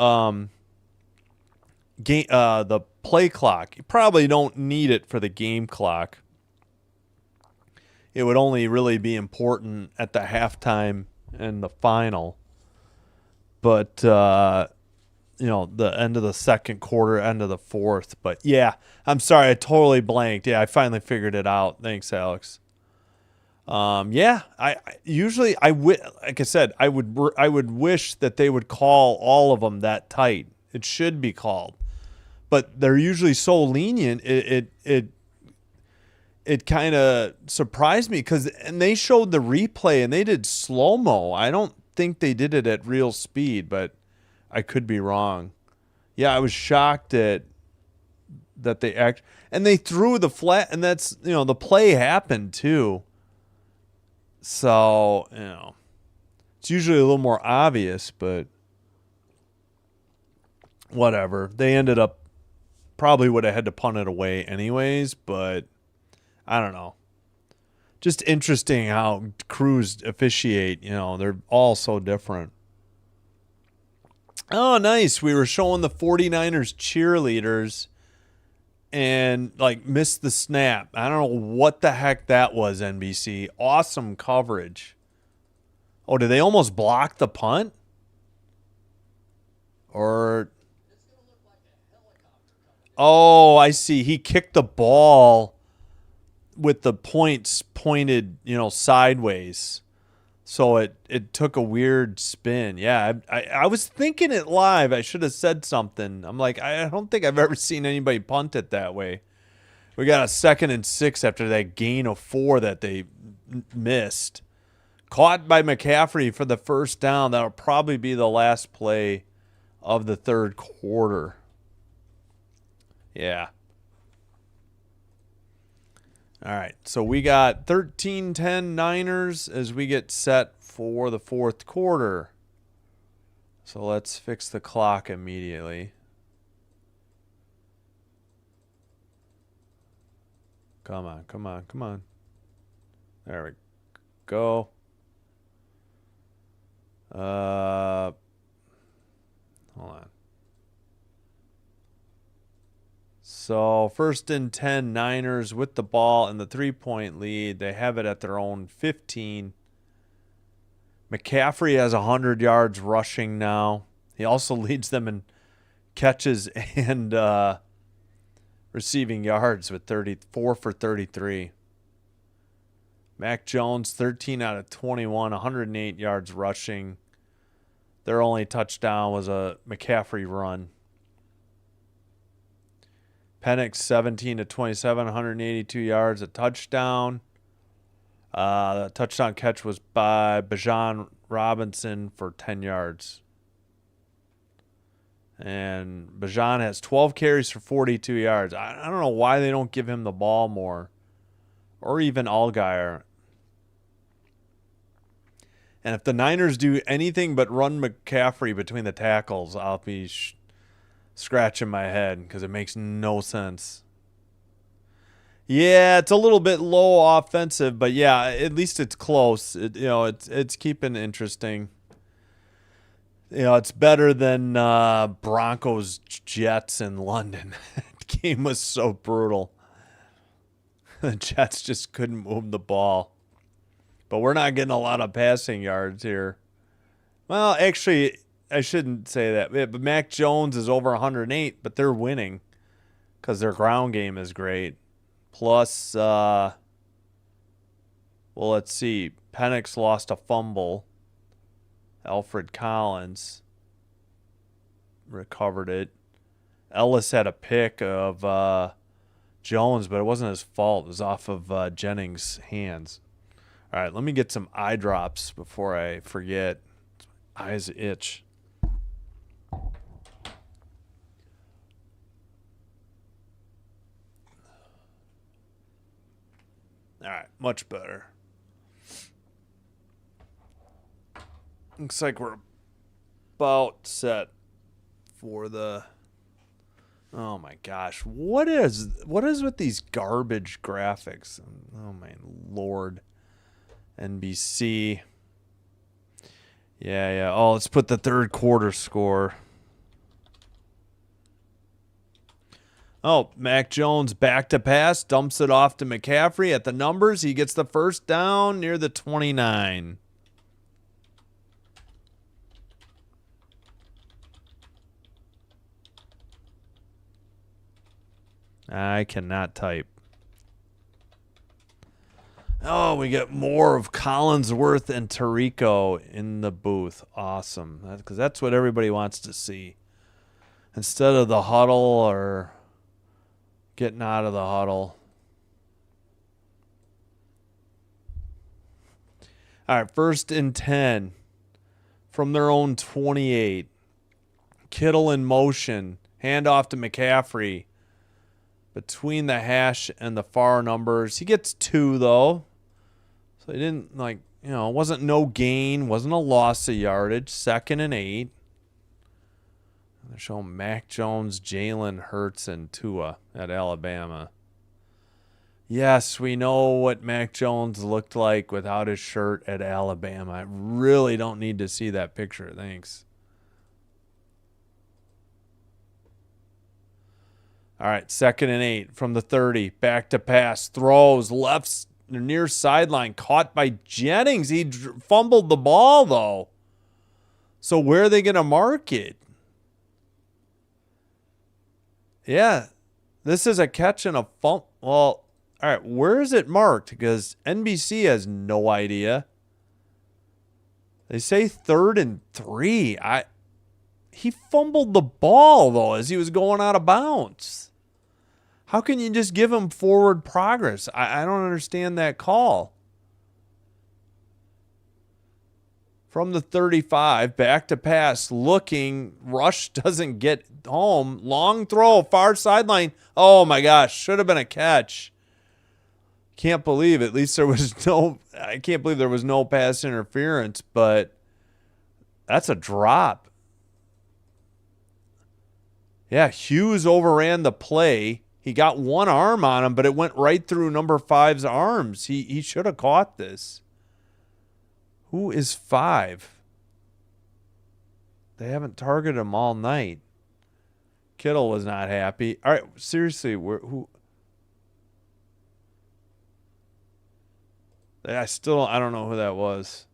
Speaker 1: the play clock. You probably don't need it for the game clock. It would only really be important at the halftime and the final. But, the end of the second quarter, end of the fourth. But, yeah, I'm sorry. I totally blanked. Yeah, I finally figured it out. Thanks, Alex. Yeah, like I said, I would wish that they would call all of them that tight. It should be called. But they're usually so lenient, it kind of surprised me and they showed the replay and they did slow-mo. I don't think they did it at real speed, but I could be wrong. Yeah, I was shocked at that they act, and they threw the flat, and that's, the play happened too. So, it's usually a little more obvious, but whatever. They ended up probably would have had to punt it away anyways, but I don't know. Just interesting how crews officiate, they're all so different. Oh, nice. We were showing the 49ers cheerleaders and missed the snap. I don't know what the heck that was, NBC. Awesome coverage. Oh, did they almost block the punt? Or oh, I see. He kicked the ball with the points pointed, sideways. So it took a weird spin. Yeah, I was thinking it live. I should have said something. I'm like, I don't think I've ever seen anybody punt it that way. We got a 2nd and 6 after that gain of 4 that they missed. Caught by McCaffrey for the first down. That'll probably be the last play of the third quarter. Yeah. All right, so we got 13-10 Niners as we get set for the fourth quarter. So let's fix the clock immediately. Come on, come on, come on. There we go. Hold on. So 1st and 10 Niners with the ball and the 3-point lead. They have it at their own 15. McCaffrey has 100 yards rushing now. He also leads them in catches and receiving yards with 34 for 33. Mac Jones, 13 out of 21, 108 yards rushing. Their only touchdown was a McCaffrey run. Penix, 17 to 27, 182 yards, a touchdown. The touchdown catch was by Bijan Robinson for 10 yards. And Bijan has 12 carries for 42 yards. I don't know why they don't give him the ball more. Or even Allgeier. And if the Niners do anything but run McCaffrey between the tackles, I'll be scratching my head because it makes no sense. Yeah, it's a little bit low offensive, but yeah, at least it's close. It's keeping it interesting. It's better than Broncos Jets in London. The game was so brutal. The Jets just couldn't move the ball. But we're not getting a lot of passing yards here. Well, actually, I shouldn't say that. But Mac Jones is over 108, but they're winning because their ground game is great. Plus, well, let's see. Penix lost a fumble. Alfred Collins recovered it. Ellis had a pick of Jones, but it wasn't his fault. It was off of Jennings' hands. All right, let me get some eye drops before I forget. Eyes itch. All right, much better. Looks like we're about set for the... Oh my gosh, what is with these garbage graphics? Oh my Lord. NBC. Yeah. Oh, let's put the third quarter score. Oh, Mac Jones back to pass, dumps it off to McCaffrey at the numbers. He gets the first down near the 29. I cannot type. Oh, we get more of Collinsworth and Tirico in the booth. Awesome. Because that's what everybody wants to see. Instead of the huddle or getting out of the huddle. All right, 1st and 10 from their own 28. Kittle in motion. Hand off to McCaffrey. between the hash and the far numbers. He gets 2, though. So he didn't, it wasn't no gain, wasn't a loss of yardage. 2nd and 8. They're showing Mac Jones, Jalen Hurts, and Tua at Alabama. Yes, we know what Mac Jones looked like without his shirt at Alabama. I really don't need to see that picture. Thanks. All right, 2nd and 8 from the 30. Back to pass. Throws. Left near sideline. Caught by Jennings. He fumbled the ball, though. So where are they going to mark it? Yeah, this is a catch and a fumble. Well, all right, where is it marked? Because NBC has no idea. They say 3rd and 3. He fumbled the ball, though, as he was going out of bounds. How can you just give him forward progress? I don't understand that call. From the 35, back to pass, looking. Rush doesn't get home. Long throw, far sideline. Oh, my gosh, should have been a catch. Can't believe at least there was I can't believe there was no pass interference, but that's a drop. Yeah, Hughes overran the play. He got one arm on him, but it went right through number 5's arms. He should have caught this. Who is 5? They haven't targeted him all night. Kittle was not happy. All right, seriously, who? I don't know who that was.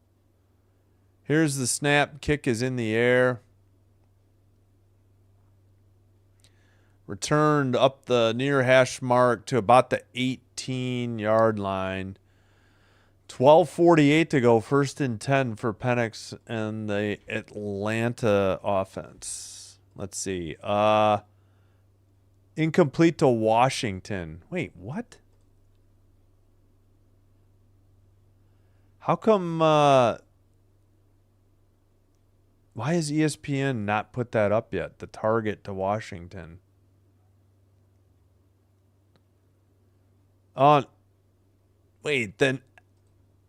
Speaker 1: Here's the snap. Kick is in the air. Returned up the near hash mark to about the 18-yard line. 12:48 to go. 1st and 10 for Penix and the Atlanta offense. Let's see. Incomplete to Washington. Wait, what? How come why has ESPN not put that up yet? The target to Washington. Wait, then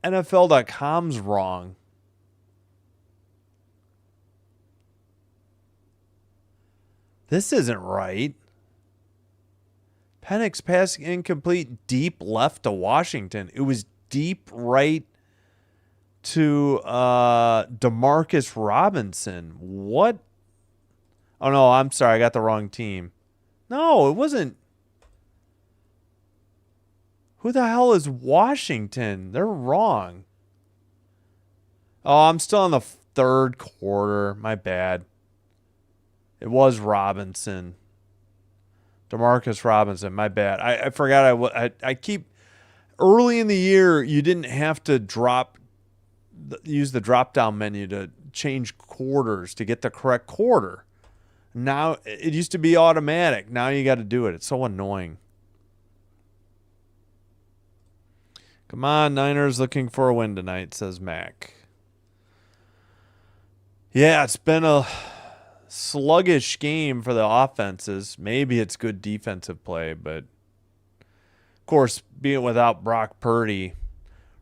Speaker 1: NFL.com's wrong. This isn't right. Penix pass incomplete, deep left to Washington. It was deep right to Demarcus Robinson. What? Oh, no, I'm sorry. I got the wrong team. No, it wasn't. Who the hell is Washington? They're wrong. Oh, I'm still in the 3rd quarter. My bad. It was Robinson. Demarcus Robinson. My bad. I forgot. I keep... Early in the year, you didn't have to use the drop-down menu to change quarters to get the correct quarter. Now, it used to be automatic. Now you got to do it. It's so annoying. Come on, Niners looking for a win tonight, says Mac. Yeah, it's been a sluggish game for the offenses. Maybe it's good defensive play, but of course, being without Brock Purdy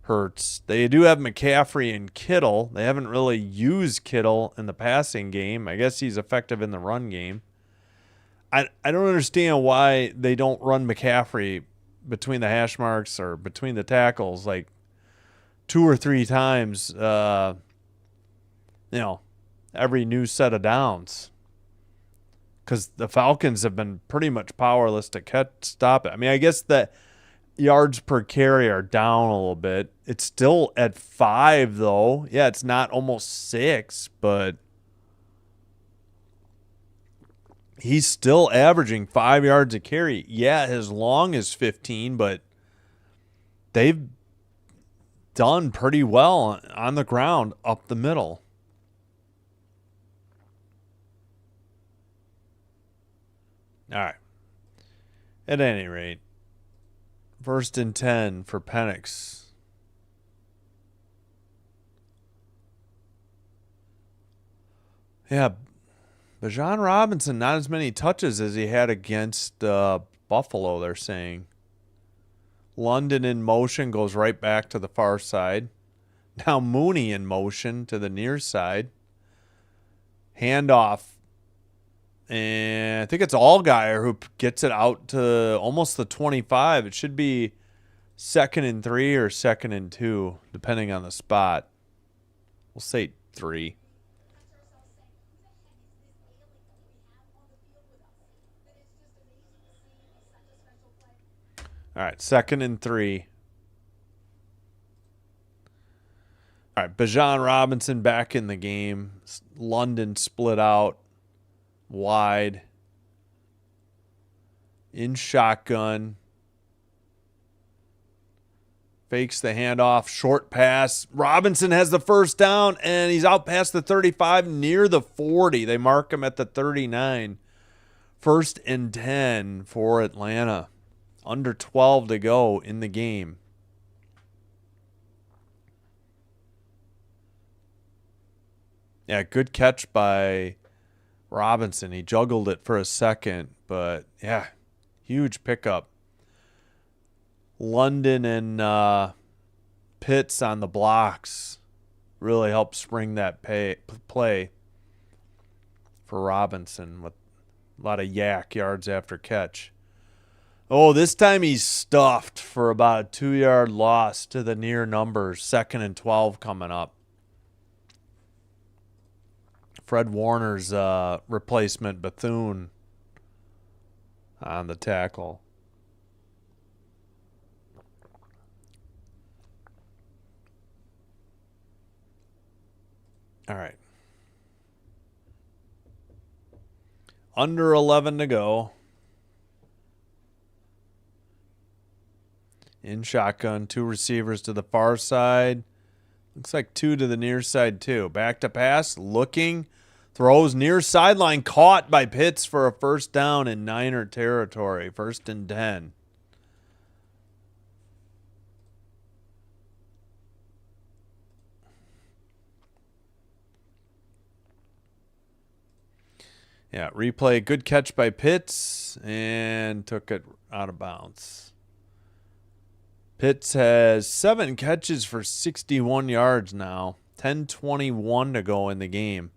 Speaker 1: hurts. They do have McCaffrey and Kittle. They haven't really used Kittle in the passing game. I guess he's effective in the run game. I don't understand why they don't run McCaffrey between the hash marks or between the tackles like 2 or 3 times, every new set of downs. Because the Falcons have been pretty much powerless to stop it. I mean, I guess the yards per carry are down a little bit. It's still at 5, though. Yeah, it's not almost 6, but he's still averaging 5 yards a carry. Yeah, his long is 15, but they've done pretty well on the ground up the middle. All right. At any rate, 1st and 10 for Penix. Yeah, Bijan Robinson, not as many touches as he had against Buffalo, they're saying. London in motion goes right back to the far side. Now Mooney in motion to the near side. Handoff. And I think it's Allgaier who gets it out to almost the 25. It should be 2nd and 3 or 2nd and 2, depending on the spot. We'll say 3. All right, 2nd and 3. All right, Bijan Robinson back in the game. London split out wide. In shotgun. Fakes the handoff. Short pass. Robinson has the first down, and he's out past the 35 near the 40. They mark him at the 39. 1st and 10 for Atlanta. Under 12 to go in the game. Yeah, good catch by Robinson. He juggled it for a second, but yeah, huge pickup. London and Pitts on the blocks really helped spring that play for Robinson with a lot of yak yards after catch. Oh, this time he's stuffed for about a 2-yard loss to the near numbers. 2nd and 12 coming up. Fred Warner's replacement, Bethune, on the tackle. All right. Under 11 to go. In shotgun, 2 receivers to the far side. Looks like 2 to the near side too. Back to pass, looking, throws near sideline, caught by Pitts for a first down in Niner territory. 1st and 10. Yeah, replay, good catch by Pitts and took it out of bounds. Pitts has 7 catches for 61 yards now. 10:21 to go in the game.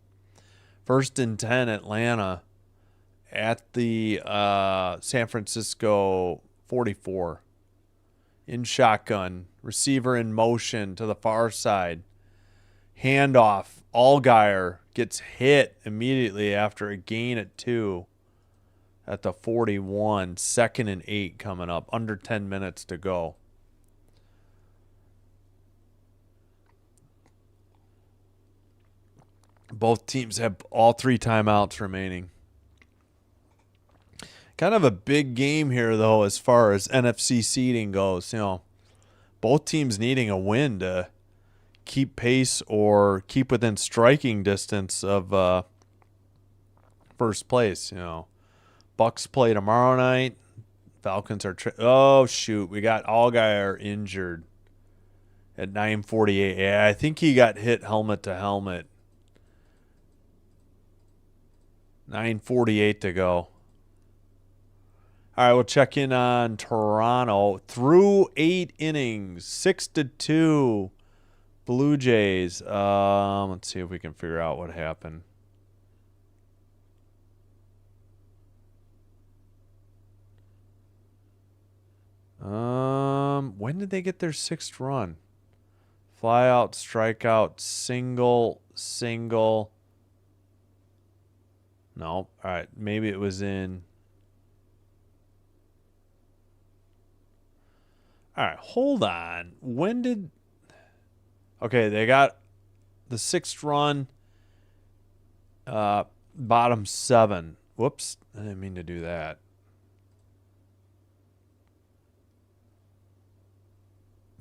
Speaker 1: 1st and 10 Atlanta at the San Francisco 44. In shotgun. Receiver in motion to the far side. Handoff. Allgaier gets hit immediately after a gain at 2 at the 41. 2nd and 8 coming up. Under 10 minutes to go. Both teams have all 3 timeouts remaining. Kind of a big game here, though, as far as NFC seeding goes. You know, both teams needing a win to keep pace or keep within striking distance of first place. You know, Bucks play tomorrow night. Falcons are oh shoot, we got Allgaier injured at 9:48. Yeah, I think he got hit helmet to helmet. 9:48 to go. All right, we'll check in on Toronto. Through 8 innings, 6-2. Blue Jays. Let's see if we can figure out what happened. When did they get their 6th run? Fly out, strikeout, single. No. All right, maybe it was in. All right, hold on. When did... Okay, they got the 6th run, bottom 7. Whoops, I didn't mean to do that.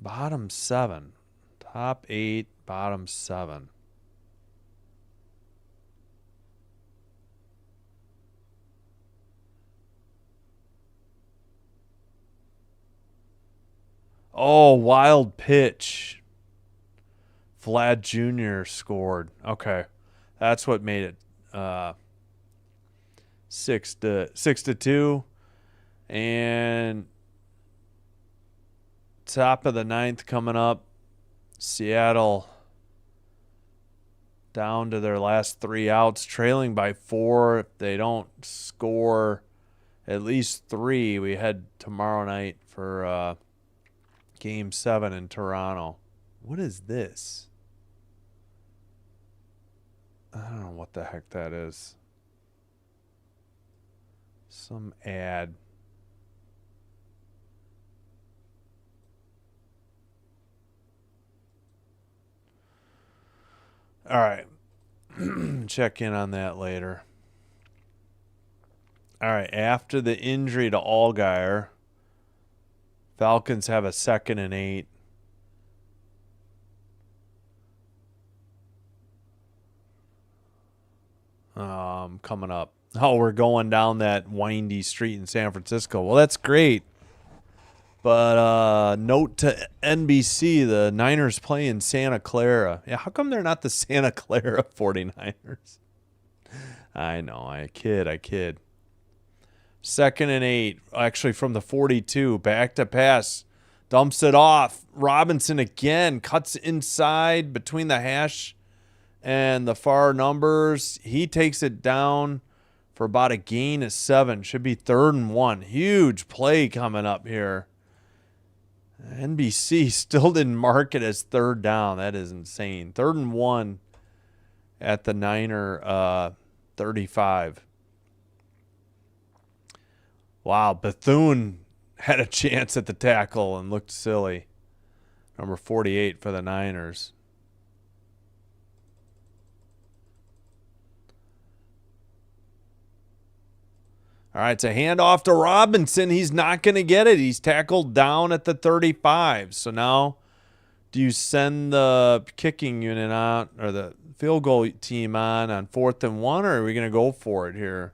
Speaker 1: Bottom 7. Top 8, bottom 7. Oh, wild pitch. Vlad Jr. scored. Okay. That's what made it 6-2. And top of the ninth coming up. Seattle down to their last 3 outs, trailing by 4. If they don't score at least 3, we head tomorrow night for Game 7 in Toronto. What is this? I don't know what the heck that is. Some ad. All right. Check in on that later. All right. After the injury to Allgaier, Falcons have a 2nd and 8. Coming up. Oh, we're going down that windy street in San Francisco. Well, that's great. But note to NBC, the Niners play in Santa Clara. Yeah, how come they're not the Santa Clara 49ers? I know, I kid. 2nd and 8, actually from the 42. Back to pass. Dumps it off. Robinson again cuts inside between the hash and the far numbers. He takes it down for about a gain of 7. Should be 3rd and 1. Huge play coming up here. NBC still didn't mark it as 3rd down. That is insane. 3rd and 1 at the Niner 35. Wow, Bethune had a chance at the tackle and looked silly. Number 48 for the Niners. All right, it's a handoff to Robinson. He's not going to get it. He's tackled down at the 35. So now do you send the kicking unit on, or the field goal team on 4th and 1, or are we going to go for it here?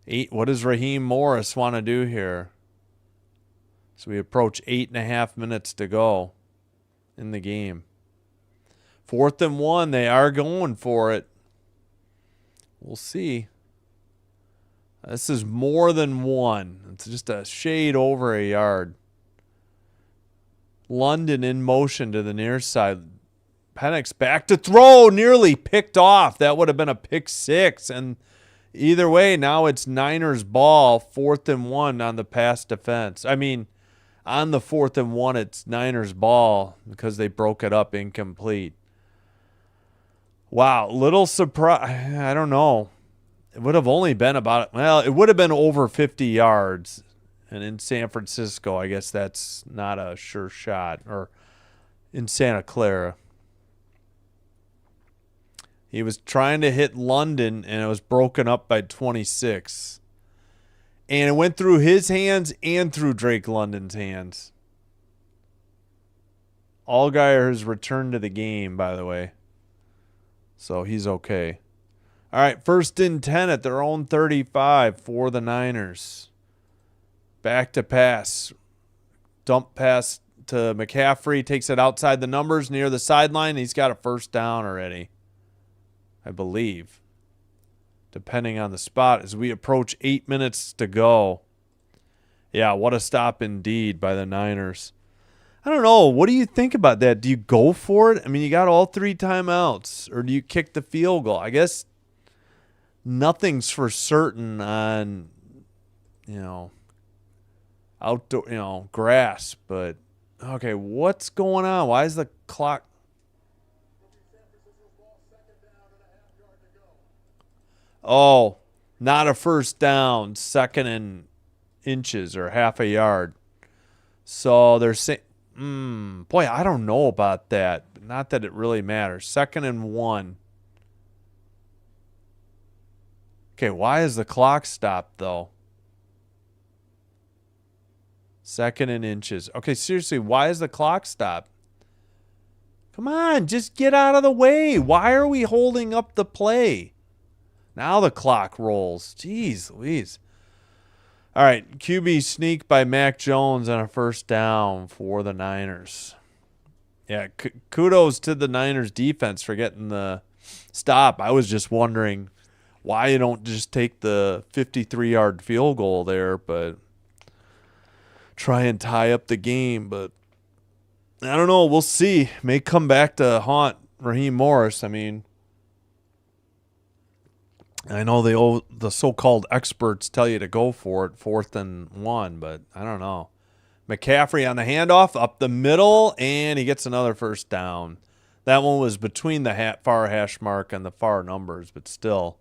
Speaker 1: 8. What does Raheem Morris want to do here? So we approach 8.5 minutes to go in the game. 4th and 1. They are going for it. We'll see. This is more than 1. It's just a shade over a yard. London in motion to the near side. Penix back to throw. Nearly picked off. That would have been a pick 6. And either way, now it's Niners ball. 4th and 1 on the pass defense. I mean, on the 4th and 1, it's Niners ball because they broke it up incomplete. Wow, little surprise. I don't know. It would have only been about, well, it would have been over 50 yards. And in San Francisco, I guess that's not a sure shot. Or in Santa Clara. He was trying to hit London, and it was broken up by 26. And it went through his hands and through Drake London's hands. Allgaier has returned to the game, by the way. So he's okay. All right, 1st and 10 at their own 35 for the Niners. Back to pass. Dump pass to McCaffrey. Takes it outside the numbers near the sideline. He's got a 1st down already, I believe, depending on the spot, as we approach 8 minutes to go. Yeah, what a stop indeed by the Niners. I don't know. What do you think about that? Do you go for it? I mean, you got all 3 timeouts, or do you kick the field goal? I guess nothing's for certain on, outdoor, grass. But, okay, what's going on? Why is the clock? Oh, not a 1st down, 2nd and inches or half a yard. So they're saying, boy, I don't know about that. Not that it really matters. 2nd and 1. Okay, why is the clock stopped, though? 2nd and inches. Okay, seriously, why is the clock stopped? Come on, just get out of the way. Why are we holding up the play? Now the clock rolls. Jeez Louise. All right, QB sneak by Mac Jones on a 1st down for the Niners. Yeah, kudos to the Niners defense for getting the stop. I was just wondering, why you don't just take the 53-yard field goal there, but try and tie up the game. But I don't know. We'll see. May come back to haunt Raheem Morris. I mean, I know the so-called experts tell you to go for it, 4th and 1, but I don't know. McCaffrey on the handoff up the middle, and he gets another first down. That one was between the far hash mark and the far numbers, but still.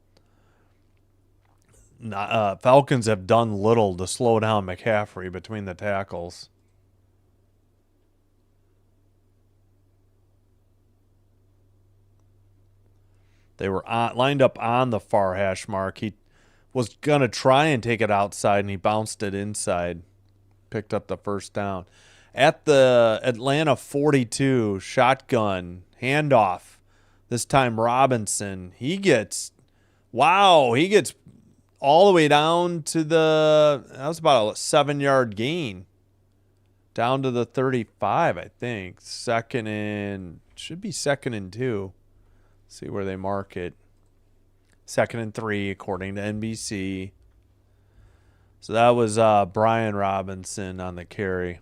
Speaker 1: Falcons have done little to slow down McCaffrey between the tackles. They were lined up on the far hash mark. He was going to try and take it outside, and he bounced it inside. Picked up the first down. At the Atlanta 42, shotgun, handoff. This time Robinson. He gets all the way down to that was about a 7-yard gain. Down to the 35, I think. Should be 2nd and 2. See where they mark it. 2nd and 3, according to NBC. So that was Brian Robinson on the carry.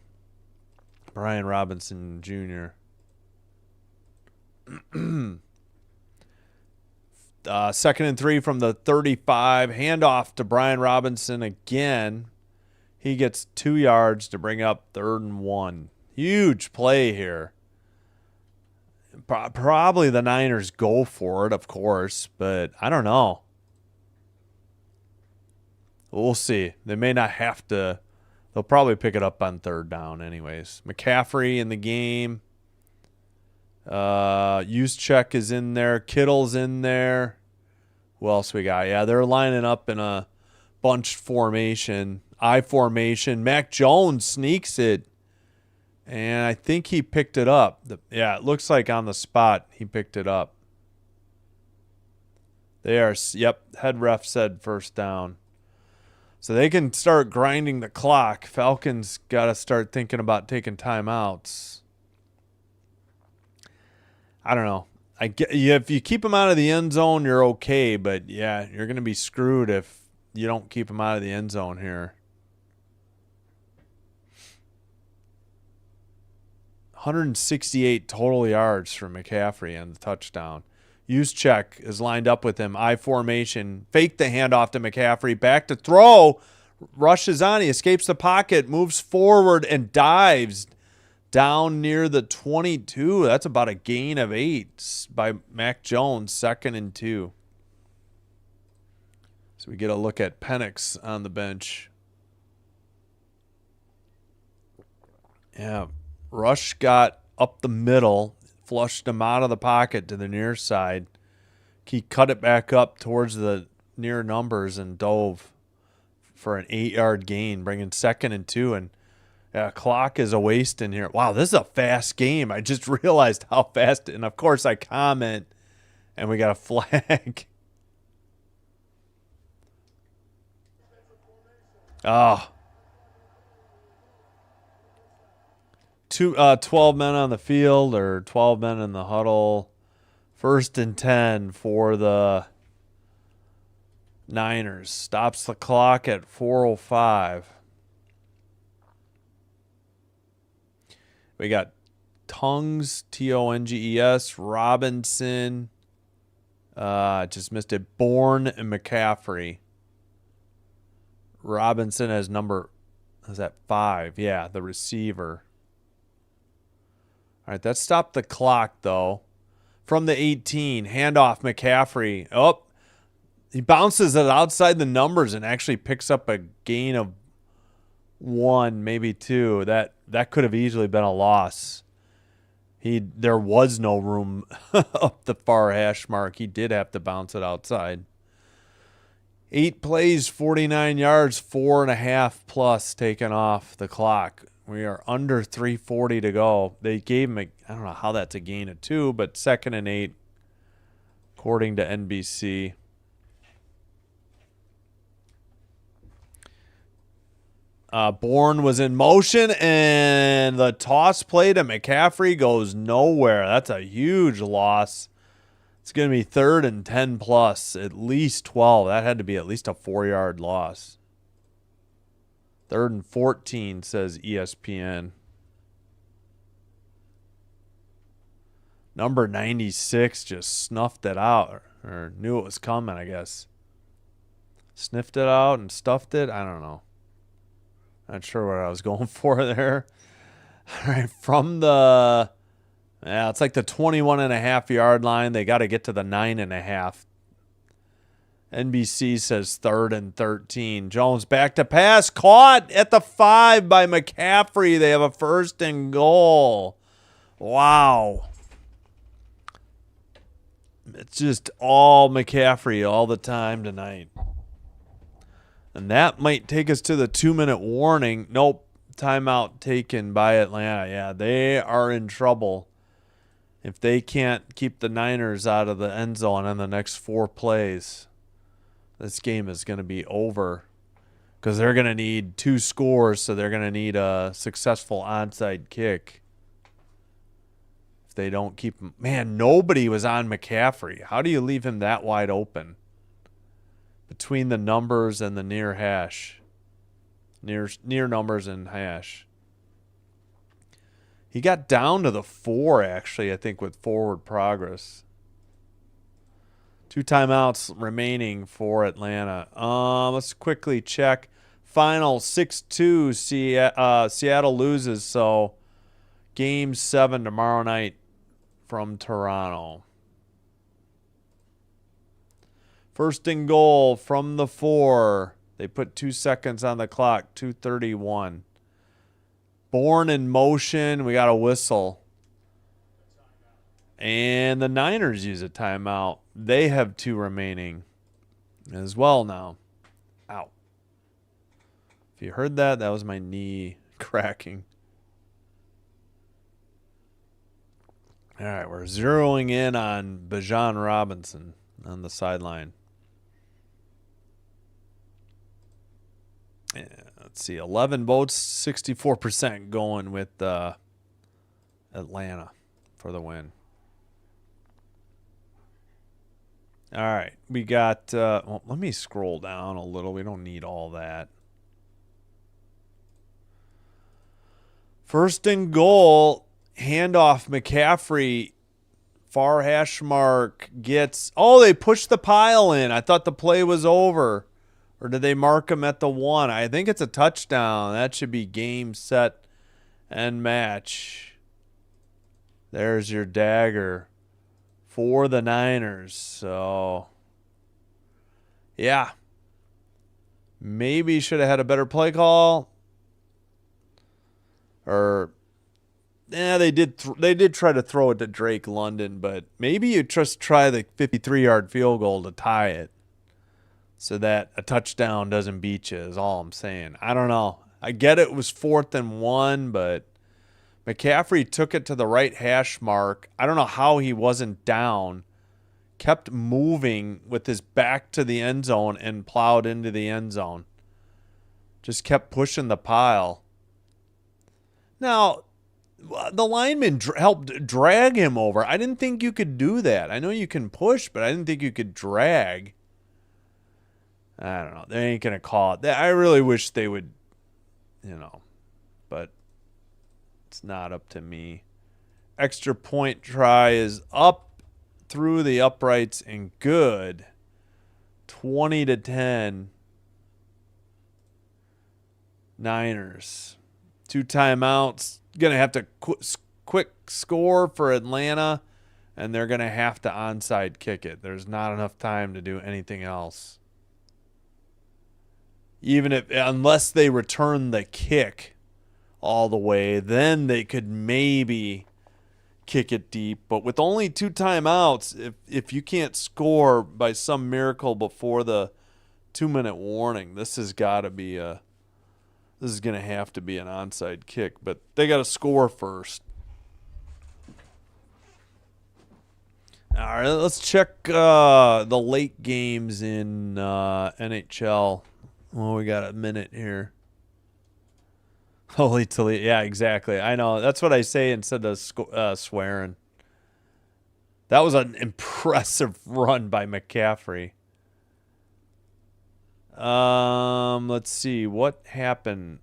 Speaker 1: Brian Robinson Jr. 2nd and 3 from the 35. Handoff to Brian Robinson again. He gets 2 yards to bring up 3rd and 1. Huge play here. Probably the Niners go for it, of course, but I don't know. We'll see. They may not have to. They'll probably pick it up on 3rd down anyways. McCaffrey in the game. Juszczyk is in there. Kittle's in there. Who else we got? Yeah, they're lining up in a bunch formation. I formation. Mac Jones sneaks it. And I think he picked it up. It looks like on the spot he picked it up. Head ref said first down. So they can start grinding the clock. Falcons got to start thinking about taking timeouts. I don't know. If you keep them out of the end zone, you're okay. But, yeah, you're going to be screwed if you don't keep them out of the end zone here. 168 total yards for McCaffrey on the touchdown. Juszczyk is lined up with him. I formation. Fake the handoff to McCaffrey. Back to throw. Rushes on. He escapes the pocket. Moves forward and dives down near the 22. That's about a gain of 8 by Mac Jones. 2nd and 2. So we get a look at Penix on the bench. Yeah. Rush got up the middle, flushed him out of the pocket to the near side. He cut it back up towards the near numbers and dove for an 8-yard gain, bringing 2nd and 2. And clock is a waste in here. Wow, this is a fast game. I just realized how fast. And, of course, I comment, and we got a flag. Oh. 12 men on the field or 12 men in the huddle. 1st and 10 for the Niners. Stops the clock at 4:05. We got Tongues, Tonges, Robinson. Just missed it. Bourne and McCaffrey. Robinson has is that 5? Yeah, the receiver. All right, that stopped the clock, though. From the 18, handoff McCaffrey. Oh, he bounces it outside the numbers and actually picks up a gain of 1, maybe 2. That could have easily been a loss. There was no room up the far hash mark. He did have to bounce it outside. 8 plays, 49 yards, 4.5 plus taken off the clock. We are under 3:40 to go. They gave him I don't know how that's a gain of 2, but 2nd and 8, according to NBC. Bourne was in motion, and the toss play to McCaffrey goes nowhere. That's a huge loss. It's going to be 3rd and 10 plus, at least 12. That had to be at least a 4-yard loss. 3rd and 14, says ESPN. Number 96 just snuffed it out, or knew it was coming, I guess. Sniffed it out and stuffed it? I don't know. Not sure what I was going for there. All right, from the... Yeah, it's like the 21.5-yard line. They got to get to the 9.5. NBC says 3rd and 13. Jones back to pass. Caught at the 5 by McCaffrey. They have a 1st and goal. Wow. It's just all McCaffrey all the time tonight. And that might take us to the 2-minute warning. Nope. Timeout taken by Atlanta. Yeah, they are in trouble. If they can't keep the Niners out of the end zone in the next 4 plays, this game is going to be over because they're going to need 2 scores, so they're going to need a successful onside kick. If they don't keep him. Man, nobody was on McCaffrey. How do you leave him that wide open? Between the numbers and the near hash. Near numbers and hash. He got down to the 4, actually, I think, with forward progress. 2 timeouts remaining for Atlanta. Let's quickly check. Final 6-2. Seattle loses, so Game 7 tomorrow night from Toronto. 1st and goal from the 4. They put 2 seconds on the clock, 2:31. Born in motion. We got a whistle. And the Niners use a timeout. They have 2 remaining as well now. Ow. If you heard that, that was my knee cracking. All right, we're zeroing in on Bijan Robinson on the sideline. Yeah, let's see, 11 votes, 64% going with Atlanta for the win. All right, we got, well, let me scroll down a little. We don't need all that. 1st and goal, handoff, McCaffrey, far hash mark, gets, oh, they pushed the pile in. I thought the play was over. Or did they mark him at the 1? I think it's a touchdown. That should be game, set, and match. There's your dagger for the Niners. So, yeah. Maybe should have had a better play call. Or, yeah, they did try to throw it to Drake London, but maybe you just try the 53-yard field goal to tie it. So that a touchdown doesn't beat you is all I'm saying. I don't know. I get it was 4th and 1, but McCaffrey took it to the right hash mark. I don't know how he wasn't down. Kept moving with his back to the end zone and plowed into the end zone. Just kept pushing the pile. Now, the lineman helped drag him over. I didn't think you could do that. I know you can push, but I didn't think you could drag. I don't know. They ain't going to call it. I really wish they would, but it's not up to me. Extra point try is up through the uprights and good. 20-10. Niners. 2 timeouts. Going to have to quick score for Atlanta, and they're going to have to onside kick it. There's not enough time to do anything else. Unless they return the kick all the way, then they could maybe kick it deep. But with only 2 timeouts, if you can't score by some miracle before the 2-minute warning, this is going to have to be an onside kick. But they got to score first. All right, let's check the late games in NHL. Well, we got a minute here. Holy Toledo. Yeah, exactly. I know. That's what I say instead of swearing. That was an impressive run by McCaffrey. Let's see what happened.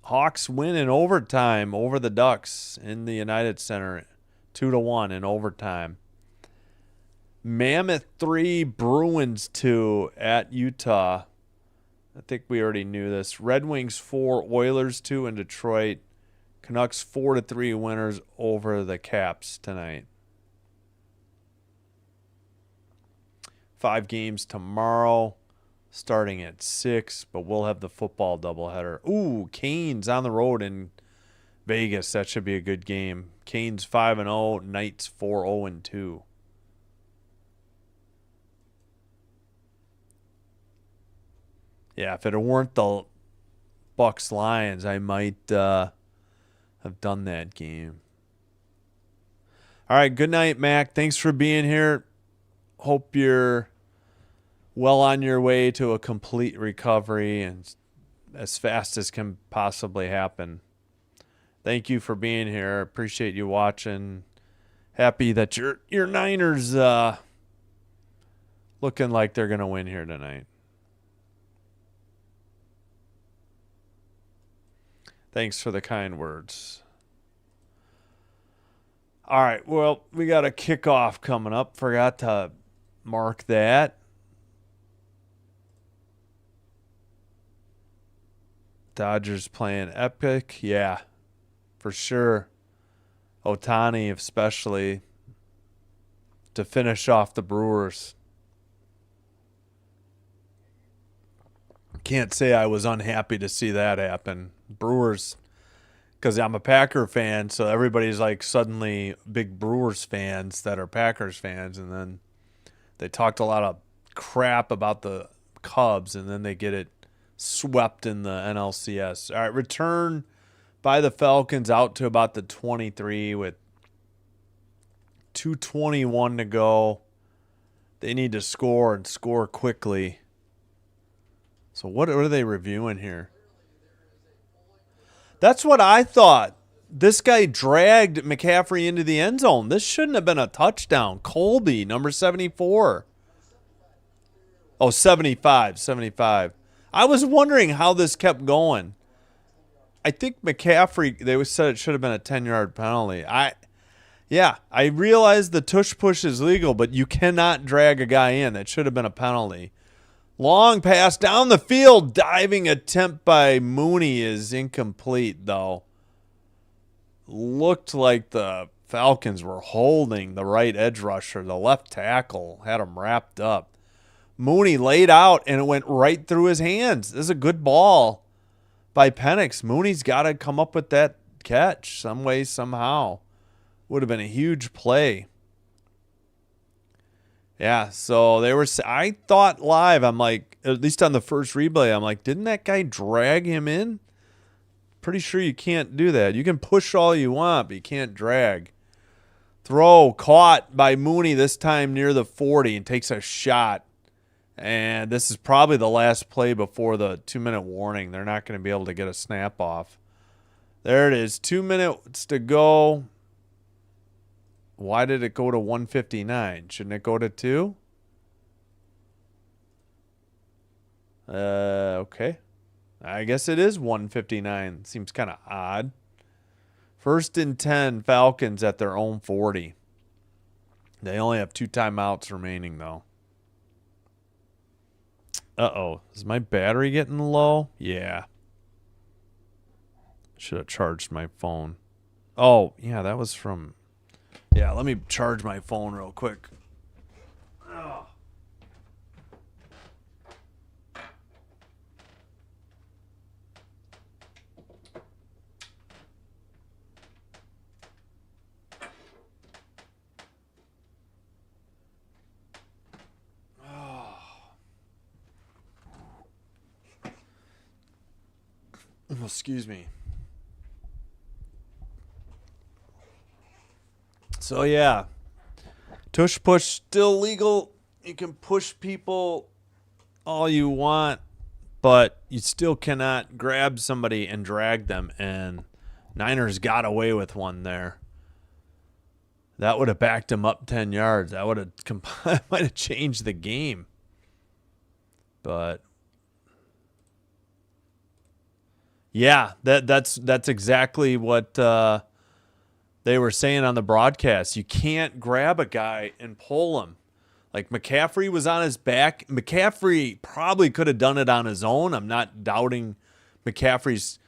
Speaker 1: Hawks win in overtime over the Ducks in the United Center, 2-1 in overtime. Mammoth 3, Bruins 2 at Utah. I think we already knew this. Red Wings 4, Oilers 2 in Detroit. Canucks 4-3 winners over the Caps tonight. 5 games tomorrow, starting at 6, but we'll have the football doubleheader. Ooh, Canes on the road in Vegas. That should be a good game. Canes 5-0, Knights 4-0-2. Yeah, if it weren't the Bucks Lions, I might have done that game. All right, good night, Mac. Thanks for being here. Hope you're well on your way to a complete recovery and as fast as can possibly happen. Thank you for being here. Appreciate you watching. Happy that your Niners looking like they're going to win here tonight. Thanks for the kind words. All right, well, we got a kickoff coming up. Forgot to mark that. Dodgers playing epic. Yeah, for sure. Ohtani especially to finish off the Brewers. Can't say I was unhappy to see that happen. Brewers, because I'm a Packer fan, so everybody's like suddenly big Brewers fans that are Packers fans, and then they talked a lot of crap about the Cubs, and then they get it swept in the NLCS. All right, return by the Falcons out to about the 23 with 2:21 to go. They need to score and score quickly. So what are they reviewing here? That's what I thought. This guy dragged McCaffrey into the end zone. This shouldn't have been a touchdown. Colby, number 74. Oh, 75. I was wondering how this kept going. I think McCaffrey, they said it should have been a 10-yard penalty. I realize the tush push is legal, but you cannot drag a guy in. That should have been a penalty. Long pass down the field. Diving attempt by Mooney is incomplete, though. Looked like the Falcons were holding the right edge rusher. The left tackle had him wrapped up. Mooney laid out, and it went right through his hands. This is a good ball by Penix. Mooney's got to come up with that catch some way, somehow. Would have been a huge play. Yeah, so I thought live, I'm like, at least on the first replay, I'm like, didn't that guy drag him in? Pretty sure you can't do that. You can push all you want, but you can't drag. Throw caught by Mooney this time near the 40 and takes a shot. And this is probably the last play before the 2-minute warning. They're not going to be able to get a snap off. There it is, 2 minutes to go. Why did it go to 159? Shouldn't it go to 2? Okay. I guess it is 159. Seems kind of odd. 1st and 10, Falcons at their own 40. They only have 2 timeouts remaining, though. Uh-oh. Is my battery getting low? Yeah. Should have charged my phone. Oh, yeah, that was from... Yeah, let me charge my phone real quick. Oh. Excuse me. So, yeah. Tush push still legal. You can push people all you want, but you still cannot grab somebody and drag them. And Niners got away with one there. That would have backed him up 10 yards. That would have might have changed the game. But yeah, that's exactly what they were saying on the broadcast. You can't grab a guy and pull him. Like McCaffrey was on his back. McCaffrey probably could have done it on his own. I'm not doubting McCaffrey's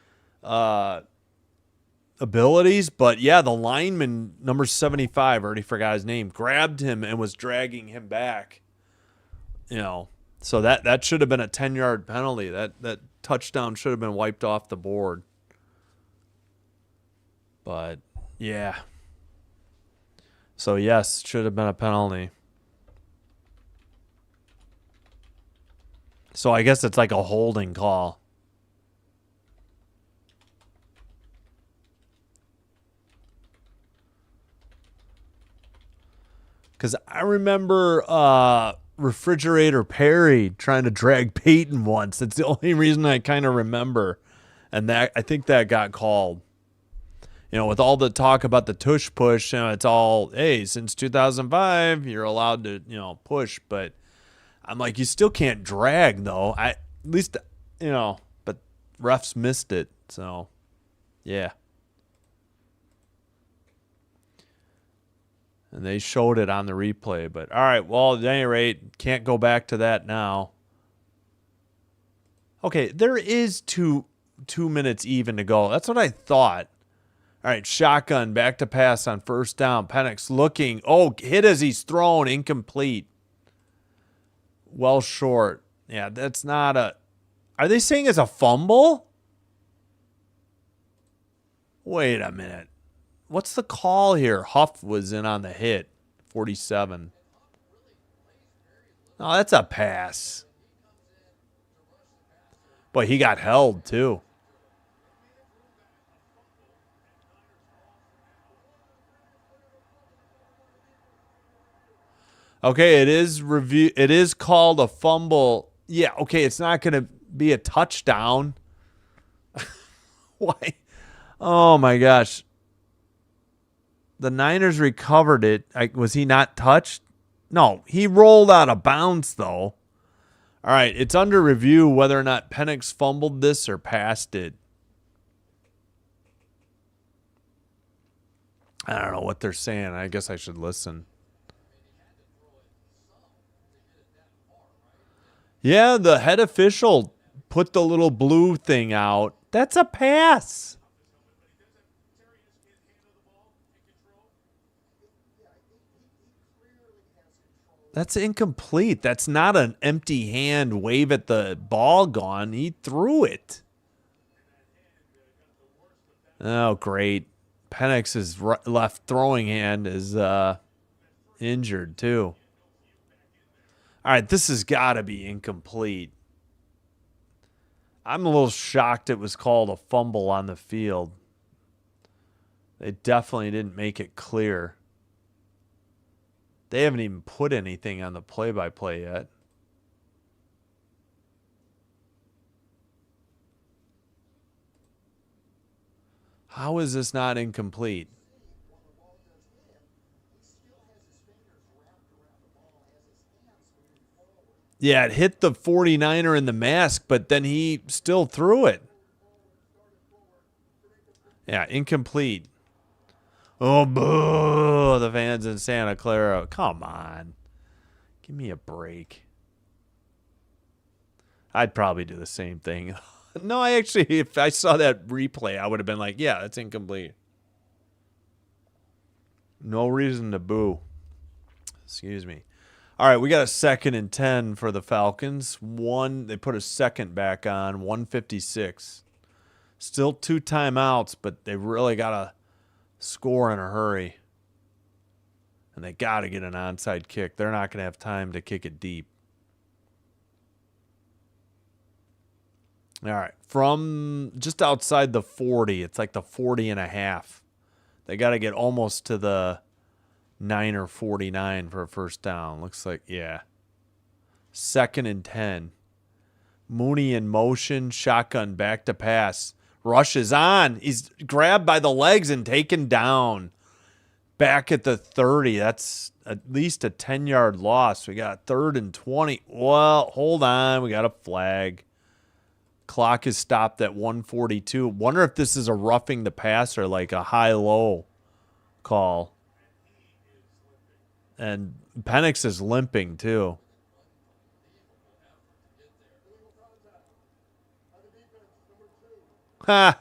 Speaker 1: abilities, but yeah, the lineman, number 75, already forgot his name, grabbed him and was dragging him back. So that should have been a 10-yard penalty. That touchdown should have been wiped off the board. But yeah. So yes, should have been a penalty. So I guess it's like a holding call. Because I remember Refrigerator Perry trying to drag Peyton once. That's the only reason I kind of remember. And that I think that got called. With all the talk about the tush push, it's all, hey, since 2005, you're allowed to, push. But I'm like, you still can't drag, though. At least, but refs missed it. So, yeah. And they showed it on the replay. But, all right, well, at any rate, can't go back to that now. Okay, there is two minutes even to go. That's what I thought. All right, shotgun, back to pass on first down. Penix looking. Oh, hit as he's thrown, incomplete. Well short. Yeah, that's not a... Are they saying it's a fumble? Wait a minute. What's the call here? Huff was in on the hit. 47. Oh, that's a pass. Boy, he got held, too. Okay, it is called a fumble. Yeah, okay, it's not going to be a touchdown. Why? Oh, my gosh. The Niners recovered it. Was he not touched? No, he rolled out of bounds, though. All right, it's under review whether or not Penix fumbled this or passed it. I don't know what they're saying. I guess I should listen. Yeah, the head official put the little blue thing out. That's a pass. That's incomplete. That's not an empty hand wave at the ball gone. He threw it. Oh, great. Penix's left throwing hand is injured, too. All right, this has got to be incomplete. I'm a little shocked it was called a fumble on the field. They definitely didn't make it clear. They haven't even put anything on the play-by-play yet. How is this not incomplete? Yeah, it hit the 49er in the mask, but then he still threw it. Yeah, incomplete. Oh, boo, the fans in Santa Clara. Come on. Give me a break. I'd probably do the same thing. No, if I saw that replay, I would have been like, yeah, that's incomplete. No reason to boo. Excuse me. All right, we got a 2nd and 10 for the Falcons. They put a second back on, 156. Still 2 timeouts, but they really got to score in a hurry. And they got to get an onside kick. They're not going to have time to kick it deep. All right, from just outside the 40, it's like the 40 and a half. They got to get almost to the Niner 49 for a first down. Looks like, yeah. 2nd and 10. Mooney in motion, shotgun back to pass. Rush is on. He's grabbed by the legs and taken down. back at the 30. That's at least a 10-yard loss. We got 3rd and 20. Well, hold on. We got a flag. Clock is stopped at 1:42. Wonder if this is a roughing the passer, like a high-low call. And Penix is limping, too. Ha!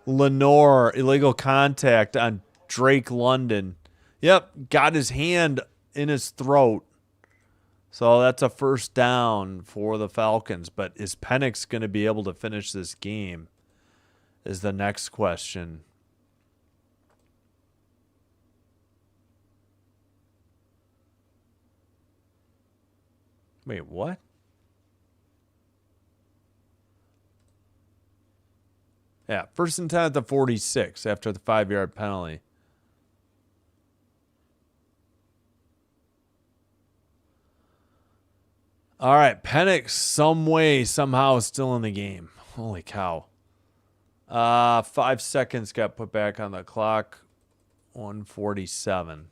Speaker 1: Lenore, illegal contact on Drake London. Yep, got his hand in his throat. So that's a first down for the Falcons. But is Penix going to be able to finish this game is the next question. Wait, what? Yeah, 1st and 10 at the 46 after the 5-yard penalty. All right, Penix some way, somehow still in the game. Holy cow. 5 seconds got put back on the clock. 1:47.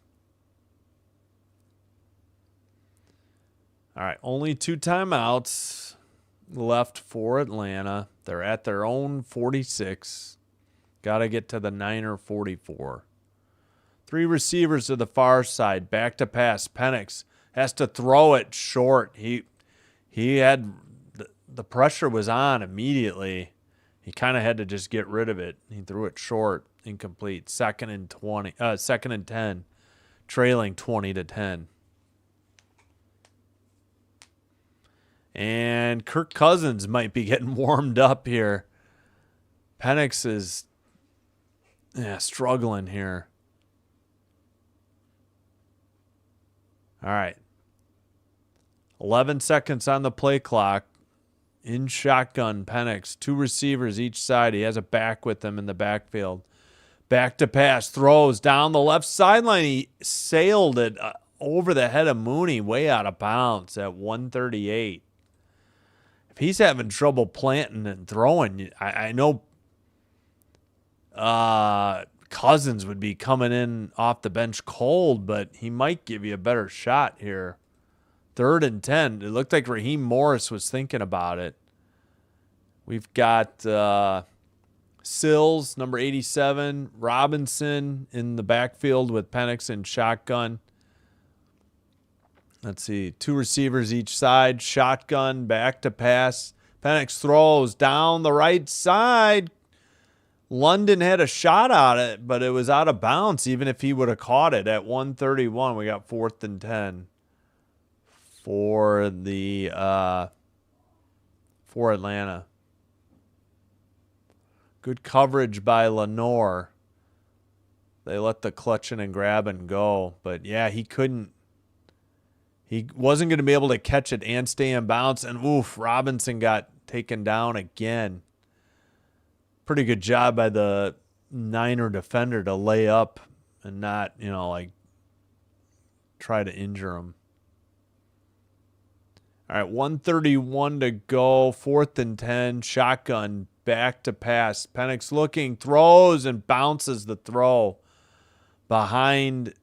Speaker 1: All right, only 2 timeouts left for Atlanta. They're at their own 46. Got to get to the Niner 44. 3 receivers to the far side. Back to pass. Penix has to throw it short. He had the pressure was on immediately. He kind of had to just get rid of it. He threw it short, incomplete. 2nd and 10, trailing 20-10. And Kirk Cousins might be getting warmed up here. Penix is struggling here. All right. 11 seconds on the play clock. In shotgun, Penix. 2 receivers each side. He has a back with him in the backfield. Back to pass. Throws down the left sideline. He sailed it over the head of Mooney, way out of bounds at 138. If he's having trouble planting and throwing, I know Cousins would be coming in off the bench cold, but he might give you a better shot here. 3rd and 10. It looked like Raheem Morris was thinking about it. We've got Sills, number 87, Robinson in the backfield with Penix in shotgun. Let's see, 2 receivers each side, shotgun, back to pass. Penix throws down the right side. London had a shot at it, but it was out of bounds even if he would have caught it at 131. We got 4th and 10 for the for Atlanta. Good coverage by Lenore. They let the clutching and grabbing go, but yeah, he couldn't. He wasn't going to be able to catch it and stay in bounds, and oof, Robinson got taken down again. Pretty good job by the Niner defender to lay up and not, try to injure him. All right, 1:31 to go, 4th and 10, shotgun, back to pass. Penix looking, throws, and bounces the throw behind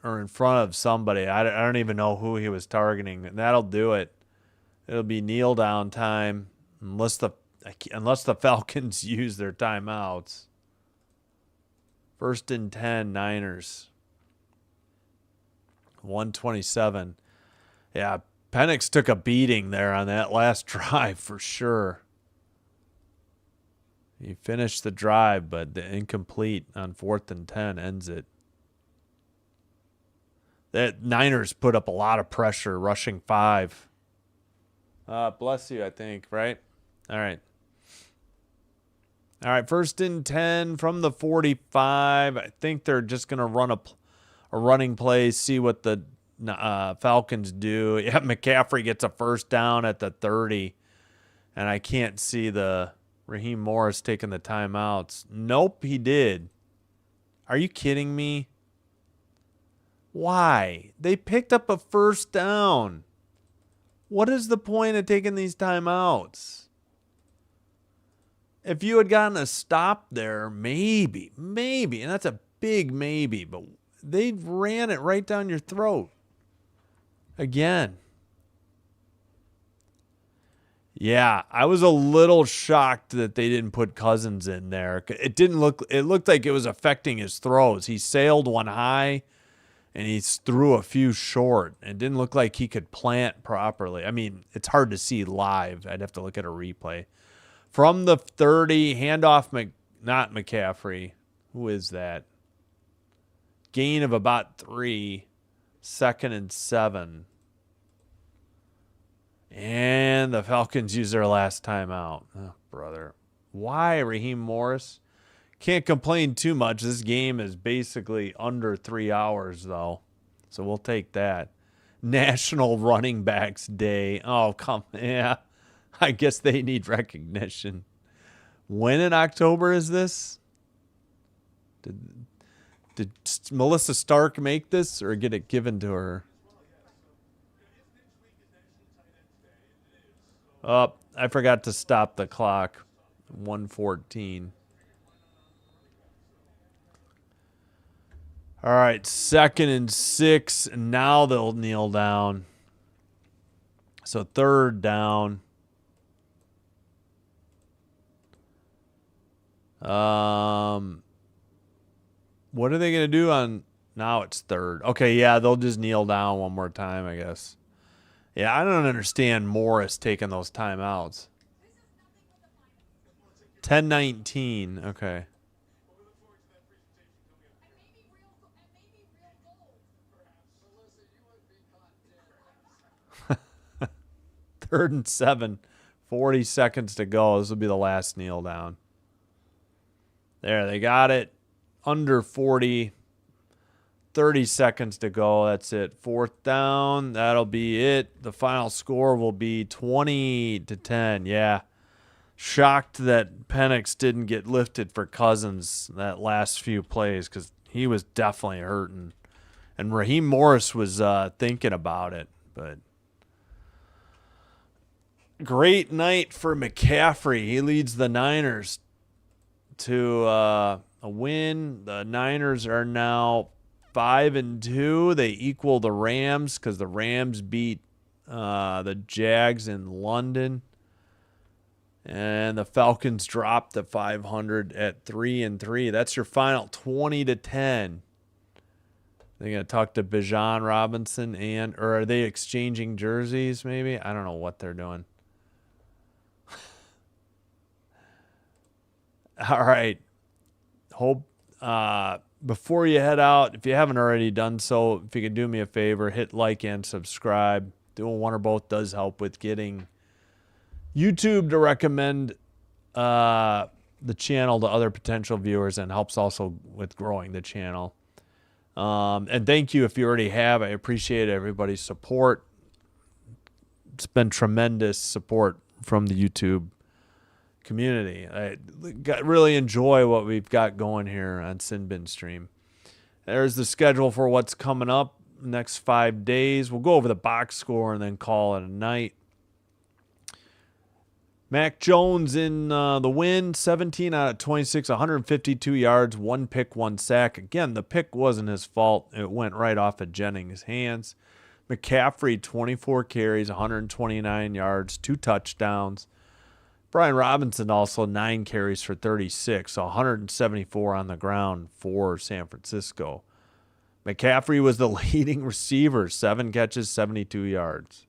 Speaker 1: or in front of somebody. I don't even know who he was targeting, and that'll do it. It'll be kneel down time unless the Falcons use their timeouts. 1st and 10, Niners. 127. Yeah, Penix took a beating there on that last drive for sure. He finished the drive, but the incomplete on 4th and 10 ends it. The Niners put up a lot of pressure, rushing 5. Bless you, I think, right? All right. All right, 1st and 10 from the 45. I think they're just going to run a running play, see what the Falcons do. Yeah, McCaffrey gets a first down at the 30, and I can't see the Raheem Morris taking the timeouts. Nope, he did. Are you kidding me? Why? They picked up a first down. What is the point of taking these timeouts? If you had gotten a stop there, maybe, and that's a big maybe, but they ran it right down your throat. Again. Yeah, I was a little shocked that they didn't put Cousins in there. It looked like it was affecting his throws. He sailed one high and he threw a few short. It didn't look like he could plant properly. I mean, it's hard to see live. I'd have to look at a replay. From the 30, handoff, not McCaffrey. Who is that? Gain of about 3, 2nd and 7. And the Falcons use their last timeout. Oh, brother. Why, Raheem Morris? Can't complain too much. This game is basically under 3 hours, though. So we'll take that. National Running Backs Day. Oh, yeah. I guess they need recognition. When in October is this? Did Melissa Stark make this or get it given to her? Oh, I forgot to stop the clock. 1:14. All right, 2nd and 6. Now they'll kneel down. So 3rd down. What are they going to do on... Now it's 3rd. Okay, yeah, they'll just kneel down one more time, I guess. Yeah, I don't understand Morris taking those timeouts. 10:19. Okay. Third and 7. 40 seconds to go. This will be the last kneel down. There, they got it. Under 40. 30 seconds to go. That's it. 4th down. That'll be it. The final score will be 20-10. Yeah. Shocked that Penix didn't get lifted for Cousins that last few plays because he was definitely hurting. And Raheem Morris was thinking about it. But great night for McCaffrey. He leads the Niners to a win. The Niners are now 5-2. They equal the Rams because the Rams beat the Jags in London. And the Falcons dropped to 500 at 3-3. That's your final 20-10. They're going to talk to Bijan Robinson or are they exchanging jerseys maybe? I don't know what they're doing. All right. Hope before you head out, if you haven't already done so, if you could do me a favor, hit like and subscribe. Doing one or both does help with getting YouTube to recommend the channel to other potential viewers and helps also with growing the channel. And thank you if you already have. I appreciate everybody's support. It's been tremendous support from the YouTube community. I really enjoy what we've got going here on Sin Bin Stream. There's the schedule for what's coming up next 5 days. We'll go over the box score and then call it a night. Mac Jones in the win, 17 out of 26, 152 yards, 1 pick, 1 sack. Again, the pick wasn't his fault. It went right off of Jennings' hands. McCaffrey, 24 carries, 129 yards, 2 touchdowns. Brian Robinson also 9 carries for 36, so 174 on the ground for San Francisco. McCaffrey was the leading receiver, 7 catches, 72 yards.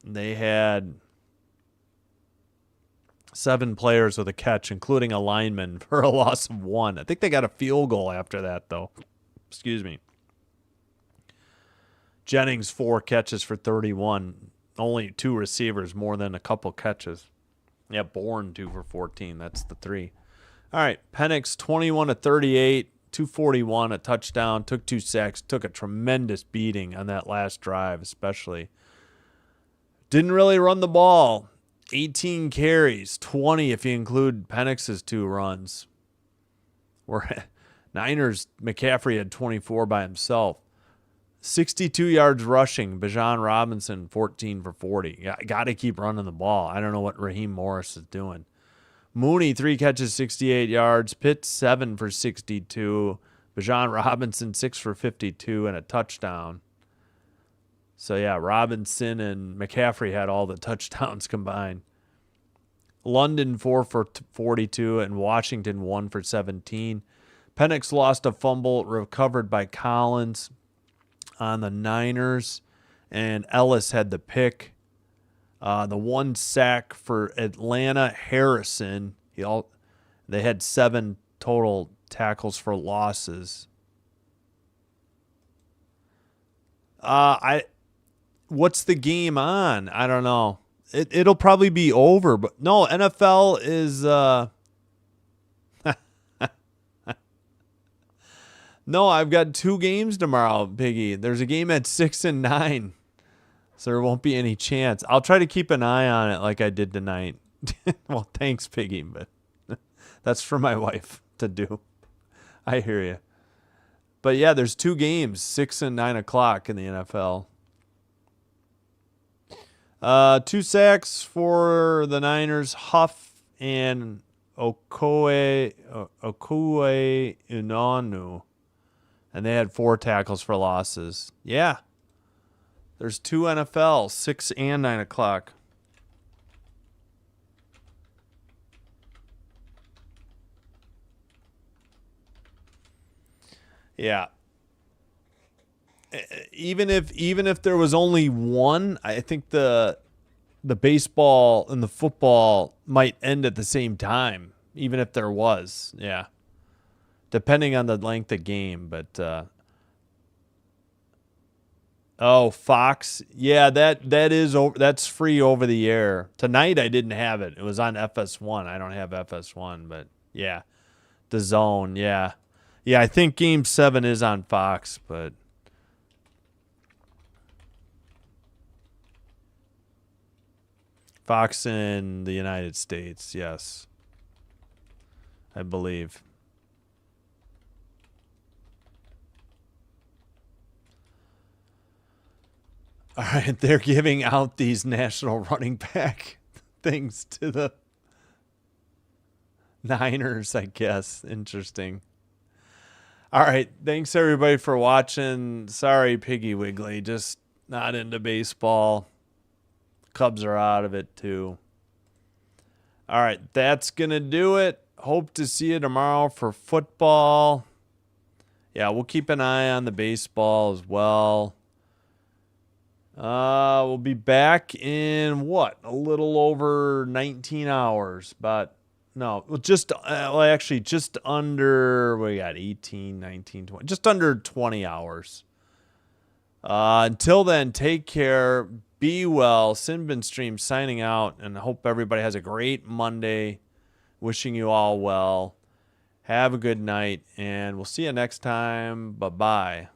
Speaker 1: They had 7 players with a catch, including a lineman, for a loss of 1. I think they got a field goal after that, though. Excuse me. Jennings, 4 catches for 31. Only 2 receivers, more than a couple catches. Yeah, Bourne, 2 for 14. That's the 3. All right, Penix, 21 of 38, 241, a touchdown, took 2 sacks, took a tremendous beating on that last drive, especially. Didn't really run the ball. 18 carries, 20 if you include Penix's 2 runs. Niners, McCaffrey had 24 by himself. 62 yards rushing. Bijan Robinson, 14 for 40. Got to keep running the ball. I don't know what Raheem Morris is doing. Mooney, 3 catches, 68 yards. Pitts, 7 for 62. Bijan Robinson, 6 for 52 and a touchdown. So, yeah, Robinson and McCaffrey had all the touchdowns combined. London, 4 for 42, and Washington, 1 for 17. Penix lost a fumble recovered by Collins on the Niners, and Ellis had the pick. The 1 sack for Atlanta, Harrison. They had 7 total tackles for losses. What's the game on? I don't know. It'll probably be over, but no, NFL is No, I've got 2 games tomorrow, Piggy. There's a game at 6 and 9. So there won't be any chance. I'll try to keep an eye on it like I did tonight. Well, thanks, Piggy, but that's for my wife to do. I hear you. But yeah, there's 2 games, 6 and 9 o'clock in the NFL. 2 sacks for the Niners, Huff and Okoye Unonu. And they had 4 tackles for losses. Yeah. There's 2 NFL, 6 and 9 o'clock. Yeah. Even if there was only one, I think the baseball and the football might end at the same time, even if there was. Yeah. Depending on the length of game, but Fox. Yeah, that is over, that's free over the air. Tonight I didn't have it. It was on FS1. I don't have FS1, but yeah. The Zone, yeah. Yeah, I think Game 7 is on Fox, but Fox in the United States, yes. I believe. All right, they're giving out these national running back things to the Niners, I guess. Interesting. All right, thanks everybody for watching. Sorry, Piggy Wiggly, just not into baseball. Cubs are out of it too. All right, that's going to do it. Hope to see you tomorrow for football. Yeah, we'll keep an eye on the baseball as well. We'll be back in a little over 19 hours, but no, just under, we got 18, 19, 20, just under 20 hours. Until then, take care, be well. Sinbin Stream signing out, and I hope everybody has a great Monday. Wishing you all well. Have a good night, and we'll see you next time. Bye-bye.